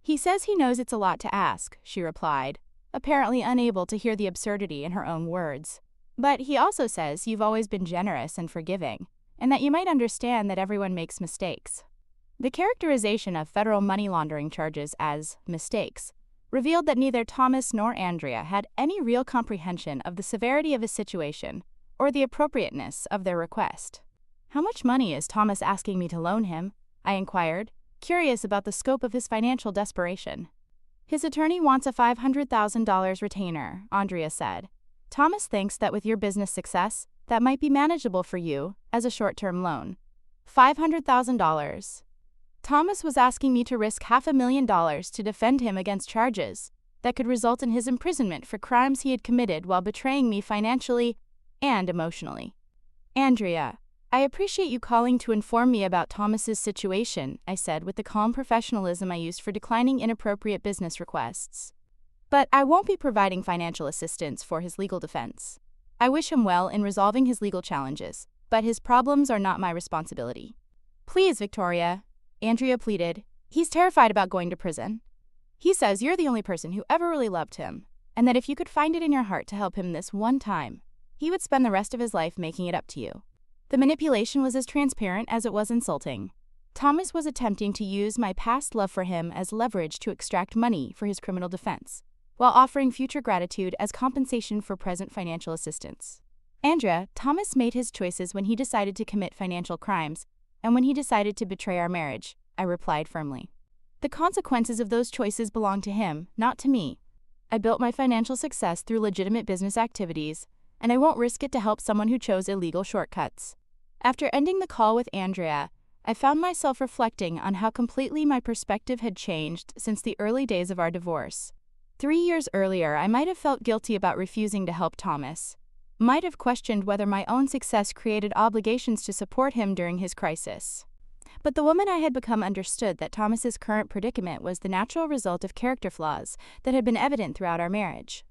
"He says he knows it's a lot to ask," she replied, apparently unable to hear the absurdity in her own words. "But he also says you've always been generous and forgiving, and that you might understand that everyone makes mistakes." The characterization of federal money laundering charges as mistakes revealed that neither Thomas nor Andrea had any real comprehension of the severity of his situation or the appropriateness of their request. "How much money is Thomas asking me to loan him?" I inquired, curious about the scope of his financial desperation. "His attorney wants a $500,000 retainer," Andrea said. "Thomas thinks that with your business success, that might be manageable for you as a short-term loan." $500,000. Thomas was asking me to risk $500,000 to defend him against charges that could result in his imprisonment for crimes he had committed while betraying me financially and emotionally. "Andrea, I appreciate you calling to inform me about Thomas's situation, I said with the calm professionalism I used for declining inappropriate business requests. But I won't be providing financial assistance for his legal defense. I wish him well in resolving his legal challenges, but his problems are not my responsibility. Please, Victoria, Andrea pleaded. He's terrified about going to prison. He says you're the only person who ever really loved him, and that if you could find it in your heart to help him this one time, he would spend the rest of his life making it up to you. The manipulation was as transparent as it was insulting. Thomas was attempting to use my past love for him as leverage to extract money for his criminal defense, while offering future gratitude as compensation for present financial assistance. Andrea, Thomas made his choices when he decided to commit financial crimes, and when he decided to betray our marriage, I replied firmly. The consequences of those choices belong to him, not to me. I built my financial success through legitimate business activities, and I won't risk it to help someone who chose illegal shortcuts. After ending the call with Andrea, I found myself reflecting on how completely my perspective had changed since the early days of our divorce. 3 years earlier, I might have felt guilty about refusing to help Thomas, might have questioned whether my own success created obligations to support him during his crisis. But the woman I had become understood that Thomas's current predicament was the natural result of character flaws that had been evident throughout our marriage.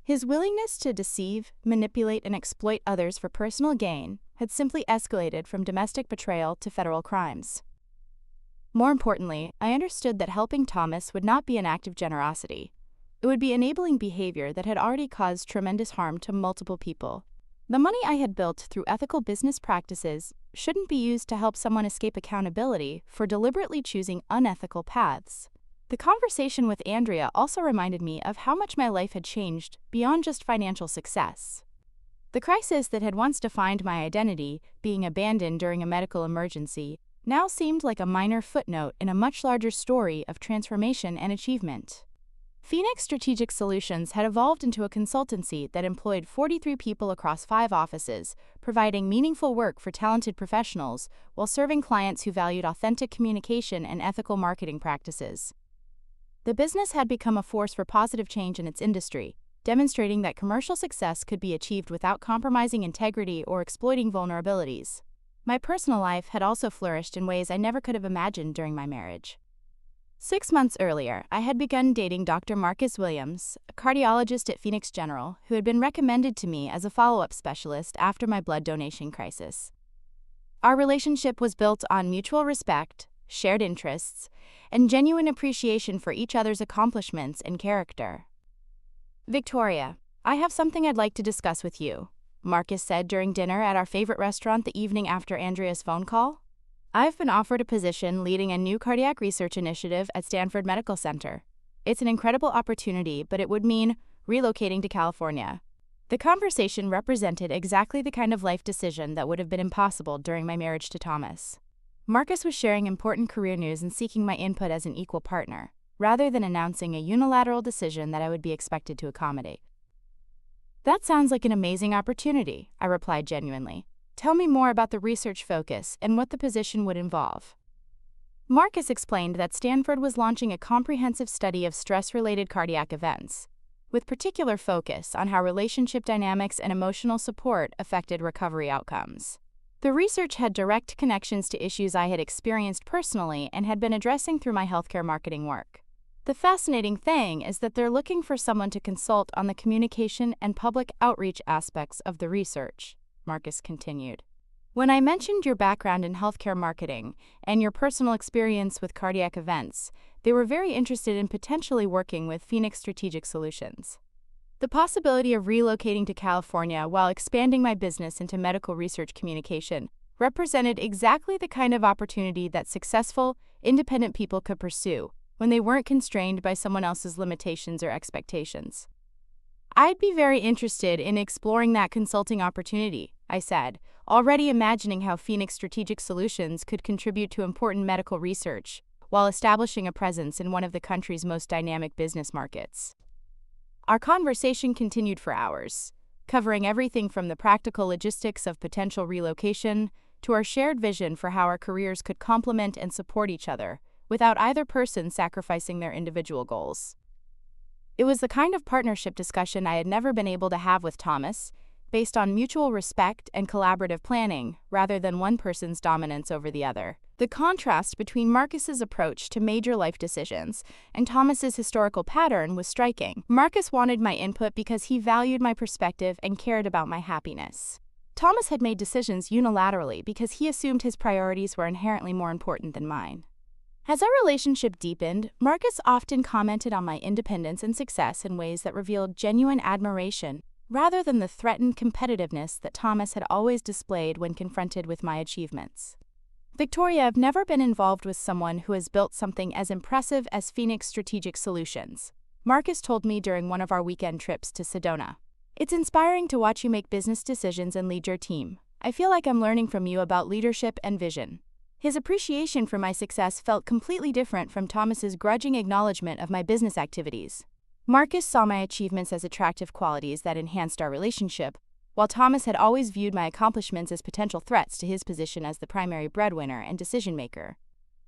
His willingness to deceive, manipulate, and exploit others for personal gain had simply escalated from domestic betrayal to federal crimes. More importantly, I understood that helping Thomas would not be an act of generosity. It would be enabling behavior that had already caused tremendous harm to multiple people. The money I had built through ethical business practices shouldn't be used to help someone escape accountability for deliberately choosing unethical paths. The conversation with Andrea also reminded me of how much my life had changed beyond just financial success. The crisis that had once defined my identity, being abandoned during a medical emergency, now seemed like a minor footnote in a much larger story of transformation and achievement. Phoenix Strategic Solutions had evolved into a consultancy that employed 43 people across 5 offices, providing meaningful work for talented professionals while serving clients who valued authentic communication and ethical marketing practices. The business had become a force for positive change in its industry, demonstrating that commercial success could be achieved without compromising integrity or exploiting vulnerabilities. My personal life had also flourished in ways I never could have imagined during my marriage. 6 months earlier, I had begun dating Dr. Marcus Williams, a cardiologist at Phoenix General, who had been recommended to me as a follow-up specialist after my blood donation crisis. Our relationship was built on mutual respect, shared interests, and genuine appreciation for each other's accomplishments and character. Victoria, I have something I'd like to discuss with you, Marcus said during dinner at our favorite restaurant the evening after Andrea's phone call. I've been offered a position leading a new cardiac research initiative at Stanford Medical Center. It's an incredible opportunity, but it would mean relocating to California. The conversation represented exactly the kind of life decision that would have been impossible during my marriage to Thomas. Marcus was sharing important career news and seeking my input as an equal partner, rather than announcing a unilateral decision that I would be expected to accommodate. That sounds like an amazing opportunity, I replied genuinely. Tell me more about the research focus and what the position would involve. Marcus explained that Stanford was launching a comprehensive study of stress-related cardiac events, with particular focus on how relationship dynamics and emotional support affected recovery outcomes. The research had direct connections to issues I had experienced personally and had been addressing through my healthcare marketing work. The fascinating thing is that they're looking for someone to consult on the communication and public outreach aspects of the research, Marcus continued. When I mentioned your background in healthcare marketing and your personal experience with cardiac events, they were very interested in potentially working with Phoenix Strategic Solutions. The possibility of relocating to California while expanding my business into medical research communication represented exactly the kind of opportunity that successful, independent people could pursue when they weren't constrained by someone else's limitations or expectations. I'd be very interested in exploring that consulting opportunity, I said, already imagining how Phoenix Strategic Solutions could contribute to important medical research while establishing a presence in one of the country's most dynamic business markets. Our conversation continued for hours, covering everything from the practical logistics of potential relocation to our shared vision for how our careers could complement and support each other without either person sacrificing their individual goals. It was the kind of partnership discussion I had never been able to have with Thomas, based on mutual respect and collaborative planning, rather than one person's dominance over the other. The contrast between Marcus's approach to major life decisions and Thomas's historical pattern was striking. Marcus wanted my input because he valued my perspective and cared about my happiness. Thomas had made decisions unilaterally because he assumed his priorities were inherently more important than mine. As our relationship deepened, Marcus often commented on my independence and success in ways that revealed genuine admiration, rather than the threatened competitiveness that Thomas had always displayed when confronted with my achievements. Victoria, I've never been involved with someone who has built something as impressive as Phoenix Strategic Solutions, Marcus told me during one of our weekend trips to Sedona. It's inspiring to watch you make business decisions and lead your team. I feel like I'm learning from you about leadership and vision. His appreciation for my success felt completely different from Thomas's grudging acknowledgement of my business activities. Marcus saw my achievements as attractive qualities that enhanced our relationship, while Thomas had always viewed my accomplishments as potential threats to his position as the primary breadwinner and decision-maker.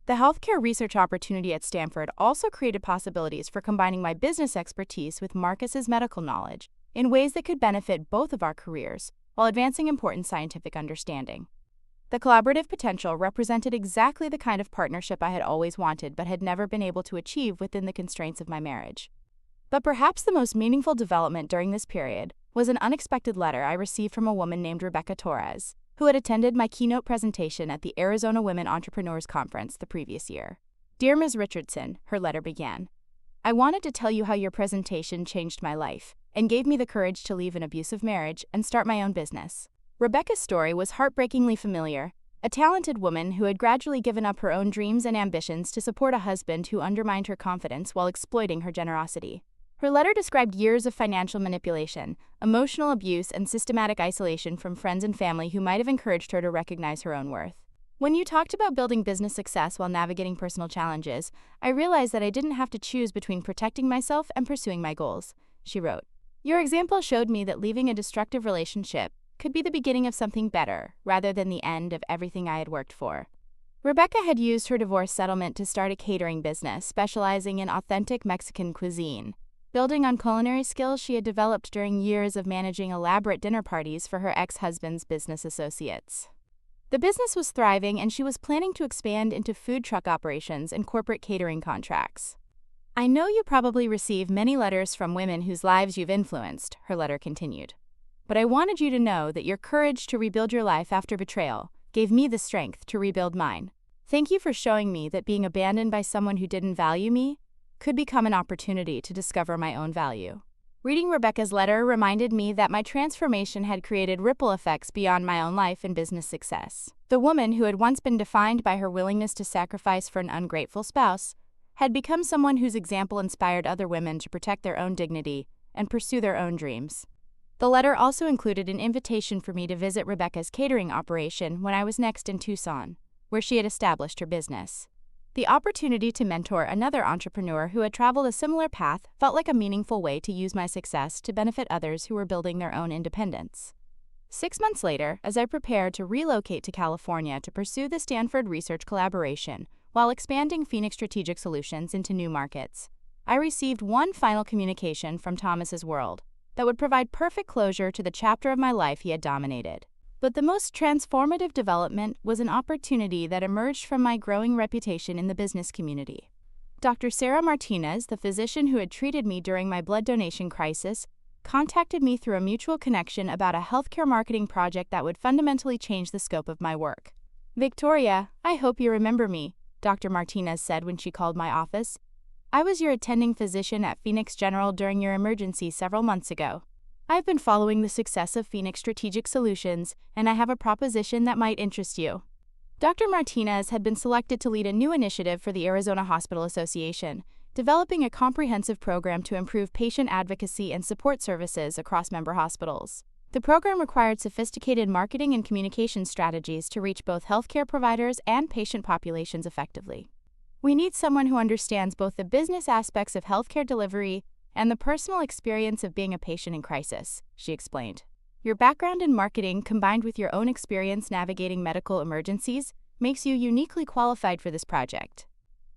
The healthcare research opportunity at Stanford also created possibilities for combining my business expertise with Marcus's medical knowledge in ways that could benefit both of our careers while advancing important scientific understanding. The collaborative potential represented exactly the kind of partnership I had always wanted but had never been able to achieve within the constraints of my marriage. But perhaps the most meaningful development during this period was an unexpected letter I received from a woman named Rebecca Torres, who had attended my keynote presentation at the Arizona Women Entrepreneurs Conference the previous year. "Dear Ms. Richardson," her letter began, "I wanted to tell you how your presentation changed my life and gave me the courage to leave an abusive marriage and start my own business." Rebecca's story was heartbreakingly familiar, a talented woman who had gradually given up her own dreams and ambitions to support a husband who undermined her confidence while exploiting her generosity. Her letter described years of financial manipulation, emotional abuse, and systematic isolation from friends and family who might have encouraged her to recognize her own worth. "When you talked about building business success while navigating personal challenges, I realized that I didn't have to choose between protecting myself and pursuing my goals," she wrote. "Your example showed me that leaving a destructive relationship could be the beginning of something better, rather than the end of everything I had worked for." Rebecca had used her divorce settlement to start a catering business specializing in authentic Mexican cuisine, building on culinary skills she had developed during years of managing elaborate dinner parties for her ex-husband's business associates. The business was thriving, and she was planning to expand into food truck operations and corporate catering contracts. "I know you probably receive many letters from women whose lives you've influenced," her letter continued. "But I wanted you to know that your courage to rebuild your life after betrayal gave me the strength to rebuild mine. Thank you for showing me that being abandoned by someone who didn't value me could become an opportunity to discover my own value." Reading Rebecca's letter reminded me that my transformation had created ripple effects beyond my own life and business success. The woman who had once been defined by her willingness to sacrifice for an ungrateful spouse had become someone whose example inspired other women to protect their own dignity and pursue their own dreams. The letter also included an invitation for me to visit Rebecca's catering operation when I was next in Tucson, where she had established her business. The opportunity to mentor another entrepreneur who had traveled a similar path felt like a meaningful way to use my success to benefit others who were building their own independence. 6 months later, as I prepared to relocate to California to pursue the Stanford research collaboration while expanding Phoenix Strategic Solutions into new markets, I received one final communication from Thomas's world that would provide perfect closure to the chapter of my life he had dominated. But the most transformative development was an opportunity that emerged from my growing reputation in the business community. Dr. Sarah Martinez, the physician who had treated me during my blood donation crisis, contacted me through a mutual connection about a healthcare marketing project that would fundamentally change the scope of my work. "Victoria, I hope you remember me," Dr. Martinez said when she called my office. "I was your attending physician at Phoenix General during your emergency several months ago. I've been following the success of Phoenix Strategic Solutions, and I have a proposition that might interest you." Dr. Martinez had been selected to lead a new initiative for the Arizona Hospital Association, developing a comprehensive program to improve patient advocacy and support services across member hospitals. The program required sophisticated marketing and communication strategies to reach both healthcare providers and patient populations effectively. "We need someone who understands both the business aspects of healthcare delivery and the personal experience of being a patient in crisis," she explained. "Your background in marketing, combined with your own experience navigating medical emergencies, makes you uniquely qualified for this project."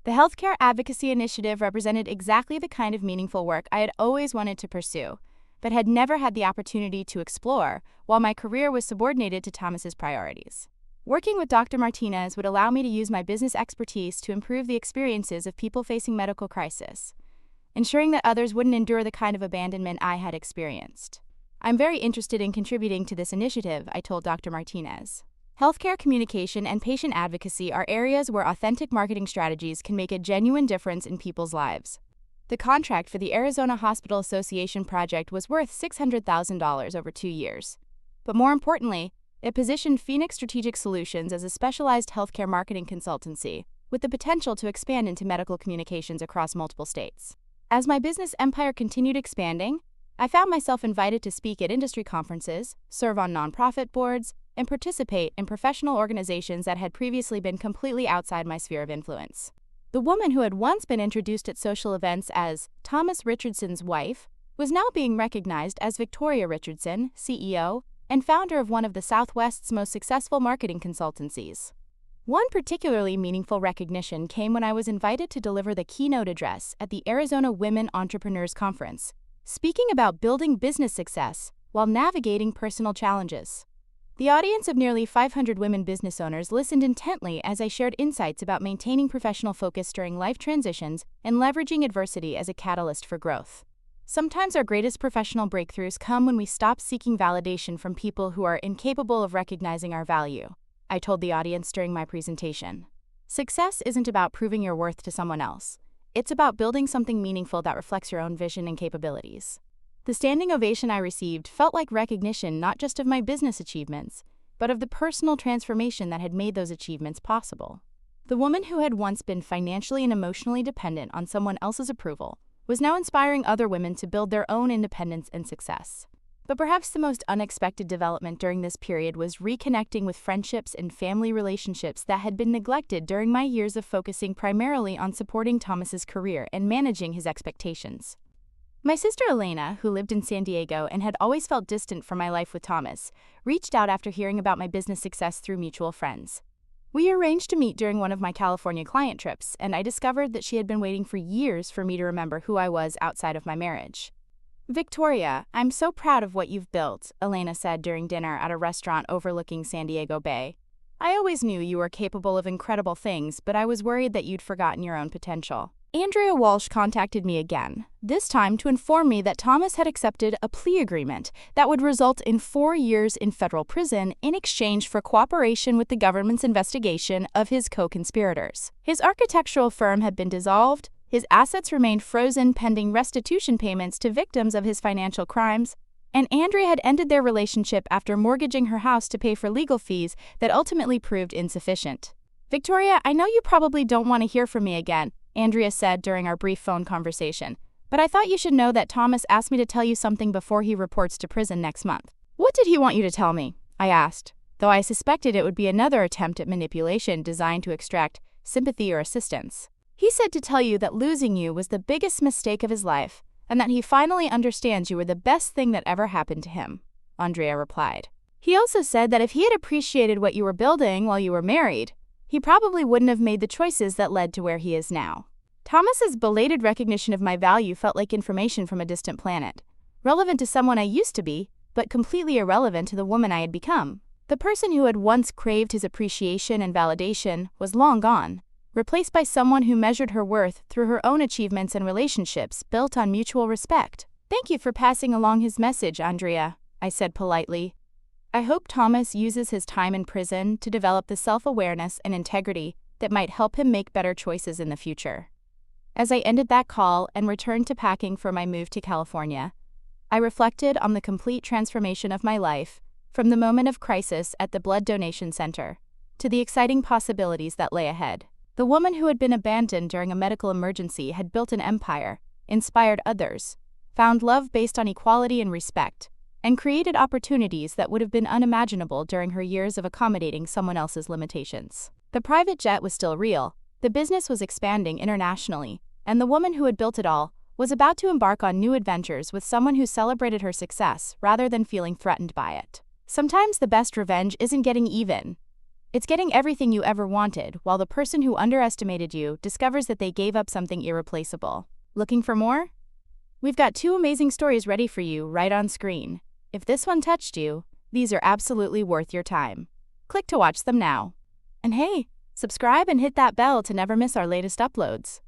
The Healthcare Advocacy Initiative represented exactly the kind of meaningful work I had always wanted to pursue, but had never had the opportunity to explore, while my career was subordinated to Thomas's priorities. Working with Dr. Martinez would allow me to use my business expertise to improve the experiences of people facing medical crisis, ensuring that others wouldn't endure the kind of abandonment I had experienced. I'm very interested in contributing to this initiative, I told Dr. Martinez. Healthcare communication and patient advocacy are areas where authentic marketing strategies can make a genuine difference in people's lives. The contract for the Arizona Hospital Association project was worth $600,000 over 2 years. But more importantly, it positioned Phoenix Strategic Solutions as a specialized healthcare marketing consultancy, with the potential to expand into medical communications across multiple states. As my business empire continued expanding, I found myself invited to speak at industry conferences, serve on nonprofit boards, and participate in professional organizations that had previously been completely outside my sphere of influence. The woman who had once been introduced at social events as Thomas Richardson's wife was now being recognized as Victoria Richardson, CEO, and founder of one of the Southwest's most successful marketing consultancies. One particularly meaningful recognition came when I was invited to deliver the keynote address at the Arizona Women Entrepreneurs Conference, speaking about building business success while navigating personal challenges. The audience of nearly 500 women business owners listened intently as I shared insights about maintaining professional focus during life transitions and leveraging adversity as a catalyst for growth. Sometimes our greatest professional breakthroughs come when we stop seeking validation from people who are incapable of recognizing our value, I told the audience during my presentation. Success isn't about proving your worth to someone else. It's about building something meaningful that reflects your own vision and capabilities. The standing ovation I received felt like recognition not just of my business achievements, but of the personal transformation that had made those achievements possible. The woman who had once been financially and emotionally dependent on someone else's approval was now inspiring other women to build their own independence and success. But perhaps the most unexpected development during this period was reconnecting with friendships and family relationships that had been neglected during my years of focusing primarily on supporting Thomas's career and managing his expectations. My sister Elena, who lived in San Diego and had always felt distant from my life with Thomas, reached out after hearing about my business success through mutual friends. We arranged to meet during one of my California client trips, and I discovered that she had been waiting for years for me to remember who I was outside of my marriage. "Victoria, I'm so proud of what you've built," Elena said during dinner at a restaurant overlooking San Diego Bay. "I always knew you were capable of incredible things, but I was worried that you'd forgotten your own potential." Andrea Walsh contacted me again, this time to inform me that Thomas had accepted a plea agreement that would result in 4 years in federal prison in exchange for cooperation with the government's investigation of his co-conspirators. His architectural firm had been dissolved, his assets remained frozen pending restitution payments to victims of his financial crimes, and Andrea had ended their relationship after mortgaging her house to pay for legal fees that ultimately proved insufficient. "Victoria, I know you probably don't want to hear from me again," Andrea said during our brief phone conversation, "but I thought you should know that Thomas asked me to tell you something before he reports to prison next month." "What did he want you to tell me?" I asked, though I suspected it would be another attempt at manipulation designed to extract sympathy or assistance. "He said to tell you that losing you was the biggest mistake of his life, and that he finally understands you were the best thing that ever happened to him," Andrea replied. "He also said that if he had appreciated what you were building while you were married, he probably wouldn't have made the choices that led to where he is now." Thomas's belated recognition of my value felt like information from a distant planet, relevant to someone I used to be, but completely irrelevant to the woman I had become. The person who had once craved his appreciation and validation was long gone, replaced by someone who measured her worth through her own achievements and relationships built on mutual respect. "Thank you for passing along his message, Andrea," I said politely. "I hope Thomas uses his time in prison to develop the self-awareness and integrity that might help him make better choices in the future." As I ended that call and returned to packing for my move to California, I reflected on the complete transformation of my life, from the moment of crisis at the blood donation center to the exciting possibilities that lay ahead. The woman who had been abandoned during a medical emergency had built an empire, inspired others, found love based on equality and respect, and created opportunities that would have been unimaginable during her years of accommodating someone else's limitations. The private jet was still real, the business was expanding internationally, and the woman who had built it all was about to embark on new adventures with someone who celebrated her success rather than feeling threatened by it. Sometimes the best revenge isn't getting even. It's getting everything you ever wanted, while the person who underestimated you discovers that they gave up something irreplaceable. Looking for more? We've got two amazing stories ready for you right on screen. If this one touched you, these are absolutely worth your time. Click to watch them now. And hey, subscribe and hit that bell to never miss our latest uploads.